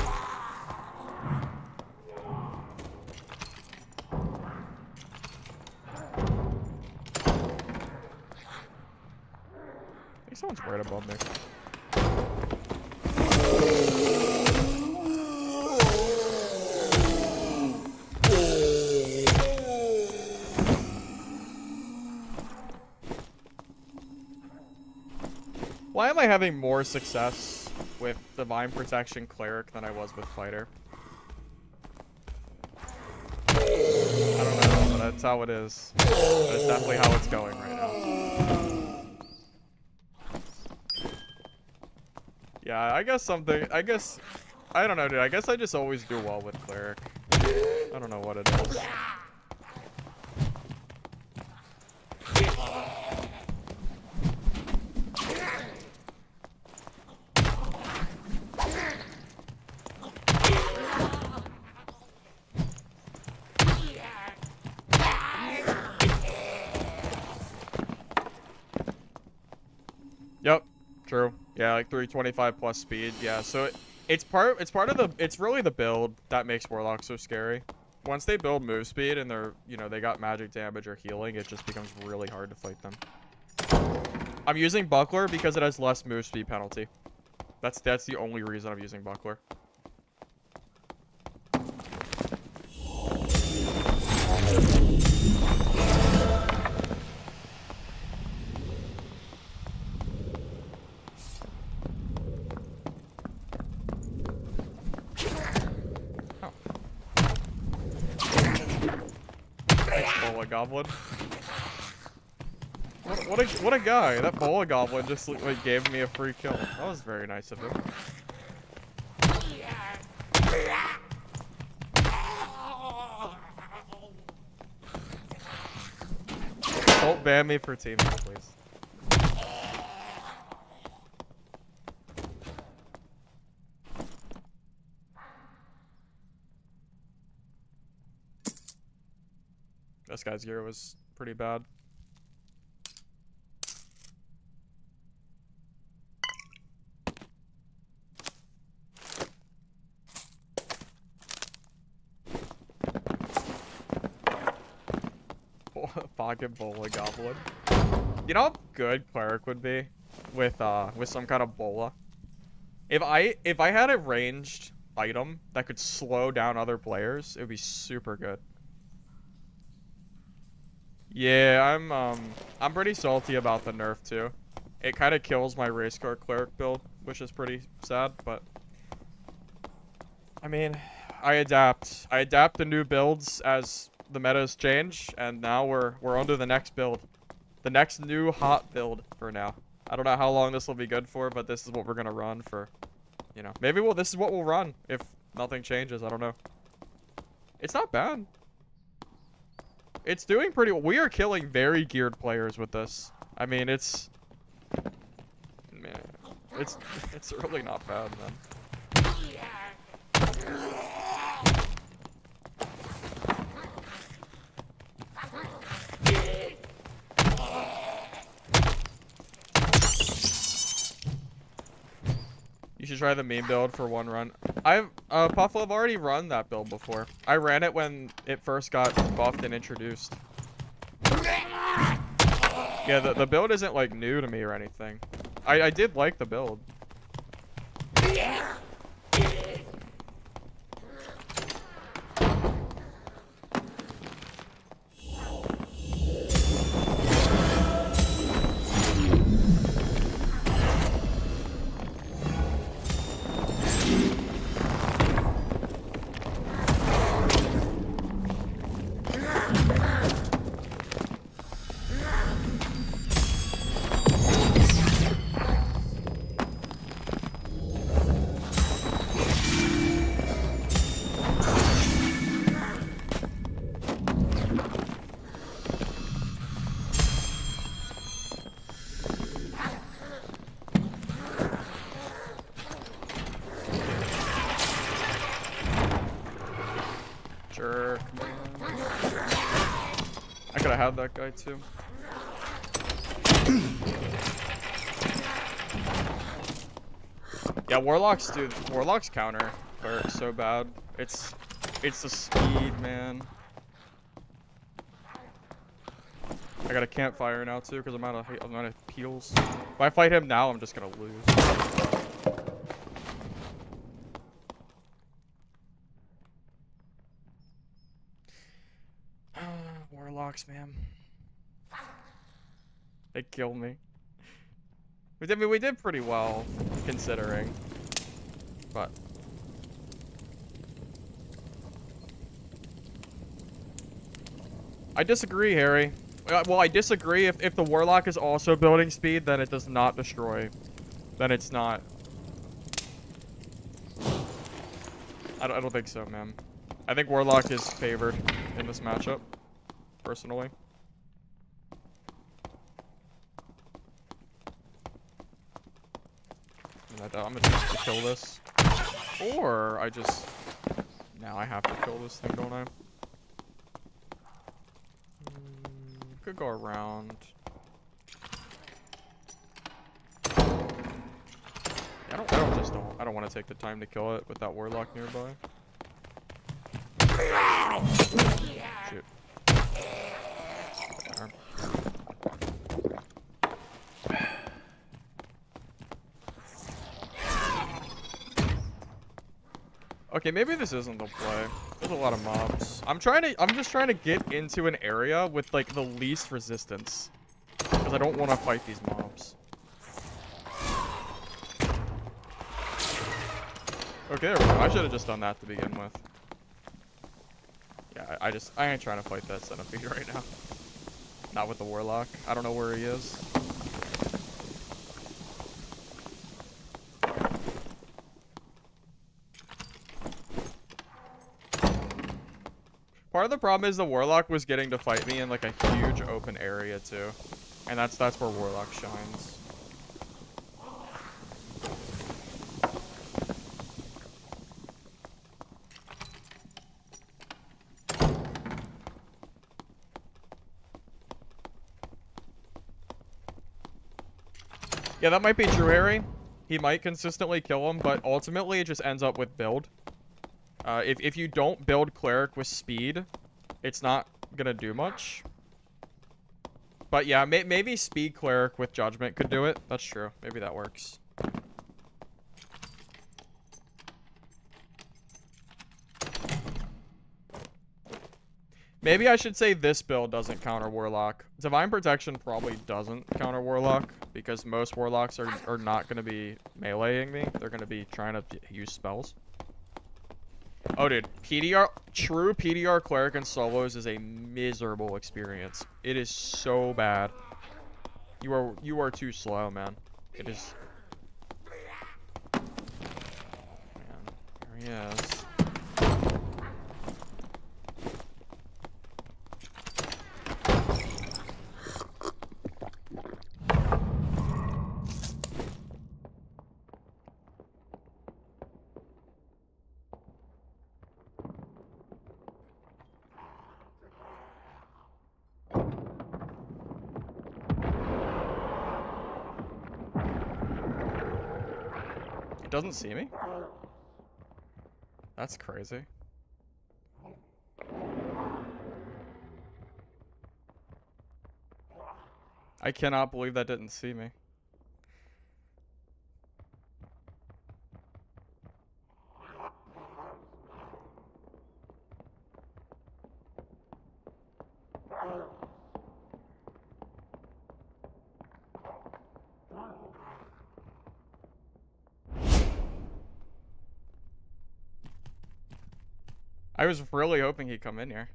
think someone's right above me. Why am I having more success with Divine Protection Cleric than I was with Fighter? I don't know, but that's how it is. That's definitely how it's going right now. Yeah, I guess I don't know, dude. I guess I just always do well with Cleric. I don't know what it is. Yep, true. Yeah, like 325 plus speed. Yeah, so it's really the build that makes Warlock so scary. Once they build move speed and they're, you know, they got magic damage or healing, it just becomes really hard to fight them. I'm using Buckler because it has less move speed penalty. That's the only reason I'm using Buckler. Goblin. What a guy. That Bola Goblin just like gave me a free kill. That was very nice of him. Don't ban me for teaming, please. This guy's gear was pretty bad. Pocket Bola Goblin. You know how good Cleric would be with some kind of Bola? If I had a ranged item that could slow down other players, it would be super good. Yeah, I'm pretty salty about the nerf too. It kind of kills my Racecar Cleric build, which is pretty sad, but I mean, I adapt. I adapt to new builds as the metas change, and now we're on to the next build. The next new hot build for now. I don't know how long this will be good for, but this is what we're gonna run for, you know. Maybe this is what we'll run if nothing changes, I don't know. It's not bad. It's doing pretty well. We are killing very geared players with this. I mean, it's really not bad, man. You should try the meme build for one run. Puffle, I've already run that build before. I ran it when it first got buffed and introduced. Yeah, the build isn't like new to me or anything. I did like the build. Sure. I could have had that guy too. Yeah, Warlocks counter Cleric so bad. It's the speed, man. I got a campfire now too because I'm out of heals. If I fight him now, I'm just gonna lose. Warlocks, man. They killed me. We did pretty well, considering. But I disagree, Harry. Well, I disagree. If the Warlock is also building speed, then it does not destroy. Then it's not. I don't think so, man. I think Warlock is favored in this matchup, personally. I'm gonna just kill this. Or I just... Now I have to kill this thing, don't I? Could go around. Yeah, I don't want to take the time to kill it with that Warlock nearby. Shoot. There. Okay, maybe this isn't the play. There's a lot of mobs. I'm just trying to get into an area with like the least resistance. Because I don't want to fight these mobs. Okay, there we go. I should have just done that to begin with. Yeah, I ain't trying to fight that centipede right now. Not with the Warlock. I don't know where he is. Part of the problem is the Warlock was getting to fight me in like a huge open area too. And that's where Warlock shines. Yeah, that might be true, Harry. He might consistently kill him, but ultimately it just ends up with build. If you don't build Cleric with speed, it's not gonna do much. But yeah, maybe Speed Cleric with Judgment could do it. That's true. Maybe that works. Maybe I should say this build doesn't counter Warlock. Divine Protection probably doesn't counter Warlock, because most Warlocks are not going to be meleeing me. They're going to be trying to use spells. Oh, dude. True PDR Cleric in solos is a miserable experience. It is so bad. You are too slow, man. It is... Man, there he is. It doesn't see me? That's crazy. I cannot believe that didn't see me. I was really hoping he'd come in here.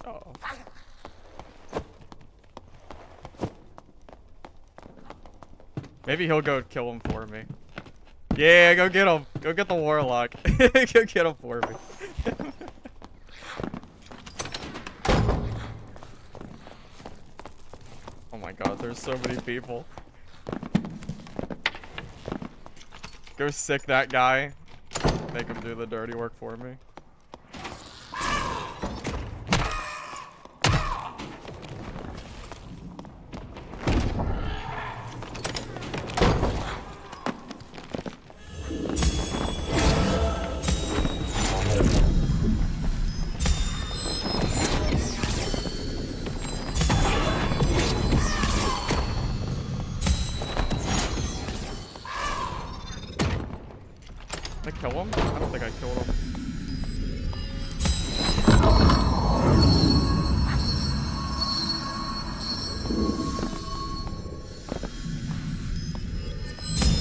Uh-oh. Maybe he'll go kill him for me. Yeah, go get him. Go get the Warlock. Go get him for me. Oh my god, there's so many people. Go sick that guy. Make him do the dirty work for me. Did I kill him? I don't think I killed him.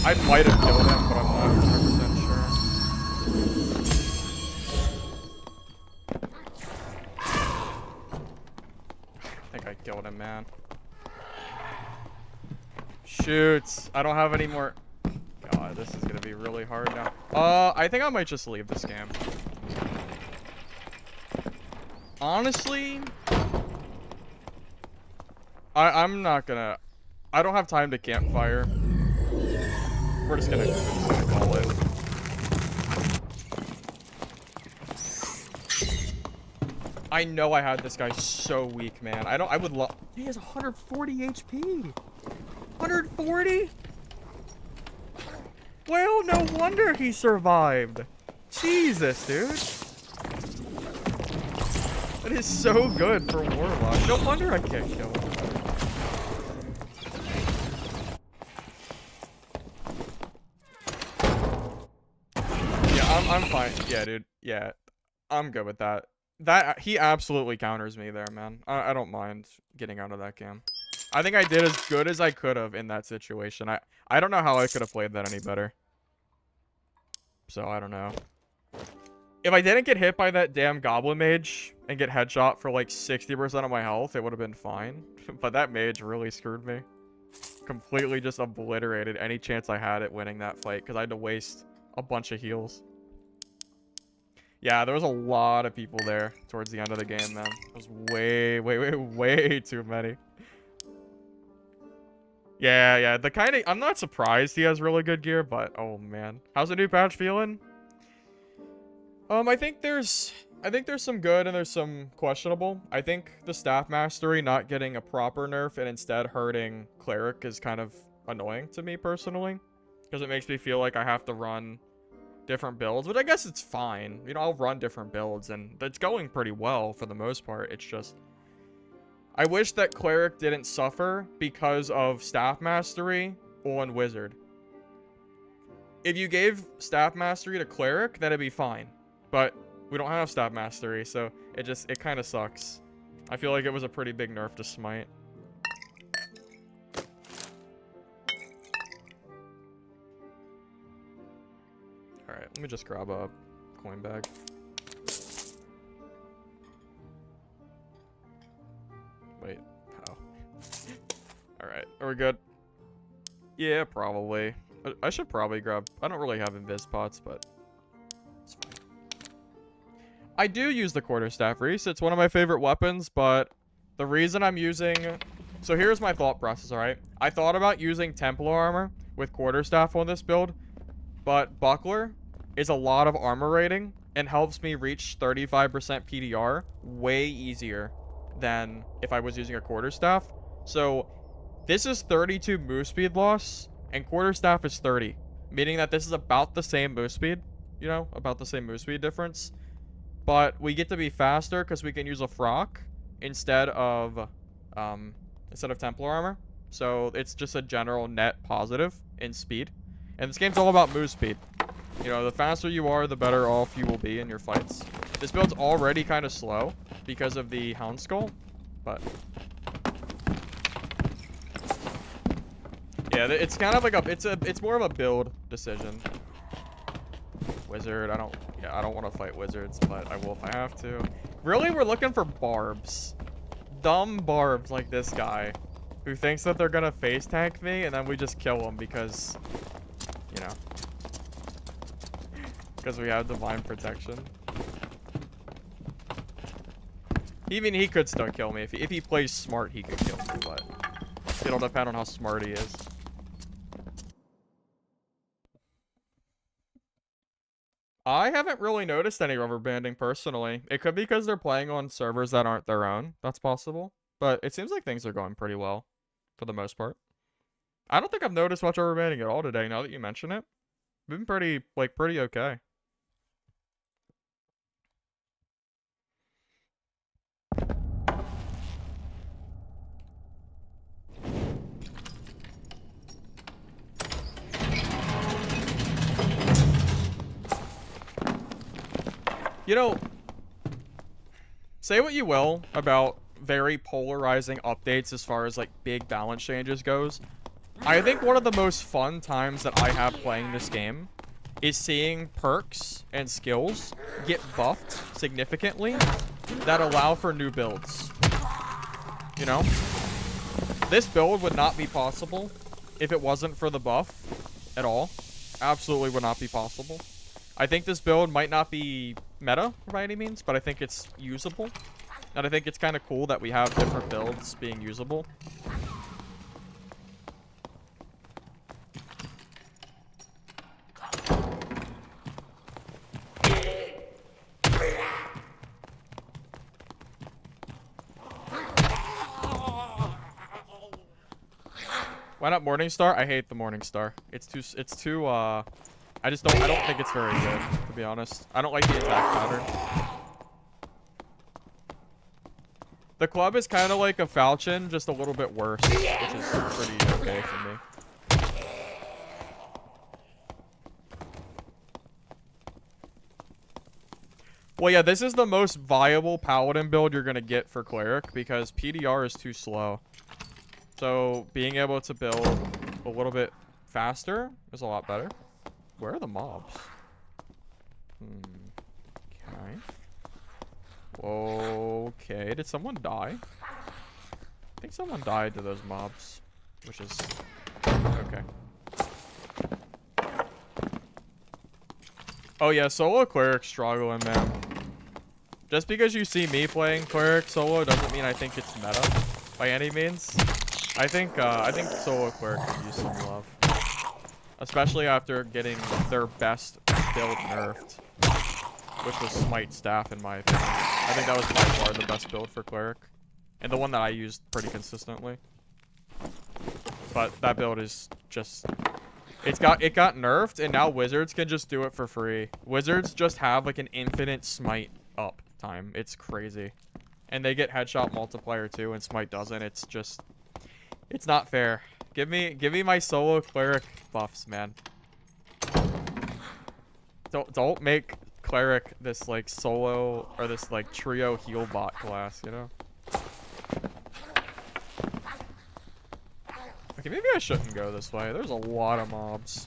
I might have killed him, but I'm not 100% sure. I think I killed him, man. Shoots. I don't have any more... God, this is gonna be really hard now. I think I might just leave this game. Honestly, I'm not gonna... I don't have time to campfire. We're just gonna call it. I know I had this guy so weak, man. I would love... He has 140 HP. 140? Well, no wonder he survived. Jesus, dude. That is so good for Warlock. No wonder I can't kill him. Yeah, I'm fine. Yeah, dude. Yeah, I'm good with that. He absolutely counters me there, man. I don't mind getting out of that game. I think I did as good as I could have in that situation. I don't know how I could have played that any better. So, I don't know. If I didn't get hit by that damn Goblin Mage and get headshot for like 60% of my health, it would have been fine. But that mage really screwed me. Completely just obliterated any chance I had at winning that fight because I had to waste a bunch of heals. Yeah, there was a lot of people there towards the end of the game, man. It was way too many. Yeah, the kind of... I'm not surprised he has really good gear, but... Oh, man. How's the new patch feeling? I think there's some good and there's some questionable. I think the Staff Mastery not getting a proper nerf and instead hurting Cleric is kind of annoying to me personally. Because it makes me feel like I have to run different builds, but I guess it's fine. You know, I'll run different builds and it's going pretty well for the most part. It's just... I wish that Cleric didn't suffer because of Staff Mastery on Wizard. If you gave Staff Mastery to Cleric, then it'd be fine. But we don't have Staff Mastery, so it kind of sucks. I feel like it was a pretty big nerf to Smite. Alright, let me just grab a coin bag. Wait, how? Alright, are we good? Yeah, probably. I should probably grab... I don't really have invis pots, but... it's fine. I do use the quarterstaff, Reese. It's one of my favorite weapons, but... the reason I'm using... So here's my thought process, alright? I thought about using Templar armor with quarterstaff on this build, but Buckler is a lot of armor rating and helps me reach 35% PDR way easier than if I was using a quarterstaff. So this is 32 move speed loss and quarterstaff is 30, meaning that this is about the same move speed, you know, about the same move speed difference, but we get to be faster because we can use a frock instead of Templar armor. So it's just a general net positive in speed, and this game's all about move speed. You know, the faster you are, the better off you will be in your fights. This build's already kind of slow because of the Hound Skull, but... yeah, it's kind of like it's more of a build decision. Wizard, I don't want to fight wizards, but I will if I have to. Really, we're looking for barbs. Dumb barbs like this guy, who thinks that they're gonna face tank me, and then we just kill him because, you know, because we have divine protection. Even he could still kill me. If he plays smart, he could kill me, but it'll depend on how smart he is. I haven't really noticed any rubber banding personally. It could be because they're playing on servers that aren't their own. That's possible. But it seems like things are going pretty well for the most part. I don't think I've noticed much rubber banding at all today now that you mention it. Been pretty okay. You know, say what you will about very polarizing updates as far as like big balance changes goes. I think one of the most fun times that I have playing this game is seeing perks and skills get buffed significantly that allow for new builds. You know? This build would not be possible if it wasn't for the buff at all. Absolutely would not be possible. I think this build might not be meta by any means, but I think it's usable. And I think it's kind of cool that we have different builds being usable. Why not Morningstar? I hate the Morningstar. It's too I don't think it's very good, to be honest. I don't like the attack pattern. The club is kind of like a falchion, just a little bit worse, which is pretty okay for me. Well, yeah, this is the most viable paladin build you're gonna get for cleric because PDR is too slow. So being able to build a little bit faster is a lot better. Where are the mobs? Okay. Okay, did someone die? I think someone died to those mobs, which is okay. Oh yeah, solo cleric struggling, man. Just because you see me playing cleric solo doesn't mean I think it's meta by any means. I think solo cleric could use some love, especially after getting their best build nerfed, which was Smite Staff in my opinion. I think that was by far the best build for cleric, and the one that I used pretty consistently. But that build is just, it got nerfed, and now wizards can just do it for free. Wizards just have like an infinite smite up time. It's crazy, and they get headshot multiplier too, and smite doesn't. It's just, it's not fair. Give me my solo cleric buffs, man. Don't make cleric this like solo or this like trio heal bot class, you know? Okay, maybe I shouldn't go this way. There's a lot of mobs.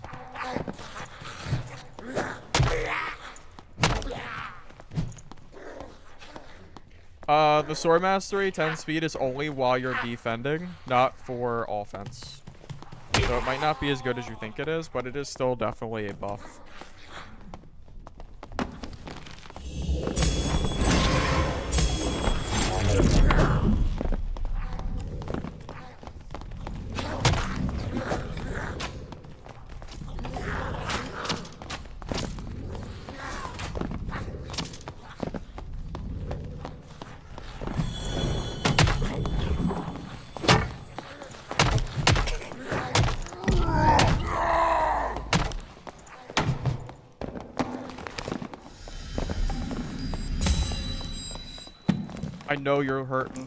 The sword mastery 10 speed is only while you're defending, not for offense. So it might not be as good as you think it is, but it is still definitely a buff. I know you're hurting.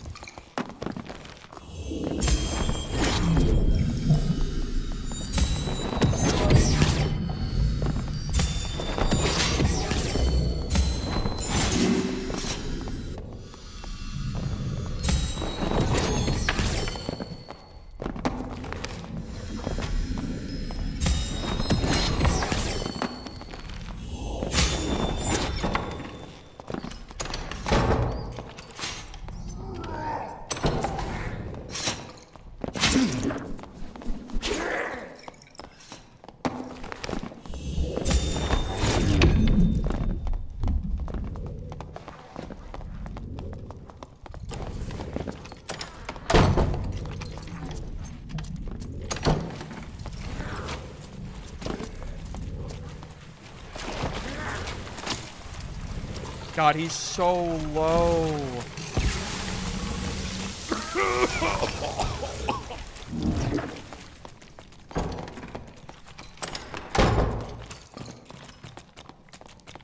God, he's so low.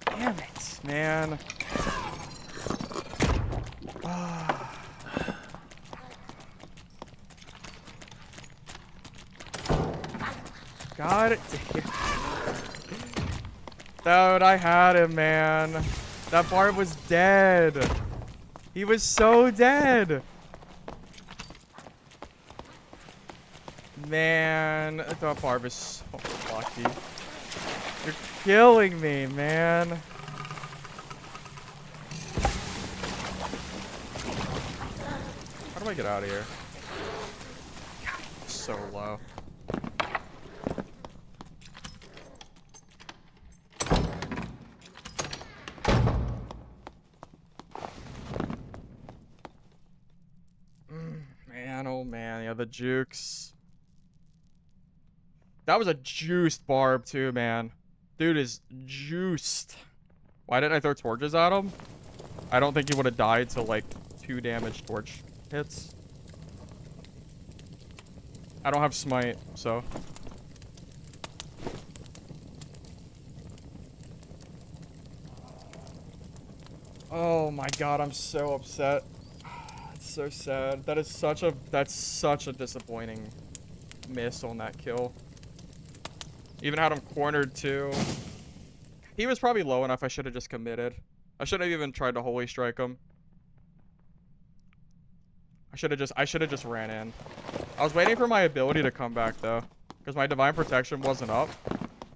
Damn it, man. God damn. Dude, I had him, man. That barb was dead. He was so dead. Man, that barb is so lucky. You're killing me, man. How do I get out of here? God, so low. Man, oh man, yeah, the jukes. That was a juiced barb too, man. Dude is juiced. Why didn't I throw torches at him? I don't think he would have died to like 2 damage torch hits. I don't have smite, so. Oh my god, I'm so upset. It's so sad. That's such a disappointing miss on that kill. Even had him cornered too. He was probably low enough. I should have just committed. I should have even tried to holy strike him. I should have just ran in. I was waiting for my ability to come back though, because my divine protection wasn't up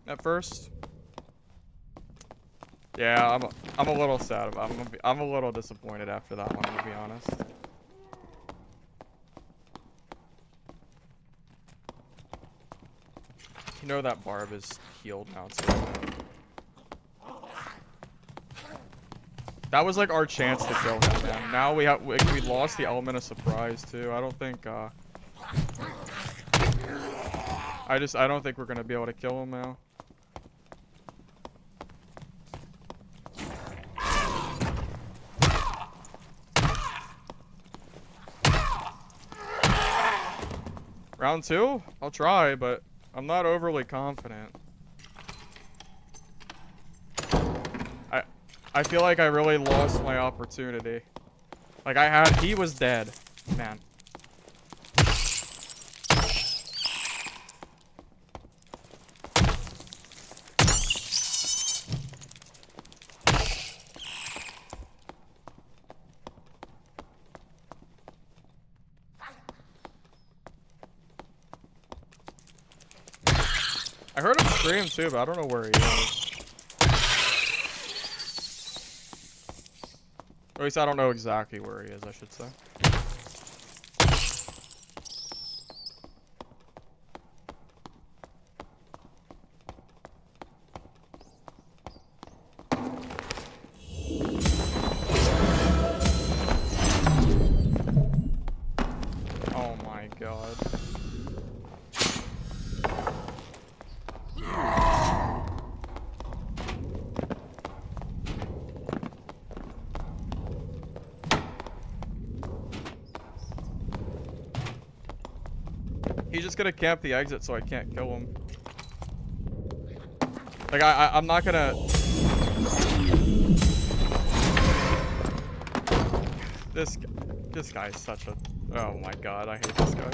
at first. Yeah, I'm a little sad about it. I'm a little disappointed after that one, to be honest. You know that Barb is healed now too. That was like our chance to kill him, man. Now we lost the element of surprise too. I don't think I don't think we're gonna be able to kill him now. Round 2? I'll try, but I'm not overly confident. I feel like I really lost my opportunity. Like he was dead, man. I heard him scream too, but I don't know where he is. Or at least I don't know exactly where he is, I should say. Oh my god. He's just gonna camp the exit so I can't kill him. Like I'm not gonna... This guy is such a... Oh my god, I hate this guy.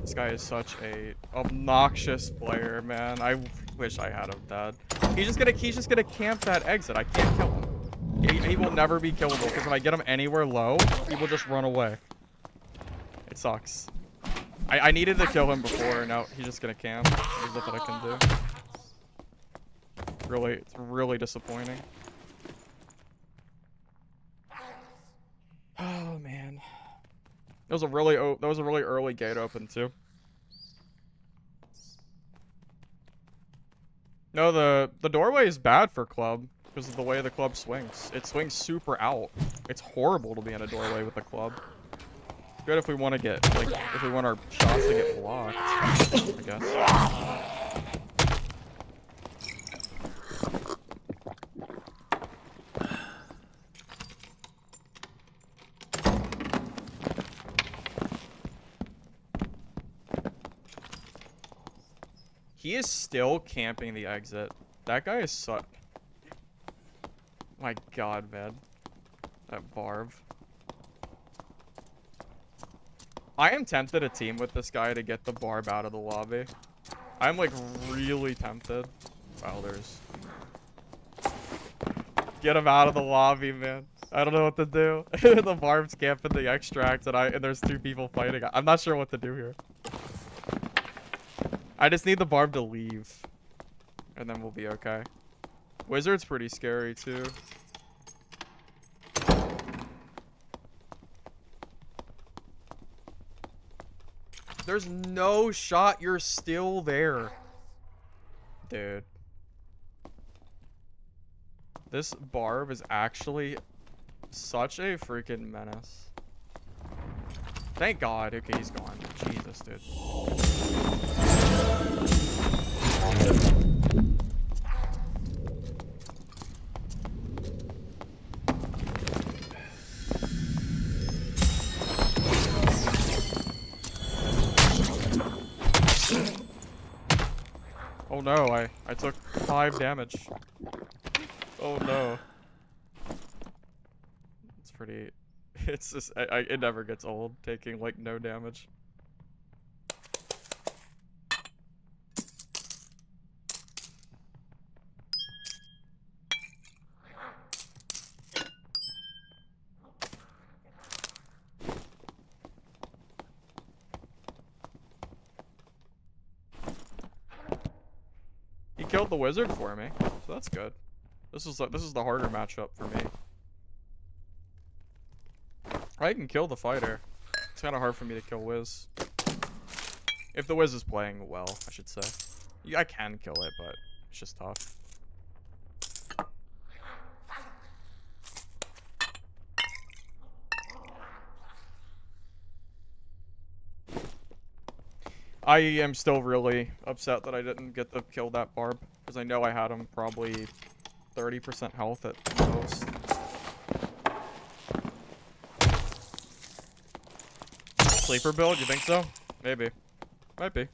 This guy is such a obnoxious player, man. I wish I had him dead. He's just gonna camp that exit. I can't kill him. He will never be killable because if I get him anywhere low, he will just run away. It sucks. I needed to kill him before. Now he's just gonna camp. There's nothing I can do. It's really disappointing. Oh man, that was a really early gate open too. No, the doorway is bad for club because of the way the club swings. It swings super out. It's horrible to be in a doorway with the club. Good if we want to get, like, if we want our shots to get blocked, I guess. He is still camping the exit. That guy is so... My god, man. That Barb. I am tempted to team with this guy to get the Barb out of the lobby. I'm like really tempted. Wow, there's... Get him out of the lobby, man. I don't know what to do. The Barb's camping the extract and there's 2 people fighting. I'm not sure what to do here. I just need the Barb to leave. And then we'll be okay. Wizard's pretty scary too. There's no shot you're still there. Dude. This Barb is actually such a freaking menace. Thank God. Okay, he's gone. Jesus, dude. Oh no, I took 5 damage. Oh no. It's pretty... It's just... it never gets old, taking like no damage. killed the wizard for me, so that's good. This is the harder matchup for me. I can kill the fighter. It's kind of hard for me to kill Wiz. If the Wiz is playing well, I should say. Yeah, I can kill it, but it's just tough. I am still really upset that I didn't get to kill that barb, because I know I had him probably 30% health at most. Sleeper build, you think so? Maybe. Might be.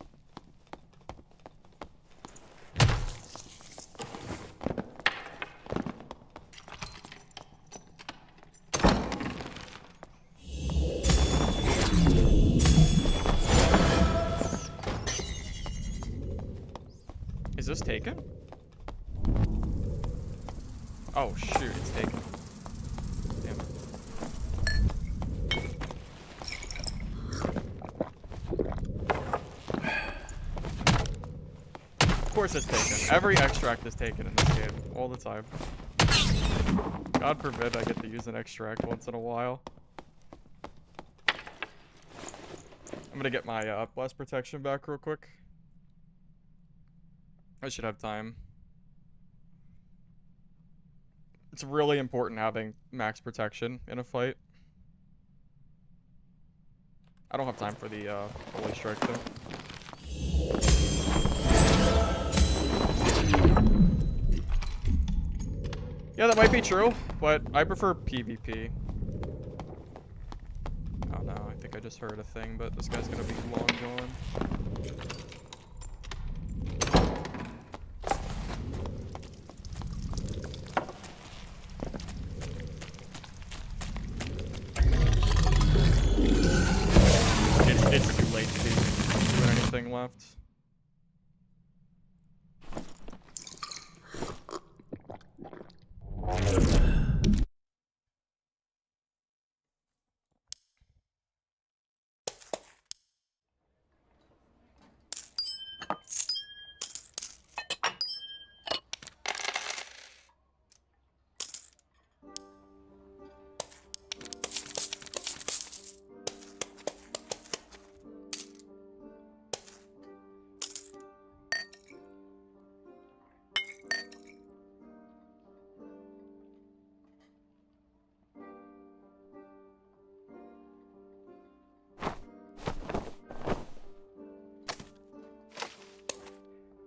Is this taken? Oh shoot, it's taken. Damn it. Of course it's taken. Every extract is taken in this game, all the time. God forbid I get to use an extract once in a while. I'm gonna get my blast protection back real quick. I should have time. It's really important having max protection in a fight. I don't have time for the holy strike though. Yeah, that might be true, but I prefer PvP. Oh no, I think I just heard a thing, but this guy's gonna be long gone. It's too late to be doing anything left.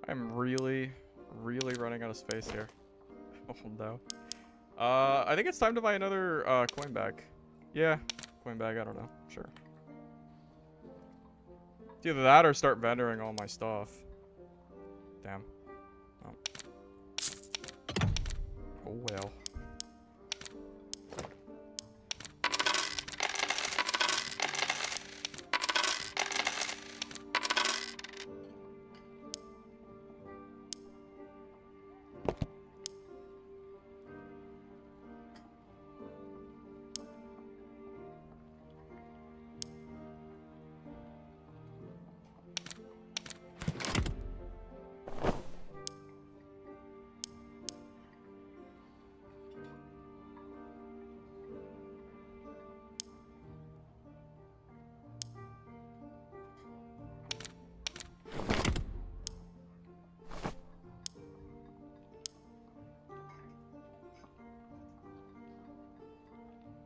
I'm really running out of space here. Oh no. I think it's time to buy another coin bag. Yeah, coin bag, I don't know. Sure. It's either that or start vendoring all my stuff. Damn. Oh, oh well.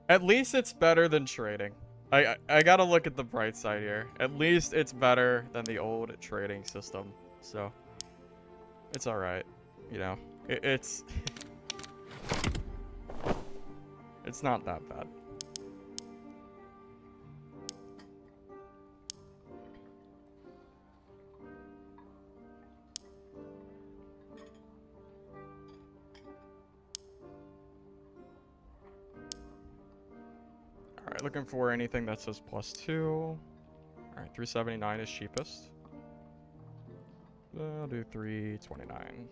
At least it's better than trading. I gotta look at the bright side here. At least it's better than the old trading system. So, it's alright. You know, it's... it's not that bad. Alright, looking for anything that says +2. Alright, 379 is cheapest. I'll do 329.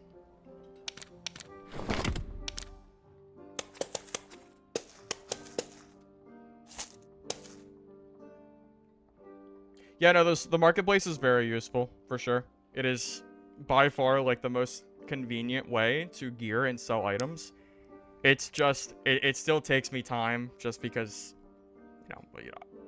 Yeah, no, the marketplace is very useful, for sure. It is by far, like, the most convenient way to gear and sell items. It's just, it still takes me time just because,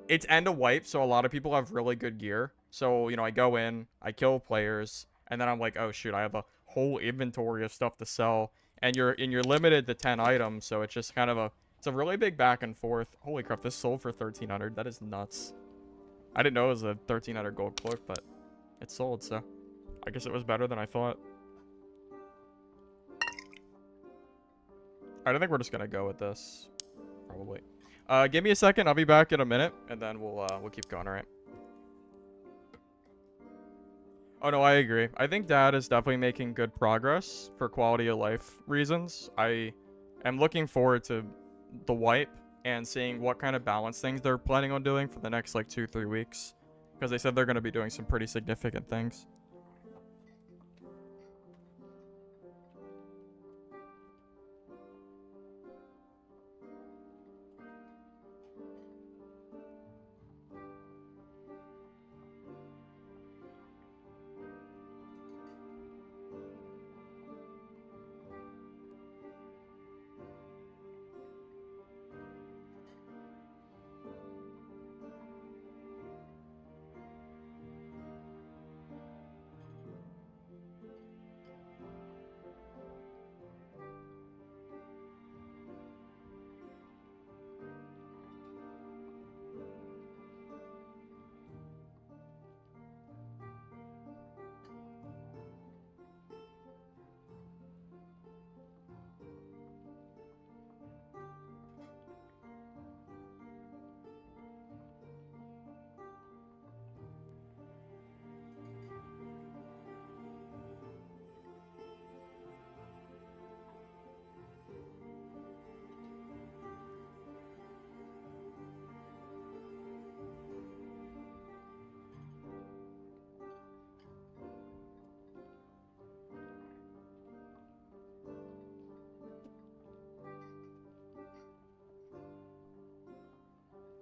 it's end of wipe, so a lot of people have really good gear. So, I go in, I kill players, and then I'm like, oh shoot, I have a whole inventory of stuff to sell. And you're limited to 10 items, so it's just kind of it's a really big back and forth. Holy crap, this sold for 1,300. That is nuts. I didn't know it was a 1,300 gold cloak, but it sold, so I guess it was better than I thought. Alright, I think we're just gonna go with this. Probably. Give me a second, I'll be back in a minute, and then we'll keep going, alright? Oh no, I agree. I think Dad is definitely making good progress for quality of life reasons. I am looking forward to the wipe and seeing what kind of balance things they're planning on doing for the next like 2-3 weeks. Because they said they're going to be doing some pretty significant things.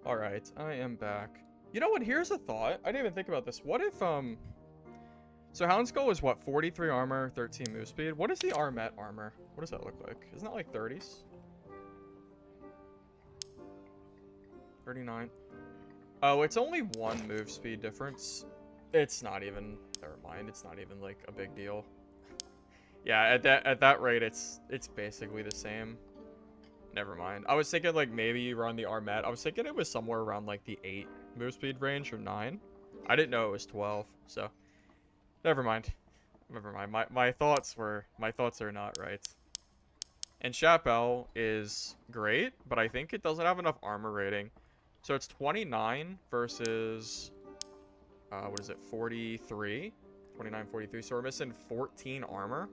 Alright, I am back. You know what? Here's a thought. I didn't even think about this. What if, So Houndskull is what? 43 armor, 13 move speed? What is the Armet armor? What does that look like? Isn't that like 30s? 39. Oh, it's only 1 move speed difference. It's not even... Never mind. It's not even, like, a big deal. Yeah, at that rate, it's basically the same. Never mind. I was thinking, like, maybe you run the Armet. I was thinking it was somewhere around, like, the 8 move speed range or 9. I didn't know it was 12, so... Never mind. Never mind. My thoughts are not right. And Chappelle is great, but I think it doesn't have enough armor rating. So it's 29 versus... what is it? 43? 29, 43. So we're missing 14 armor.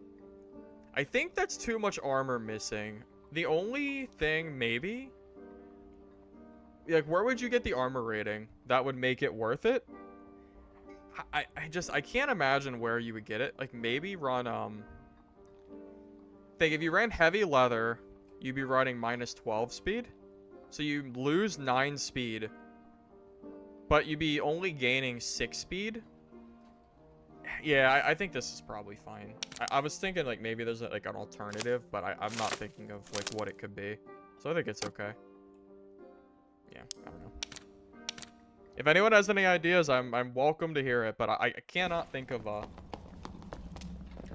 I think that's too much armor missing. The only thing, maybe... Like, where would you get the armor rating that would make it worth it? I can't imagine where you would get it. Like, maybe run, think if you ran heavy leather, you'd be running minus 12 speed. So you lose 9 speed, but you'd be only gaining 6 speed. Yeah, I think this is probably fine. I was thinking, like, maybe there's, like, an alternative, but I'm not thinking of, like, what it could be. So I think it's okay. Yeah, I don't know. If anyone has any ideas, I'm welcome to hear it, but I cannot think of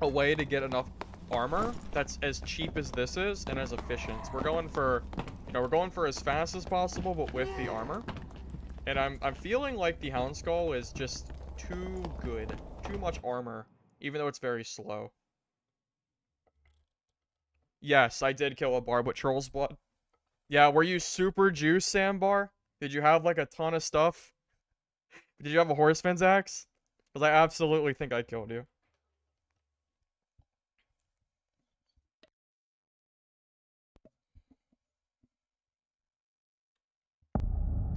a way to get enough armor that's as cheap as this is and as efficient. We're going for, we're going for as fast as possible, but with the armor. And I'm feeling like the Houndskull is just too good, too much armor, even though it's very slow. Yes, I did kill a barb with Troll's Blood. Yeah, were you super juiced, Sambar? Did you have like a ton of stuff? Did you have a Horseman's Axe? Because I absolutely think I killed you.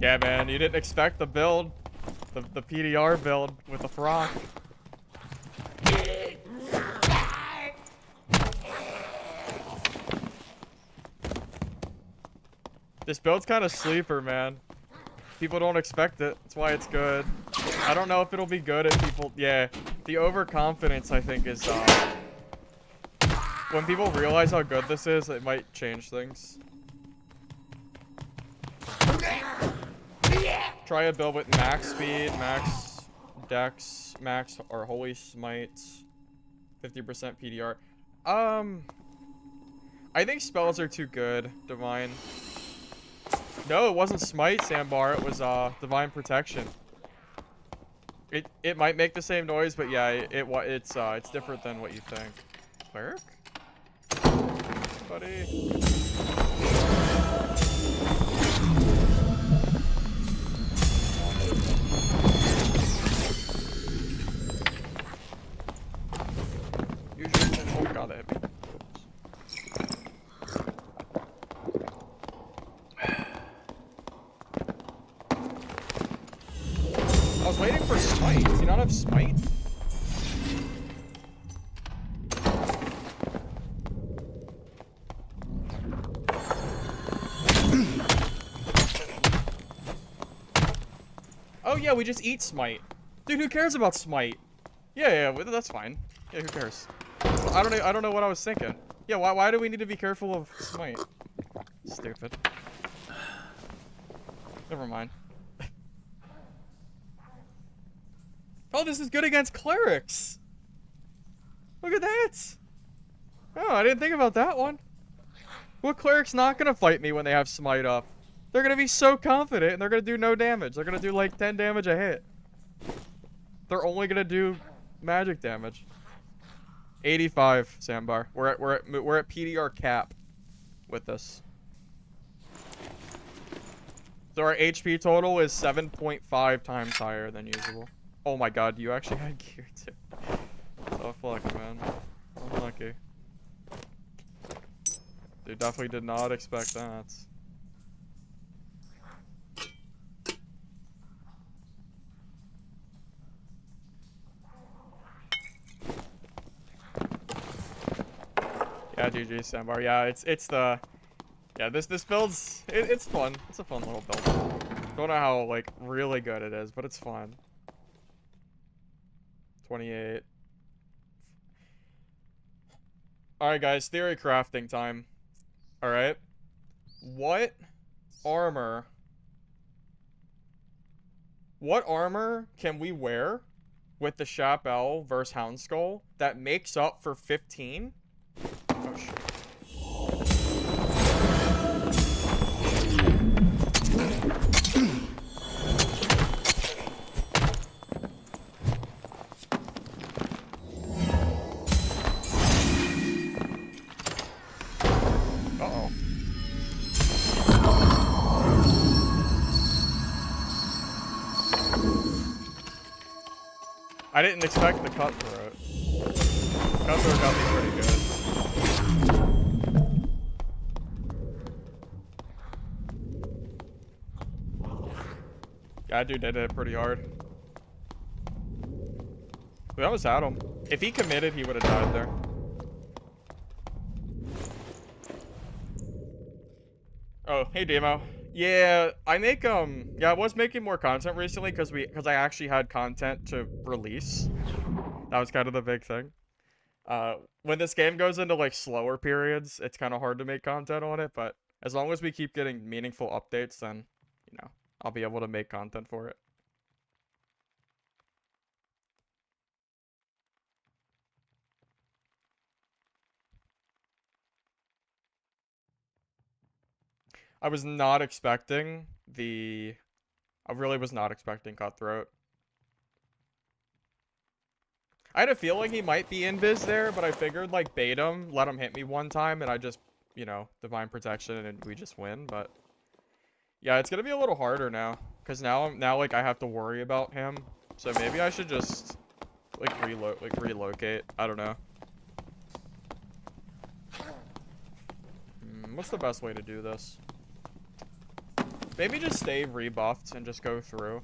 Yeah, man, you didn't expect the build. The PDR build with the frock. This build's kind of sleeper, man. People don't expect it. That's why it's good. I don't know if it'll be good if people... Yeah, the overconfidence, I think, is... when people realize how good this is, it might change things. Try a build with max speed, max dex, max or holy smite, 50% PDR. I think spells are too good. Divine. No, it wasn't smite, Sandbar. It was divine protection. It might make the same noise, but yeah, it's different than what you think. Cleric? Buddy. Usually, oh god, that hit me. I was waiting for smite. Does he not have smite? Oh yeah, we just eat smite. Dude, who cares about smite? Yeah, that's fine. Yeah, who cares? I don't know what I was thinking. Yeah, why do we need to be careful of smite? Stupid. Never mind. Oh, this is good against clerics. Look at that. Oh, I didn't think about that one. What cleric's not gonna fight me when they have smite up? They're gonna be so confident and they're gonna do no damage. They're gonna do like 10 damage a hit. They're only gonna do magic damage. 85, Sandbar. We're at PDR cap with this. So our HP total is 7.5 times higher than usual. Oh my god, you actually had gear too. So lucky, man. I'm lucky. Dude, definitely did not expect that. Yeah, GG, Sandbar. Yeah, it's the... Yeah, this build's... It's fun. It's a fun little build. Don't know how, like, really good it is, but it's fun. 28. Alright, guys. Theory crafting time. Alright. What armor can we wear with the Chapelle versus Houndskull that makes up for 15? Oh, shit. Uh-oh. I didn't expect the cutthroat. Cutthroat got me pretty good. Yeah, dude did it pretty hard. We almost had him. If he committed, he would have died there. Oh, hey Demo. Yeah, I was making more content recently because I actually had content to release. That was kind of the big thing. When this game goes into like slower periods, it's kind of hard to make content on it, but as long as we keep getting meaningful updates, then, you know, I'll be able to make content for it. I was not expecting I really was not expecting Cutthroat. I had a feeling he might be invis there, but I figured like bait him, let him hit me one time, and I just, you know, divine protection and we just win. But yeah, it's gonna be a little harder now, because now like I have to worry about him. So maybe I should just like relocate. I don't know. What's the best way to do this? Maybe just stay rebuffed and just go through.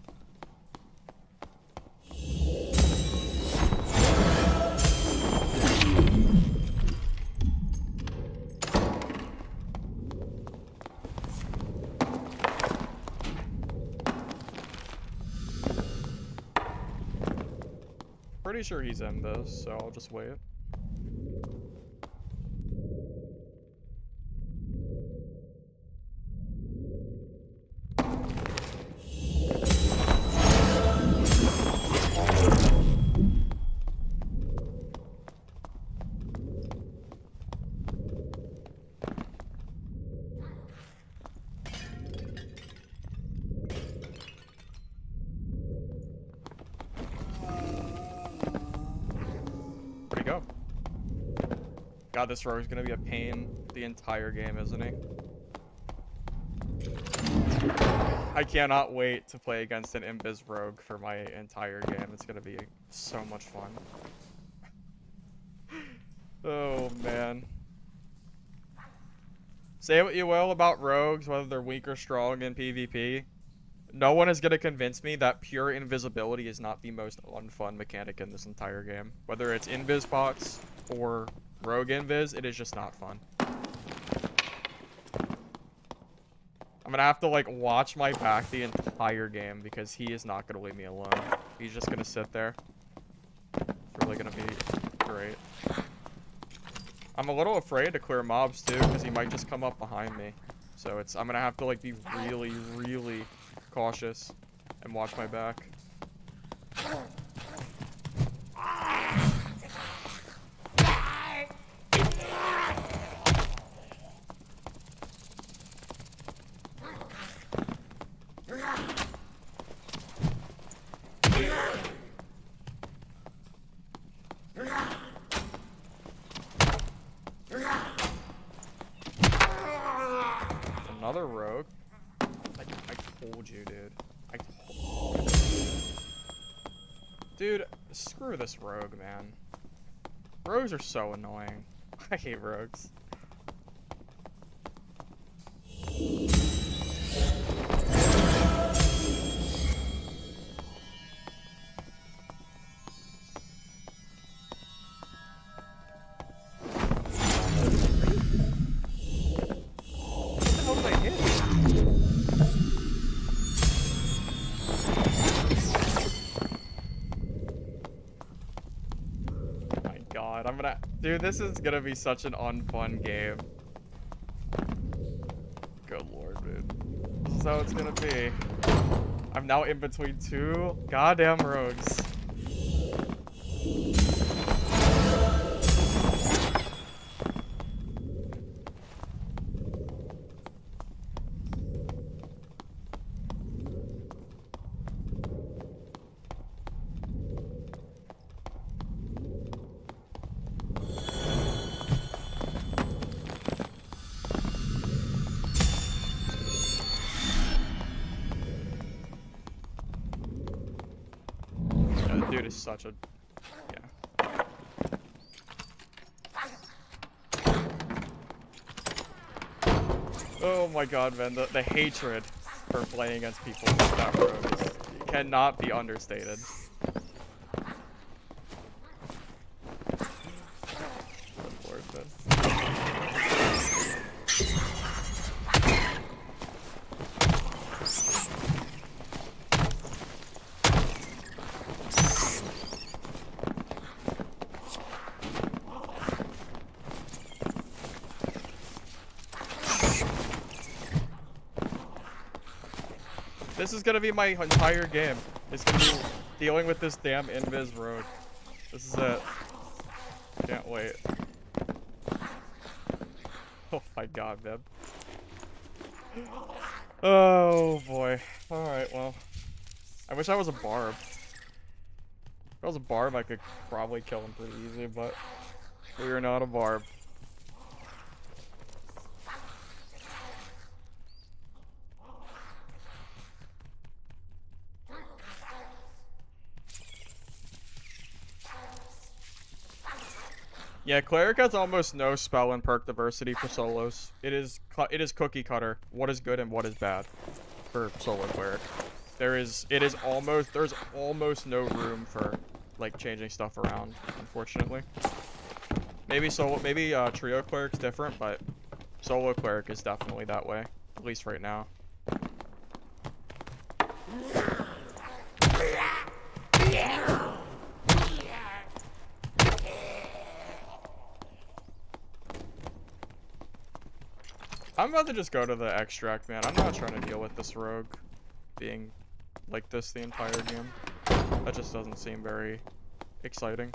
Pretty sure he's in this, so I'll just wait. God, this rogue's gonna be a pain the entire game, isn't he? I cannot wait to play against an Invis rogue for my entire game. It's gonna be so much fun. Oh, man. Say what you will about rogues, whether they're weak or strong in PvP. No one is gonna convince me that pure invisibility is not the most unfun mechanic in this entire game. Whether it's Invis bots or rogue Invis, it is just not fun. I'm gonna have to, like, watch my back the entire game because he is not gonna leave me alone. He's just gonna sit there. It's really gonna be great. I'm a little afraid to clear mobs, too, because he might just come up behind me. So I'm gonna have to, like, be really, really cautious and watch my back. Another rogue? I told you, dude. Dude, screw this rogue, man. Rogues are so annoying. I hate rogues. Dude, this is gonna be such an unfun game. Good lord, dude. This is how it's gonna be. I'm now in between two goddamn rogues. Dude is such a... yeah. Oh my god, man. The hatred for playing against people with that rogue cannot be understated. Good lord, man. This is gonna be my entire game. It's gonna be dealing with this damn Invis rogue. This is it. Can't wait. Oh my god, man. Oh boy. Alright, well. I wish I was a barb. If I was a barb, I could probably kill him pretty easy, but we are not a barb. Yeah, Cleric has almost no spell and perk diversity for solos. It is cookie cutter. What is good and what is bad for solo Cleric. There's almost no room for like changing stuff around, unfortunately. Maybe Trio Cleric's different, but solo Cleric is definitely that way, at least right now. I'm about to just go to the extract, man. I'm not trying to deal with this rogue being like this the entire game. That just doesn't seem very exciting.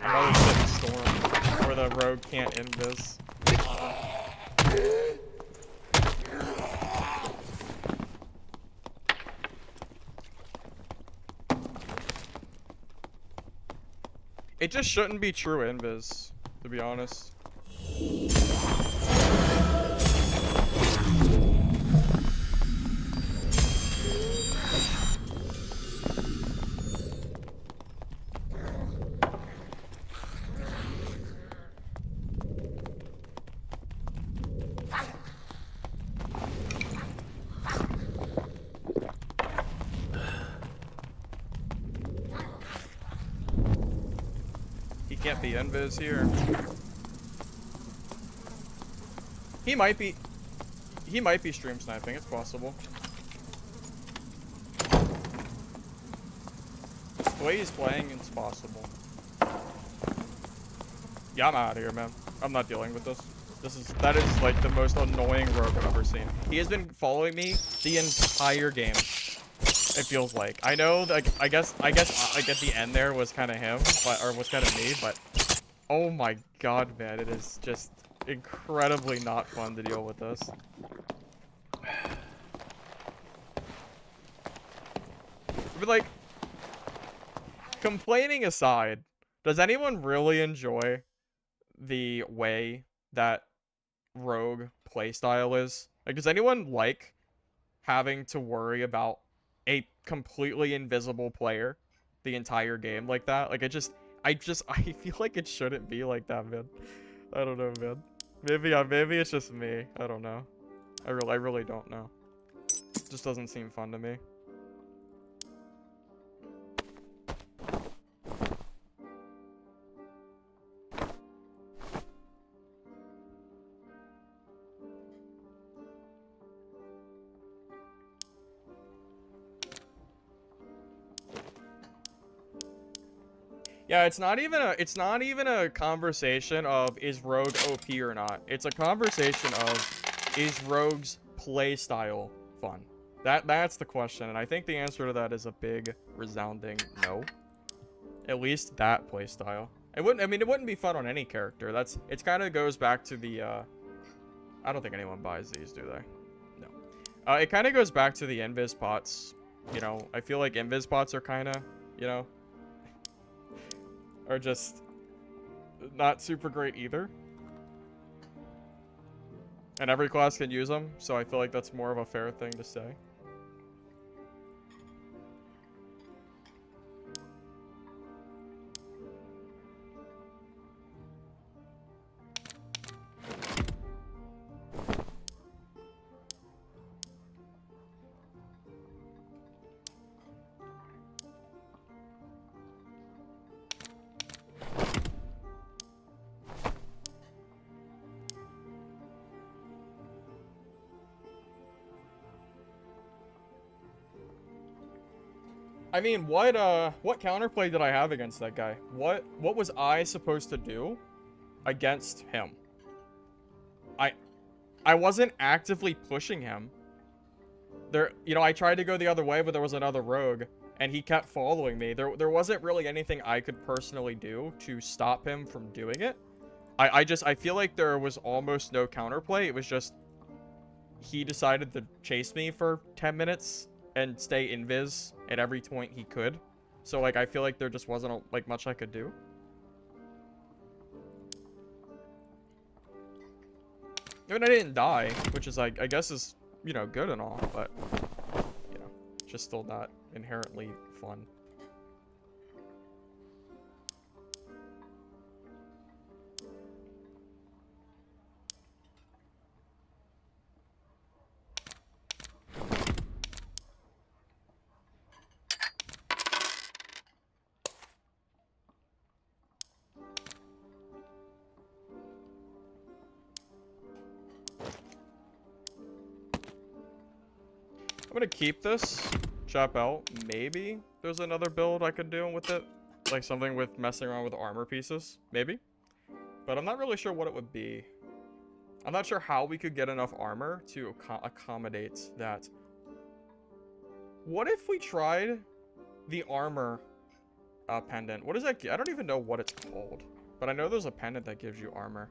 Another City Storm where the rogue can't invis. It just shouldn't be true invis, to be honest. He can't be invis here. He might be stream sniping, it's possible. The way he's playing, it's possible. Yeah, I'm out of here, man. I'm not dealing with this. That is like the most annoying rogue I've ever seen. He has been following me the entire game. It feels like. I know, like, I guess like at the end there was kind of him, or was kind of me, but oh my god, man, it is just incredibly not fun to deal with this. But like, complaining aside, does anyone really enjoy the way that rogue playstyle is? Like, does anyone like having to worry about a completely invisible player the entire game like that? Like, I feel like it shouldn't be like that, man. I don't know, man. Maybe it's just me. I don't know. I really don't know. It just doesn't seem fun to me. Yeah, it's not even a conversation of is Rogue OP or not. It's a conversation of is Rogue's playstyle fun. That's the question, and I think the answer to that is a big resounding no. At least that playstyle. It wouldn't be fun on any character. It kind of goes back to the I don't think anyone buys these, do they? No. It kind of goes back to the invis pots. You know, I feel like invis pots are kind of, you know, are just not super great either. And every class can use them, so I feel like that's more of a fair thing to say. I mean, what counterplay did I have against that guy? What was I supposed to do against him? I wasn't actively pushing him. You know, I tried to go the other way, but there was another rogue, and he kept following me. There wasn't really anything I could personally do to stop him from doing it. I feel like there was almost no counterplay. It was just he decided to chase me for 10 minutes and stay invis at every point he could. So, like, I feel like there just wasn't, like, much I could do. I mean, I didn't die, which is, like, I guess is, you know, good and all, but, you know, just still not inherently fun. I'm gonna keep this, chop out. Maybe there's another build I could do with it, like something with messing around with armor pieces, maybe. But I'm not really sure what it would be. I'm not sure how we could get enough armor to accommodate that. What if we tried the armor pendant? What does that give? I don't even know what it's called, but I know there's a pendant that gives you armor.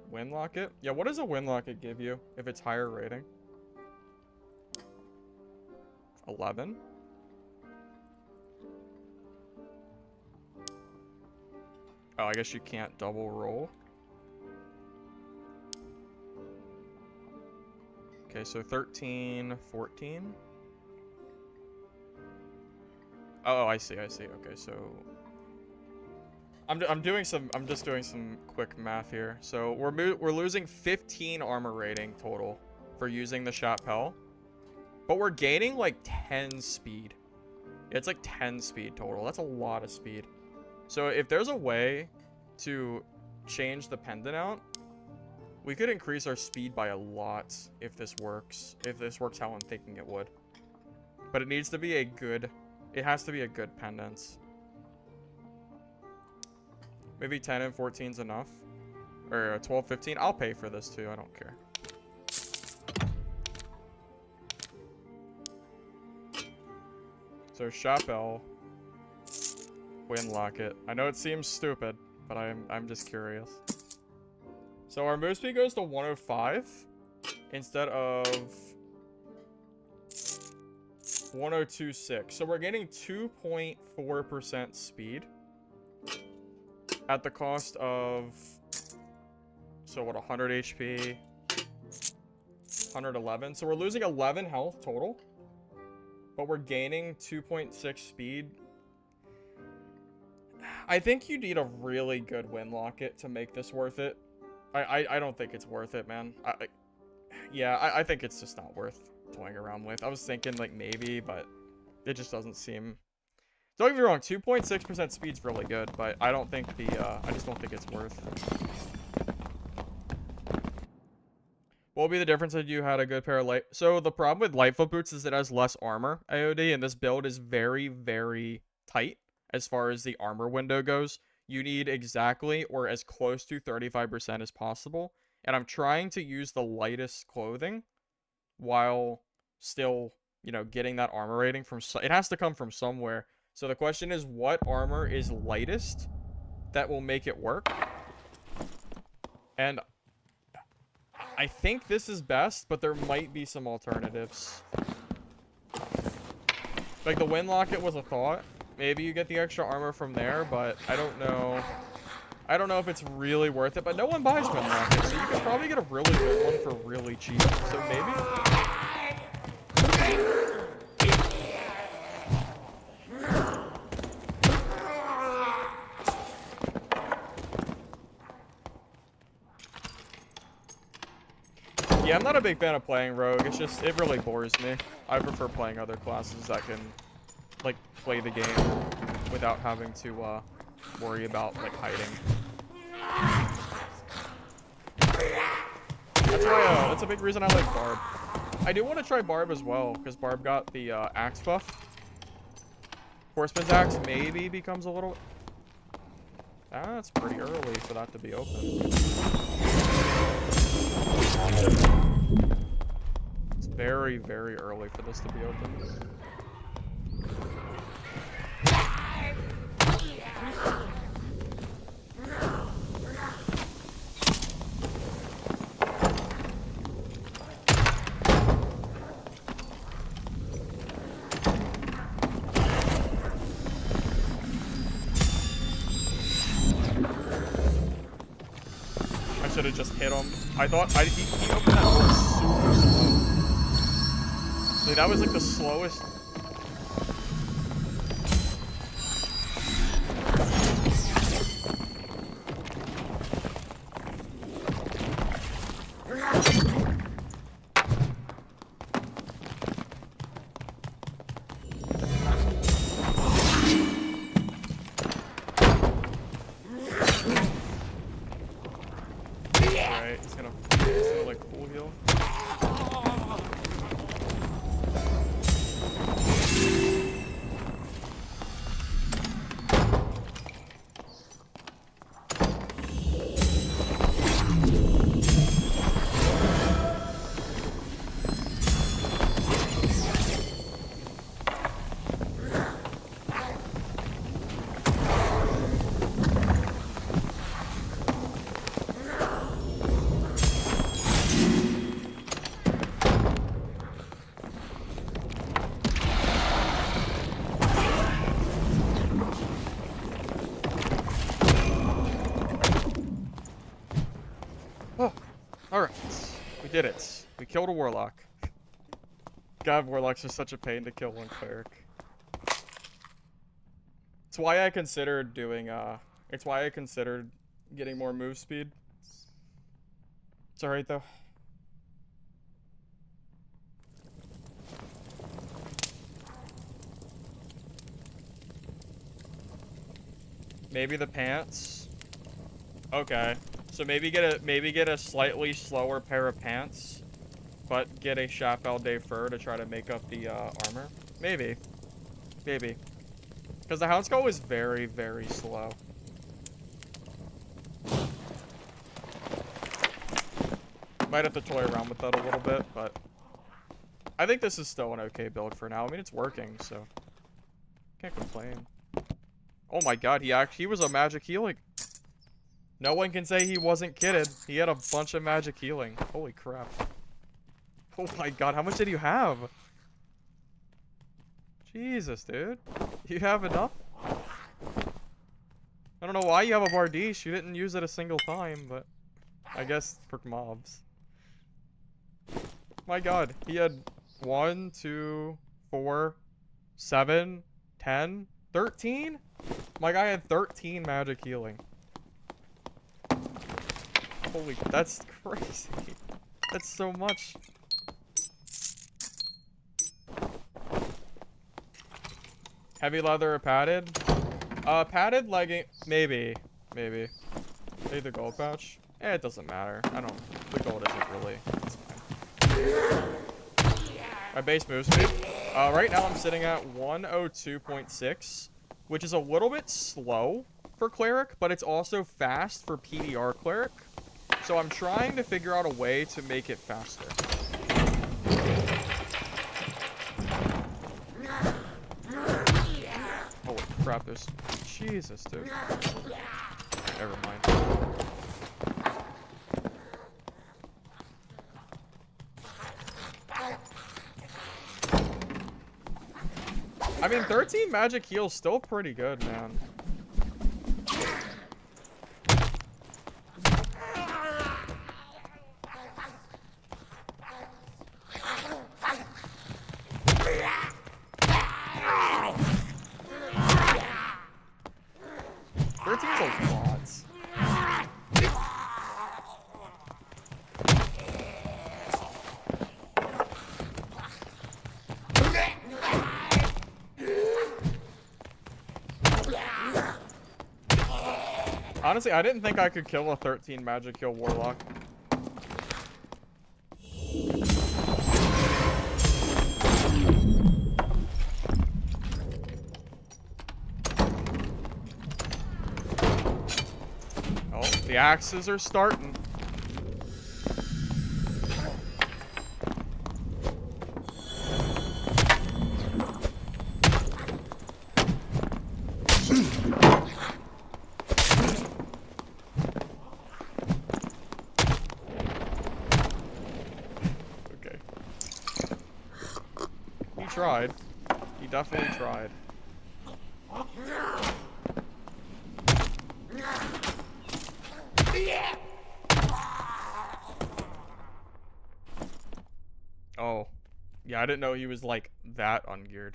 Wind locket? Yeah, what does a wind locket give you if it's higher rating? 11? Oh, I guess you can't double roll. Okay, so 13, 14. Oh, I see. Okay, so I'm just doing some quick math here. So we're losing 15 armor rating total for using the Chapelle, but we're gaining like 10 speed. It's like 10 speed total. That's a lot of speed. So if there's a way to change the pendant out, we could increase our speed by a lot if this works. If this works how I'm thinking it would. But it needs to be a good... It has to be a good pendant. Maybe 10 and 14 is enough. Or 12, 15. I'll pay for this too. I don't care. So Chapelle, Wind Locket. I know it seems stupid, but I'm just curious. So our move speed goes to 105 instead of 1026. So we're getting 2.4% speed at the cost of, so what, 100 HP, 111. So we're losing 11 health total, but we're gaining 2.6 speed. I think you need a really good Wind Locket to make this worth it. I don't think it's worth it, man. I think it's just not worth toying around with. I was thinking like maybe, but it just doesn't seem. Don't get me wrong, 2.6% speed's really good, but I don't think I just don't think it's worth. What would be the difference if you had a good pair of light? So the problem with Lightfoot boots is it has less armor AOD, and this build is very, very tight as far as the armor window goes. You need exactly or as close to 35% as possible. And I'm trying to use the lightest clothing while still, you know, getting that armor rating from... It has to come from somewhere. So the question is, what armor is lightest that will make it work? And I think this is best, but there might be some alternatives. Like the Wind Locket was a thought. Maybe you get the extra armor from there, but I don't know. I don't know if it's really worth it, but no one buys Wind Lockets, so you can probably get a really good one for really cheap. So maybe... Yeah, I'm not a big fan of playing Rogue. It's just, it really bores me. I prefer playing other classes that can, like, play the game without having to, worry about, like, hiding. That's why, that's a big reason I like Barb. I do want to try Barb as well, because Barb got the, axe buff. Horseman's axe maybe becomes a little... That's pretty early for that to be open. It's very, very early for this to be open. I should have just hit him. I thought he opened that door super slow. Like, that was like the slowest. Did it. We killed a warlock. God, warlocks are such a pain to kill on cleric. It's why I considered doing, it's why I considered getting more move speed. It's alright, though. Maybe the pants. Okay. So maybe get a slightly slower pair of pants, but get a Chappelle de fur to try to make up the armor. Maybe. Maybe. Because the Houndskull is very, very slow. Might have to toy around with that a little bit, but I think this is still an okay build for now. I mean, it's working, so can't complain. Oh my god, he was a magic healing. No one can say he wasn't kidded. He had a bunch of magic healing. Holy crap. Oh my god, how much did you have? Jesus, dude. You have enough? I don't know why you have a Bardiche. You didn't use it a single time, but I guess for mobs. My god, he had 1, 2, 4, 7, 10, 13? My guy had 13 magic healing. Holy, that's crazy. That's so much. Heavy leather or padded? Padded legging, maybe. Maybe the gold pouch? It doesn't matter. The gold isn't really, it's fine. My base move speed? Right now I'm sitting at 102.6, which is a little bit slow for Cleric, but it's also fast for PDR Cleric. So I'm trying to figure out a way to make it faster. Holy crap, there's... Jesus, dude. Never mind. I mean, 13 magic heal's still pretty good, man. Honestly, I didn't think I could kill a 13 magic heal warlock. Oh, the axes are starting. Tried. He definitely tried. Oh. Yeah, I didn't know he was like that ungeared.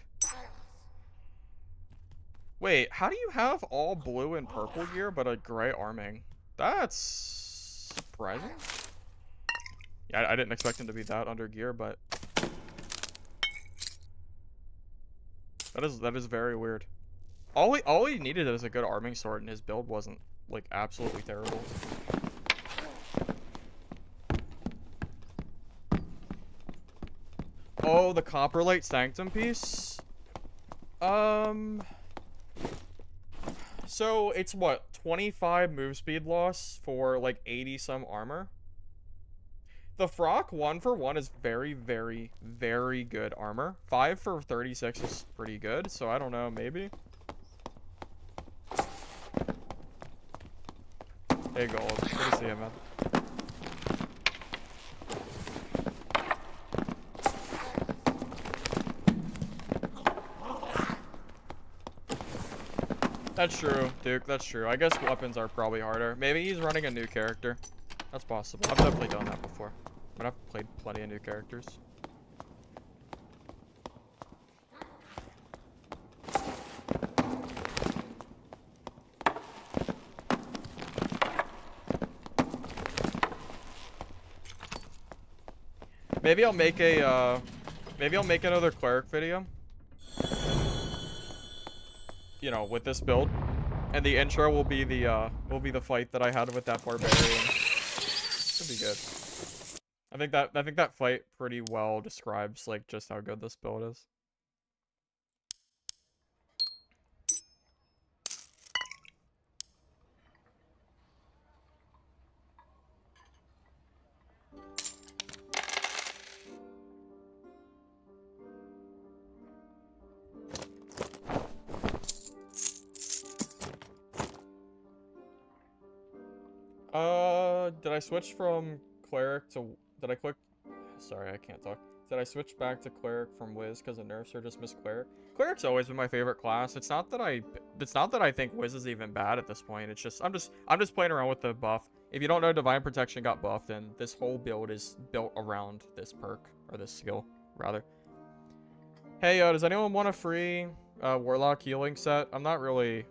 Wait, how do you have all blue and purple gear but a gray arming? That's surprising. Yeah, I didn't expect him to be that under gear, but that is very weird. All he needed is a good arming sword, and his build wasn't like absolutely terrible. Oh, the Copperlight Sanctum piece. So it's what, 25 move speed loss for like 80 some armor. The Frock 1-for-1 is very, very, very good armor. 5 for 36 is pretty good, so I don't know, maybe. Hey, Gold. Good to see you, man. That's true, Duke. That's true. I guess weapons are probably harder. Maybe he's running a new character. That's possible. I've definitely done that before. But I've played plenty of new characters. Maybe I'll make a, maybe I'll make another cleric video. You know, with this build. And the intro will be the fight that I had with that barbarian. Should be good. I think that fight pretty well describes, like, just how good this build is. Did I switch from cleric to, did I click, sorry, I can't talk. Did I switch back to cleric from Wiz because the nerfs, or just miss cleric? Cleric's always been my favorite class. It's not that I think Wiz is even bad at this point. It's just, I'm just playing around with the buff. If you don't know, Divine Protection got buffed, and this whole build is built around this perk, or this skill, rather. Hey, does anyone want a free Warlock healing set? I'm not really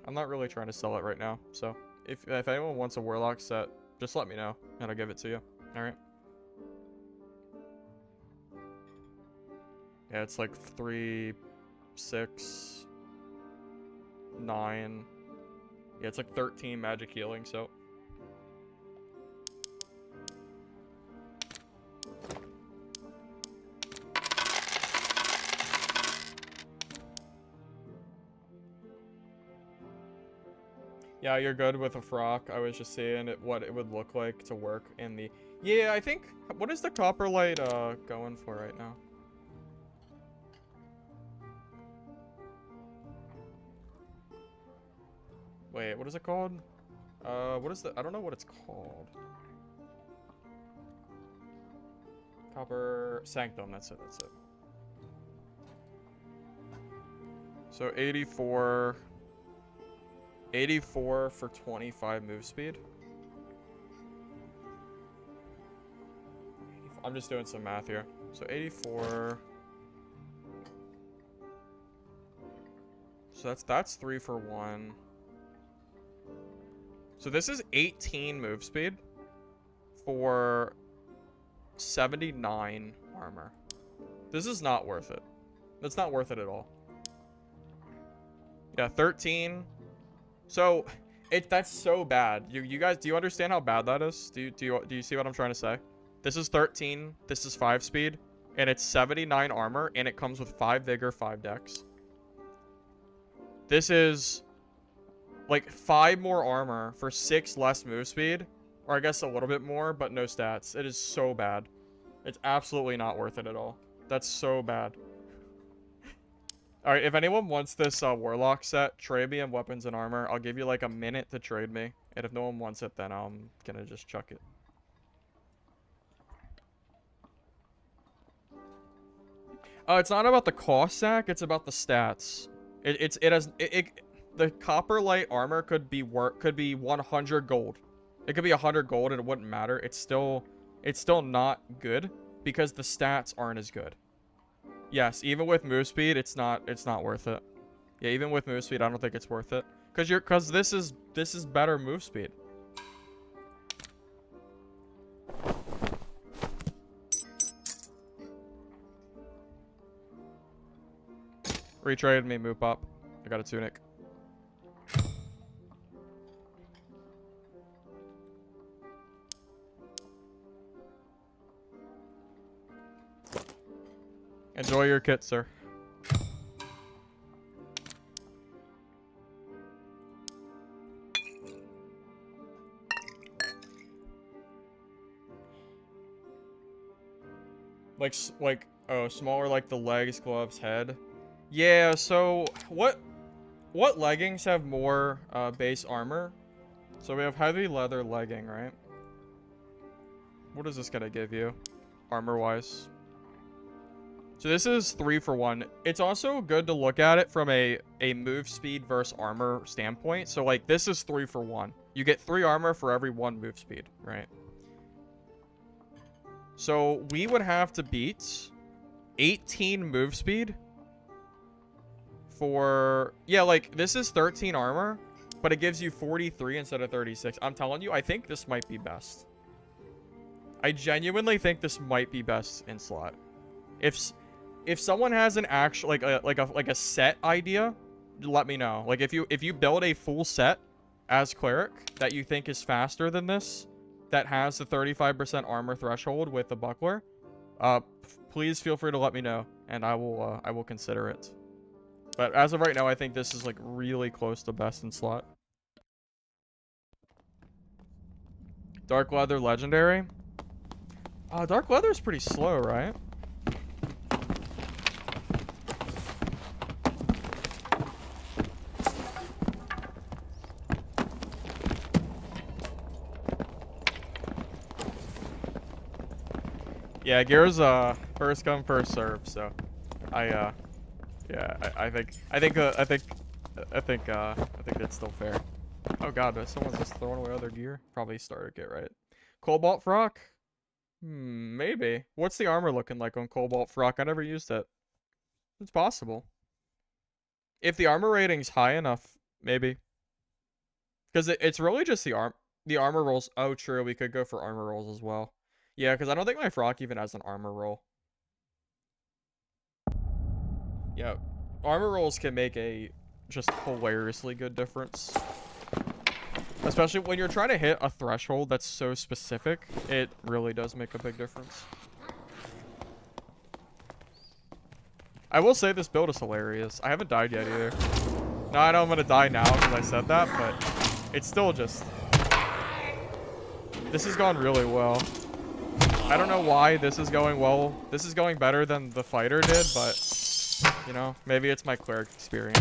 trying to sell it right now. So if anyone wants a Warlock set, just let me know, and I'll give it to you. All right. Yeah, it's like 3, 6, 9. Yeah, it's like 13 magic healing, so. Yeah, you're good with a frock. I was just seeing what it would look like to work in the... Yeah, I think... What is the copper light going for right now? Wait, what is it called? What is the... I don't know what it's called. Copper... Sanctum, that's it, that's it. So 84... 84 for 25 move speed. I'm just doing some math here. So 84. So that's 3 for 1. So this is 18 move speed for 79 armor. This is not worth it. That's not worth it at all. Yeah, 13. So, that's so bad. You guys, do you understand how bad that is? Do you see what I'm trying to say? This is 13, this is 5 speed, and it's 79 armor, and it comes with 5 vigor, 5 dex. This is like 5 more armor for 6 less move speed, or I guess a little bit more, but no stats. It is so bad. It's absolutely not worth it at all. That's so bad. Alright, if anyone wants this Warlock set, trade me in weapons and armor. I'll give you like a minute to trade me. And if no one wants it, then I'm gonna just chuck it. It's not about the cost stack, it's about the stats. The copper light armor could be 100 gold. It could be 100 gold and it wouldn't matter. It's still not good because the stats aren't as good. Yes, even with move speed, it's not worth it. Yeah, even with move speed, I don't think it's worth it. Cause this is better move speed. Retrade me, move up. I got a tunic. Enjoy your kit, sir. Oh, smaller like the legs, gloves, head. Yeah, so what leggings have more base armor? So we have heavy leather legging, right? What is this gonna give you armor-wise? So this is 3 for 1. It's also good to look at it from a move speed versus armor standpoint. So like this is 3 for 1. You get 3 armor for every 1 move speed, right? So we would have to beat 18 move speed for... Yeah, like, this is 13 armor, but it gives you 43 instead of 36. I'm telling you, I think this might be best. I genuinely think this might be best in slot. If someone has an actual like a set idea, let me know. Like if you build a full set as cleric that you think is faster than this, that has the 35% armor threshold with the buckler, please feel free to let me know, and I will consider it. But as of right now, I think this is like really close to best in slot. Dark Leather Legendary. Dark Leather is pretty slow, right? Yeah, Gear's first come first serve, so I think that's still fair. Oh god, someone's just throwing away other gear. Probably starter kit, right? Cobalt Frock? Maybe. What's the armor looking like on Cobalt Frock? I never used it. It's possible. If the armor rating's high enough, maybe. Because it's really just the armor rolls. Oh, true. We could go for armor rolls as well. Yeah, because I don't think my Frock even has an armor roll. Yeah, armor rolls can make a just hilariously good difference. Especially when you're trying to hit a threshold that's so specific, it really does make a big difference. I will say this build is hilarious. I haven't died yet either. No, I know I'm gonna die now because I said that, but it's still just... This has gone really well. I don't know why this is going well. This is going better than the fighter did, but, you know, maybe it's my cleric experience.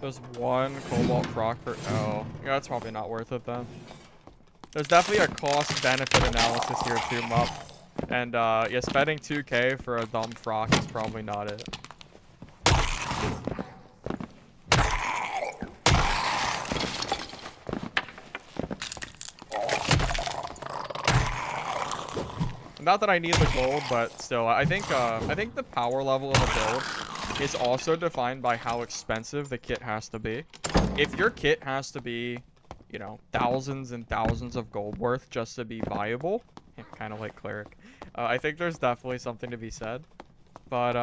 There's one Cobalt Frock for... Oh, yeah, that's probably not worth it then. There's definitely a cost-benefit analysis here too, Mup. And, yeah, spending 2k for a dumb Frock is probably not it. Not that I need the gold, but still, I think the power level of a build is also defined by how expensive the kit has to be. If your kit has to be, you know, thousands and thousands of gold worth just to be viable, kind of like Cleric, I think there's definitely something to be said. But,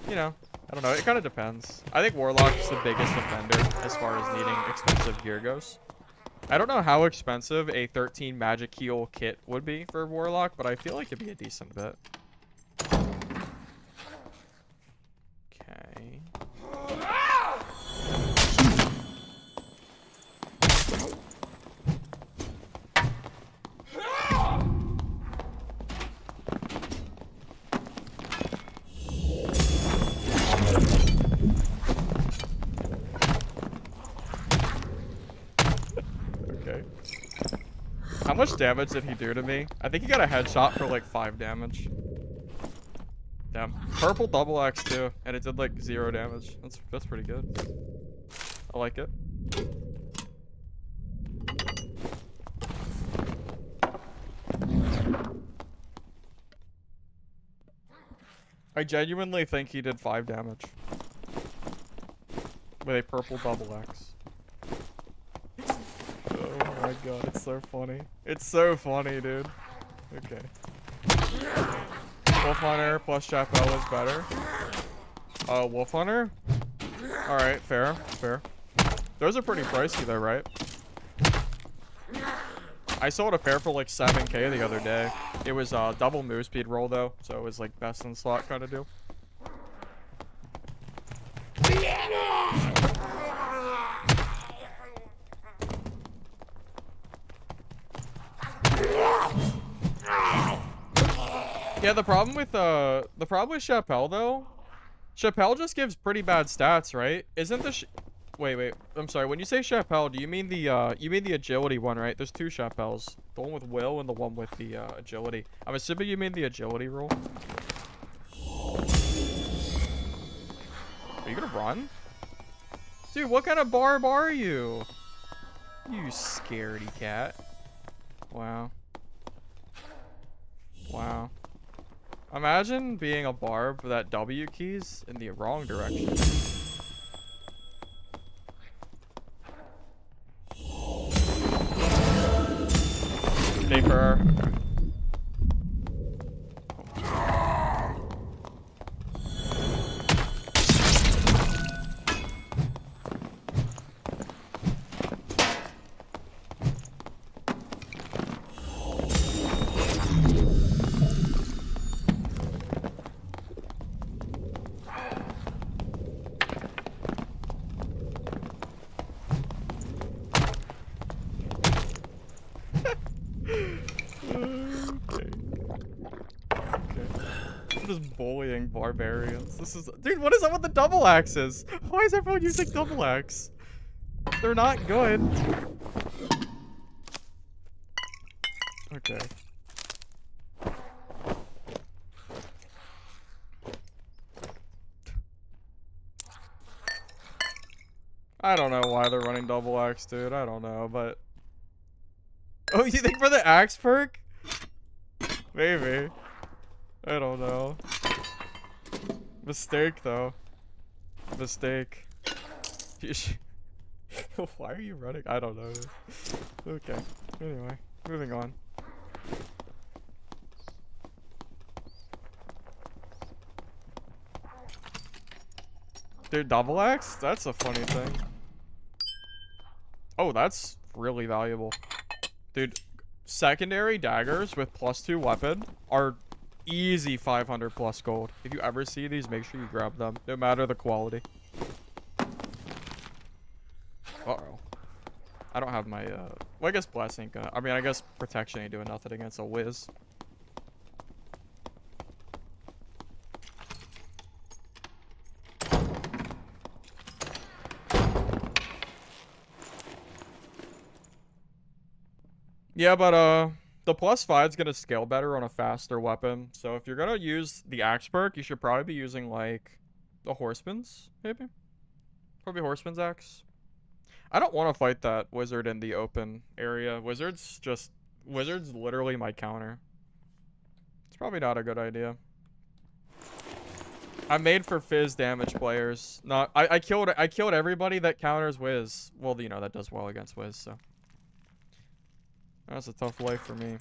you know, I don't know. It kind of depends. I think Warlock's the biggest offender as far as needing expensive gear goes. I don't know how expensive a 13 magic heal kit would be for Warlock, but I feel like it'd be a decent bit. Okay. Okay. How much damage did he do to me? I think he got a headshot for like 5 damage. Damn. Purple double axe too, and it did like 0 damage. That's pretty good. I like it. I genuinely think he did 5 damage with a purple double axe. Oh my god, it's so funny. It's so funny, dude. Okay. Wolf Hunter plus Chapelle is better. Wolf Hunter? Alright, fair, fair. Those are pretty pricey though, right? I sold a pair for like 7k the other day. It was double move speed roll though, so it was like best in slot kind of deal. Yeah, the problem with Chapelle though Chappelle just gives pretty bad stats, right? Isn't the wait. I'm sorry. When you say Chappelle, do you mean the agility one, right? There's two Chappelles. The one with Will and the one with the agility. I'm assuming you mean the agility rule. Are you gonna run? Dude, what kind of barb are you? You scaredy cat. Wow. Wow. Imagine being a barb that W keys in the wrong direction. Paper. Just bullying barbarians. This is, dude, what is up with the double axes? Why is everyone using double axe? They're not good. Okay. I don't know why they're running double axe, dude. I don't know, but oh, you think for the axe perk? Maybe. I don't know. Mistake, though. Mistake. Why are you running? I don't know. Okay. Anyway, moving on. Dude, double axe? That's a funny thing. Oh, that's really valuable. Dude, secondary daggers with +2 weapon are easy 500 plus gold. If you ever see these, make sure you grab them, no matter the quality. Uh-oh. I don't have my, well, I guess Bless ain't gonna, I mean, I guess Protection ain't doing nothing against a Wiz. Yeah, but, the +5 is going to scale better on a faster weapon. So if you're going to use the axe perk, you should probably be using, like, the Horseman's, maybe? Probably Horseman's axe. I don't want to fight that wizard in the open area. Wizard's literally my counter. It's probably not a good idea. I'm made for Fizz damage players. Not, I killed everybody that counters Wiz. Well, you know, that does well against Wiz, so. That's a tough life for me.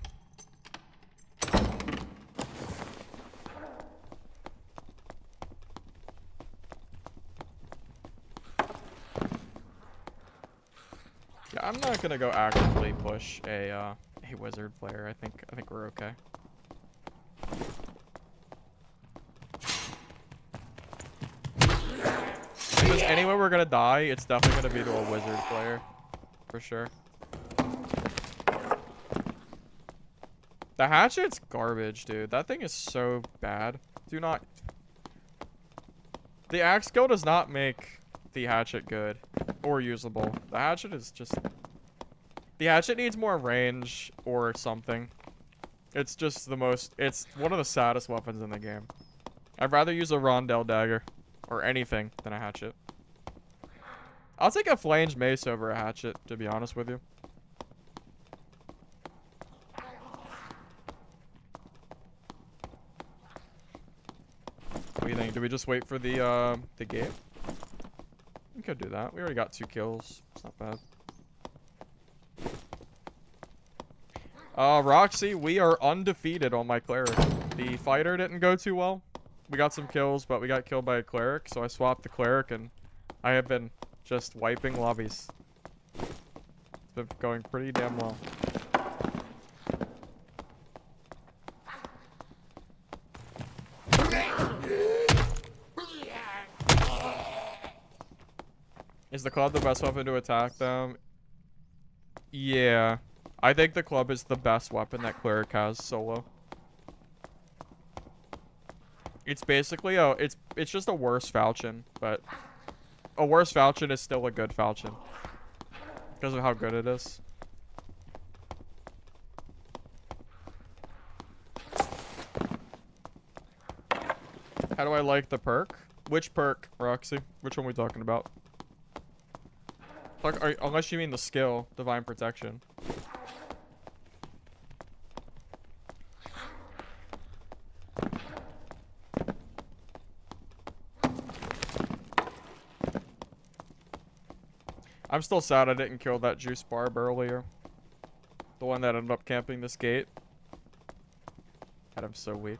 Yeah, I'm not gonna go actively push a wizard player. I think we're okay. If there's anywhere we're gonna die, it's definitely gonna be to a wizard player, for sure. The hatchet's garbage, dude. That thing is so bad. Do not... The axe skill does not make the hatchet good or usable. The hatchet is just... The hatchet needs more range or something. It's just the most... It's one of the saddest weapons in the game. I'd rather use a Rondell dagger or anything than a hatchet. I'll take a flanged mace over a hatchet, to be honest with you. What do you think? Do we just wait for the game? We could do that. We already got 2 kills. It's not bad. Roxy, we are undefeated on my cleric. The fighter didn't go too well. We got some kills, but we got killed by a cleric, so I swapped the cleric, and I have been just wiping lobbies. It's been going pretty damn well. Is the club the best weapon to attack them? Yeah. I think the club is the best weapon that cleric has solo. It's basically it's just a worse falchion, but a worse falchion is still a good falchion because of how good it is. How do I like the perk? Which perk, Roxy? Which one are we talking about? Like, unless you mean the skill, Divine Protection. I'm still sad I didn't kill that juice barb earlier. The one that ended up camping this gate. God, I'm so weak.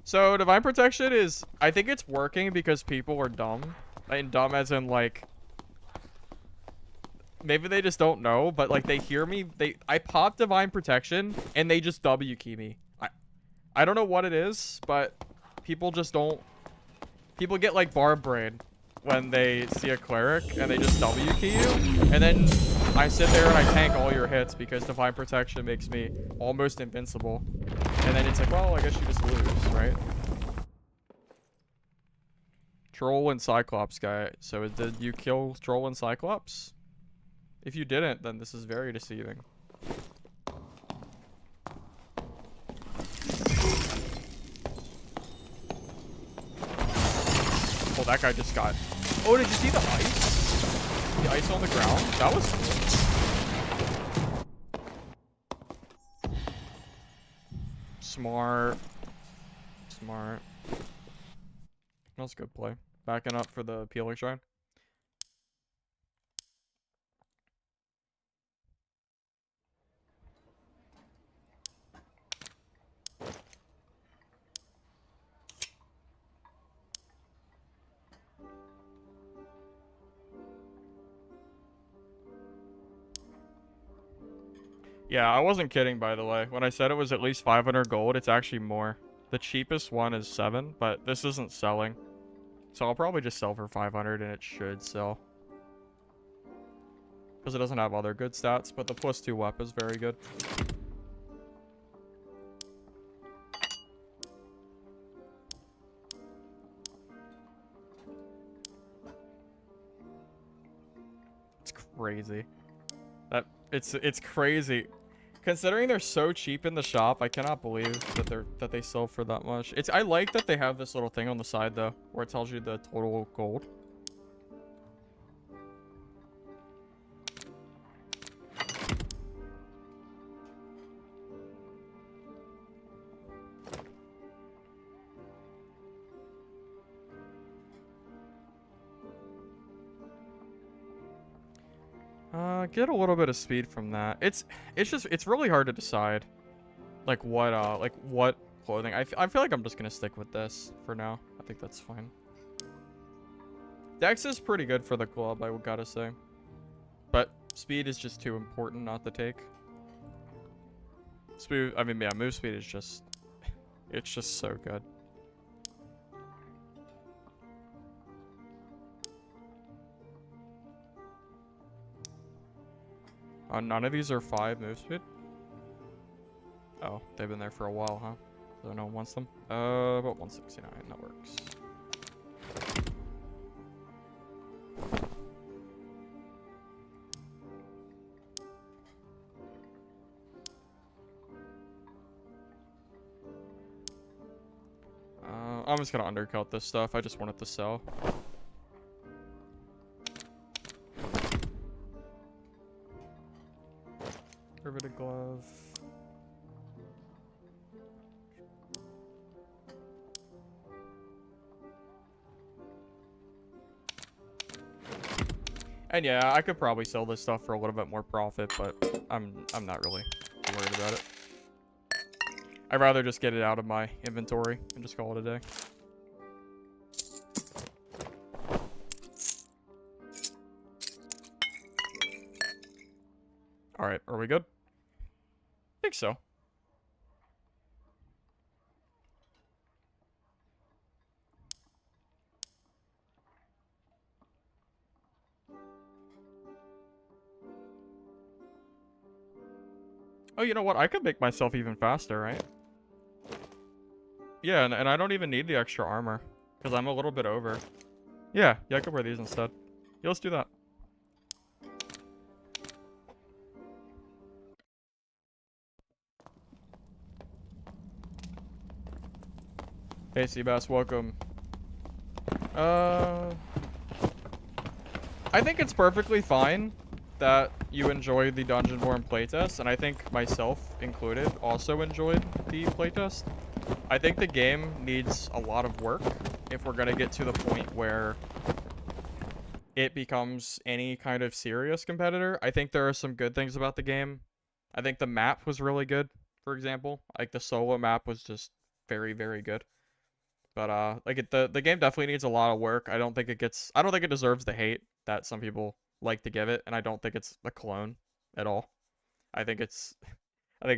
So Divine Protection is, I think it's working because people are dumb. And dumb as in like, maybe they just don't know, but like they hear me, I pop Divine Protection and they just W key me. I don't know what it is, but people just don't, people get like barb brain when they see a cleric and they just W key you. And then I sit there and I tank all your hits because Divine Protection makes me almost invincible. And then it's like, well, I guess you just lose, right? Troll and Cyclops guy. So did you kill Troll and Cyclops? If you didn't, then this is very deceiving. Oh, that guy just got... Oh, did you see the ice? The ice on the ground? That was cool. Smart. Smart. That was a good play. Backing up for the Peeler Shrine. Yeah, I wasn't kidding, by the way. When I said it was at least 500 gold, it's actually more. The cheapest one is 7, but this isn't selling. So I'll probably just sell for 500 and it should sell. Because it doesn't have other good stats, but the +2 wep is very good. It's crazy. It's crazy. Considering they're so cheap in the shop, I cannot believe that they sell for that much. I like that they have this little thing on the side though, where it tells you the total gold. Get a little bit of speed from that. It's really hard to decide, like what clothing. I feel like I'm just gonna stick with this for now. I think that's fine. Dex is pretty good for the club, I gotta say, but speed is just too important not to take. Speed, I mean, yeah, move speed is just, it's just so good. None of these are 5 move speed. Oh, they've been there for a while, huh? So no one wants them. About 169, that works. I'm just gonna undercut this stuff. I just want it to sell. Riveted glove. And yeah, I could probably sell this stuff for a little bit more profit, but I'm not really worried about it. I'd rather just get it out of my inventory and just call it a day. Alright, are we good? I think so. Oh, you know what? I could make myself even faster, right? Yeah, and I don't even need the extra armor. Because I'm a little bit over. Yeah, I could wear these instead. Yeah, let's do that. Hey, Seabass, welcome. I think it's perfectly fine that you enjoy the Dungeonborn playtest, and I think myself included also enjoyed the playtest. I think the game needs a lot of work if we're gonna get to the point where it becomes any kind of serious competitor. I think there are some good things about the game. I think the map was really good, for example. Like, the solo map was just very, very good. But like the game definitely needs a lot of work. I don't think it deserves the hate that some people like to give it, and I don't think it's a clone at all. I think it's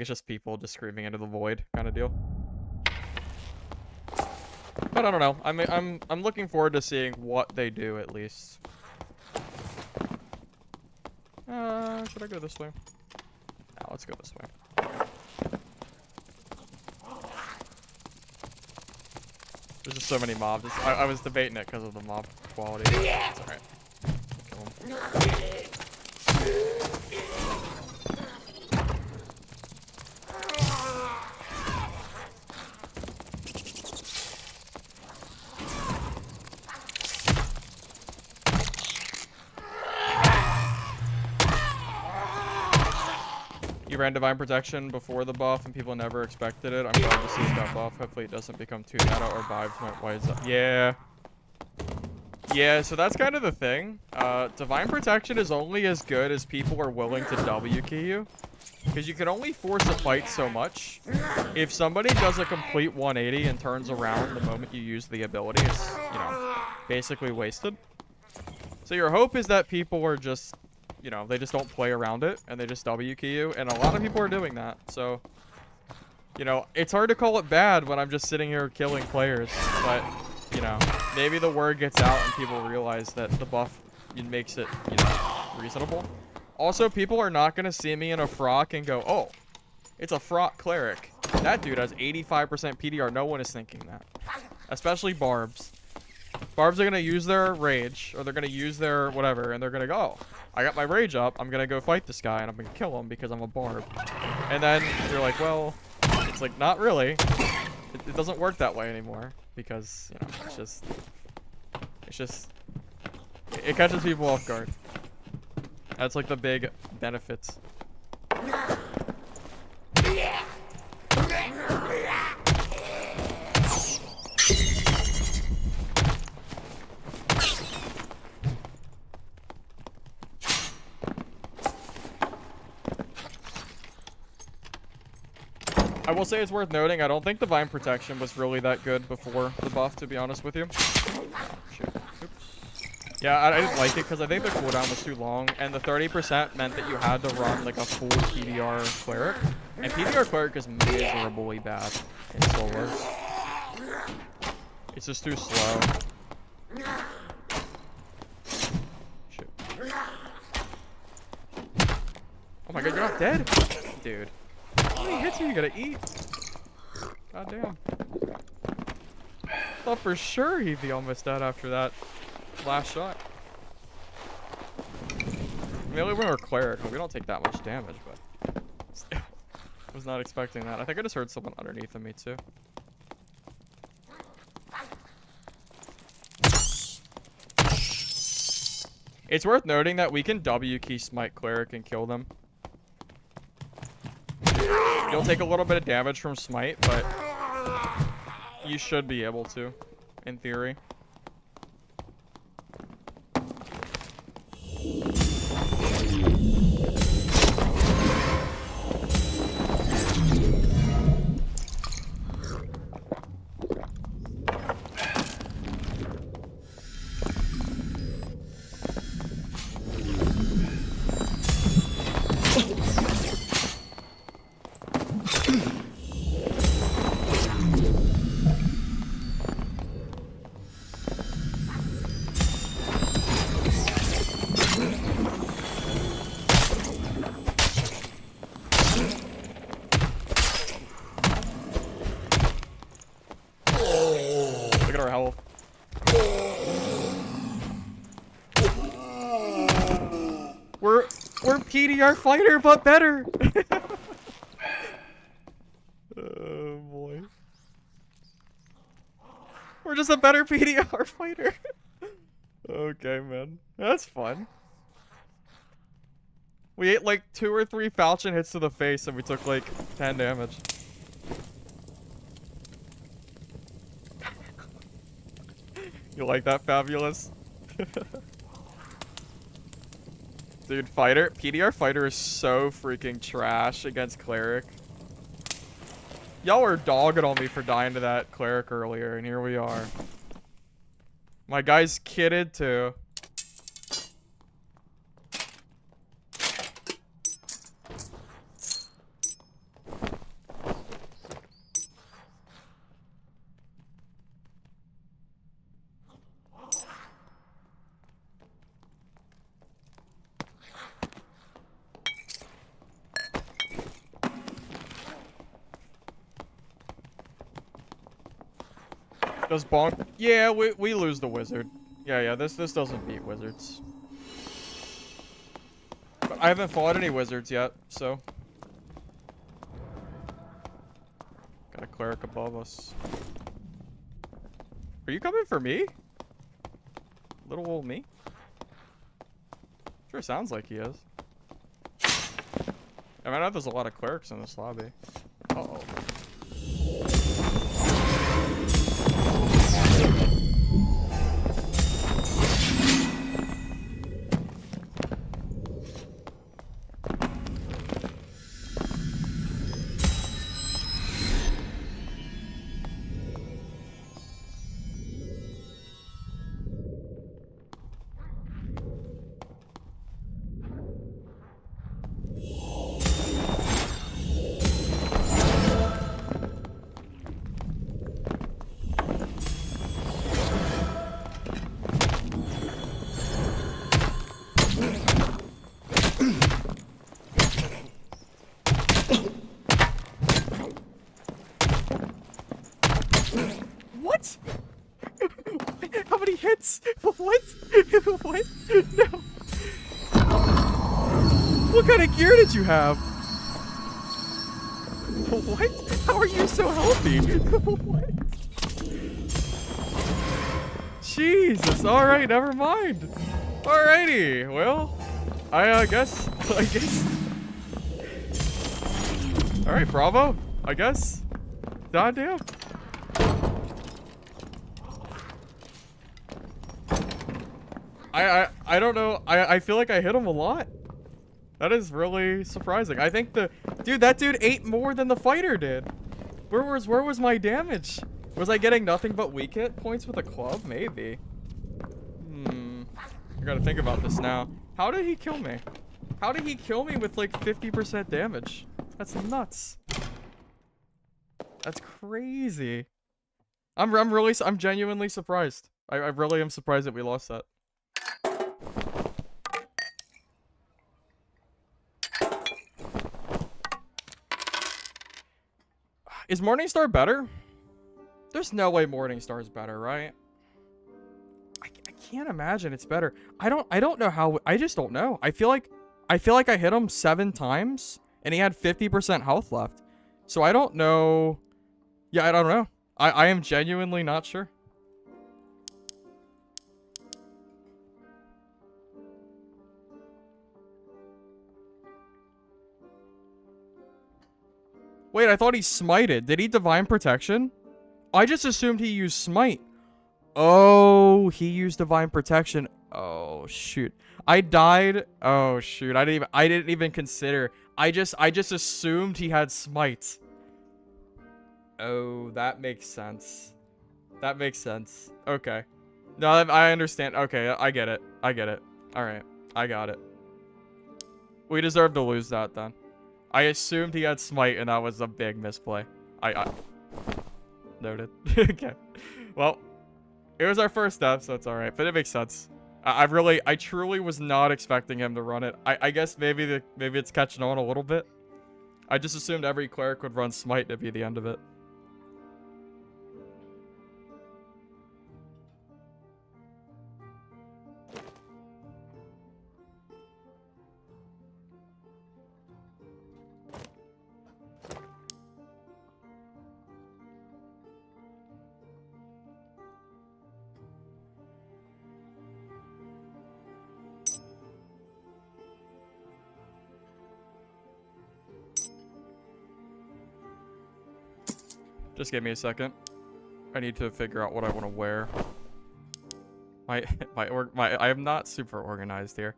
just people just screaming into the void kind of deal. But I don't know. I'm looking forward to seeing what they do at least. Should I go this way? No, let's go this way. There's just so many mobs. I was debating it because of the mob quality. It's alright. Kill him. You ran Divine Protection before the buff and people never expected it. I'm glad to see that buff. Hopefully it doesn't become too meta or vibes went wise up. Yeah. Yeah, so that's kind of the thing. Divine Protection is only as good as people are willing to W key you. Because you can only force a fight so much. If somebody does a complete 180 and turns around the moment you use the ability, it's, you know, basically wasted. So your hope is that people are just, you know, they just don't play around it and they just W key you, and a lot of people are doing that. So, you know, it's hard to call it bad when I'm just sitting here killing players, but, you know, maybe the word gets out and people realize that the buff makes it, you know, reasonable. Also, people are not going to see me in a frock and go, oh, it's a frock cleric. That dude has 85% PDR. No one is thinking that. Especially barbs. Barbs are going to use their rage, or they're going to use their whatever, and they're going to go, oh, I got my rage up, I'm going to go fight this guy, and I'm going to kill him because I'm a barb. And then you're like, well, it's like, not really. It doesn't work that way anymore, because, you know, it's just, it catches people off guard. That's like the big benefits. I will say it's worth noting, I don't think Divine Protection was really that good before the buff, to be honest with you. Oh, shoot. Oops. Yeah, I didn't like it because I think the cooldown was too long, and the 30% meant that you had to run like a full PDR Cleric. And PDR Cleric is miserably bad in solos. It's just too slow. Shoot. Oh my god, you're not dead? Dude. How many hits are you gonna eat? God damn. Thought for sure he'd be almost dead after that last shot. I mean, only when we're cleric, we don't take that much damage, but still, I was not expecting that. I think I just heard someone underneath of me too. It's worth noting that we can W key smite cleric and kill them. You'll take a little bit of damage from smite, but you should be able to, in theory. We're PDR Fighter, but better. Oh boy. We're just a better PDR Fighter. Okay, man. That's fun. We ate like 2 or 3 falchion hits to the face and we took like 10 damage. You like that, Fabulous? Dude, PDR Fighter is so freaking trash against Cleric. Y'all were dogging on me for dying to that Cleric earlier, and here we are. My guy's kitted too. Does bonk? Yeah, we lose the wizard. Yeah, this doesn't beat wizards. But I haven't fought any wizards yet, so. Got a cleric above us. Are you coming for me? Little old me? Sure sounds like he is. I mean, I know there's a lot of clerics in this lobby. Uh-oh. What? How many hits? What? What? No. What kind of gear did you have? What? How are you so healthy? What? Jesus. Alright, never mind. Alrighty. Well, I guess. Alright, bravo. I guess. Goddamn. I don't know. I feel like I hit him a lot. That is really surprising. I think that dude ate more than the fighter did. Where was my damage? Was I getting nothing but weak hit points with a club? Maybe. I gotta think about this now. How did he kill me? How did he kill me with like 50% damage? That's nuts. That's crazy. I'm genuinely surprised. I really am surprised that we lost that. Is Morningstar better? There's no way Morningstar is better, right? I can't imagine it's better. I don't know how. I just don't know. I feel like I hit him 7 times and he had 50% health left. So I don't know. Yeah, I don't know. I am genuinely not sure. Wait, I thought he smited. Did he divine protection? I just assumed he used smite. Oh, he used divine protection. Oh shoot. I died. Oh shoot. I didn't even consider. I just assumed he had smite. Oh, that makes sense. That makes sense. Okay. No, I understand. Okay, I get it. I get it. All right. I got it. We deserve to lose that then. I assumed he had smite, and that was a big misplay. I noted. Okay. Well, it was our first death, so it's all right. But it makes sense. I truly was not expecting him to run it. I guess maybe it's catching on a little bit. I just assumed every cleric would run smite to be the end of it. Just give me a second. I need to figure out what I want to wear. I am not super organized here.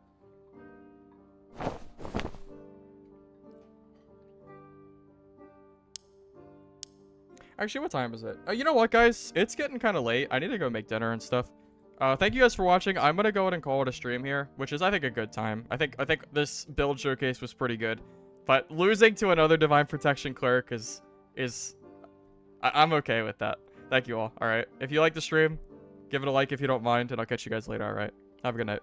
Actually, what time is it? You know what, guys? It's getting kind of late. I need to go make dinner and stuff. Thank you guys for watching. I'm gonna go ahead and call it a stream here, which is, I think, a good time. I think this build showcase was pretty good, but losing to another Divine Protection Cleric I'm okay with that. Thank you all. All right. If you like the stream, give it a like if you don't mind, and I'll catch you guys later. All right. Have a good night.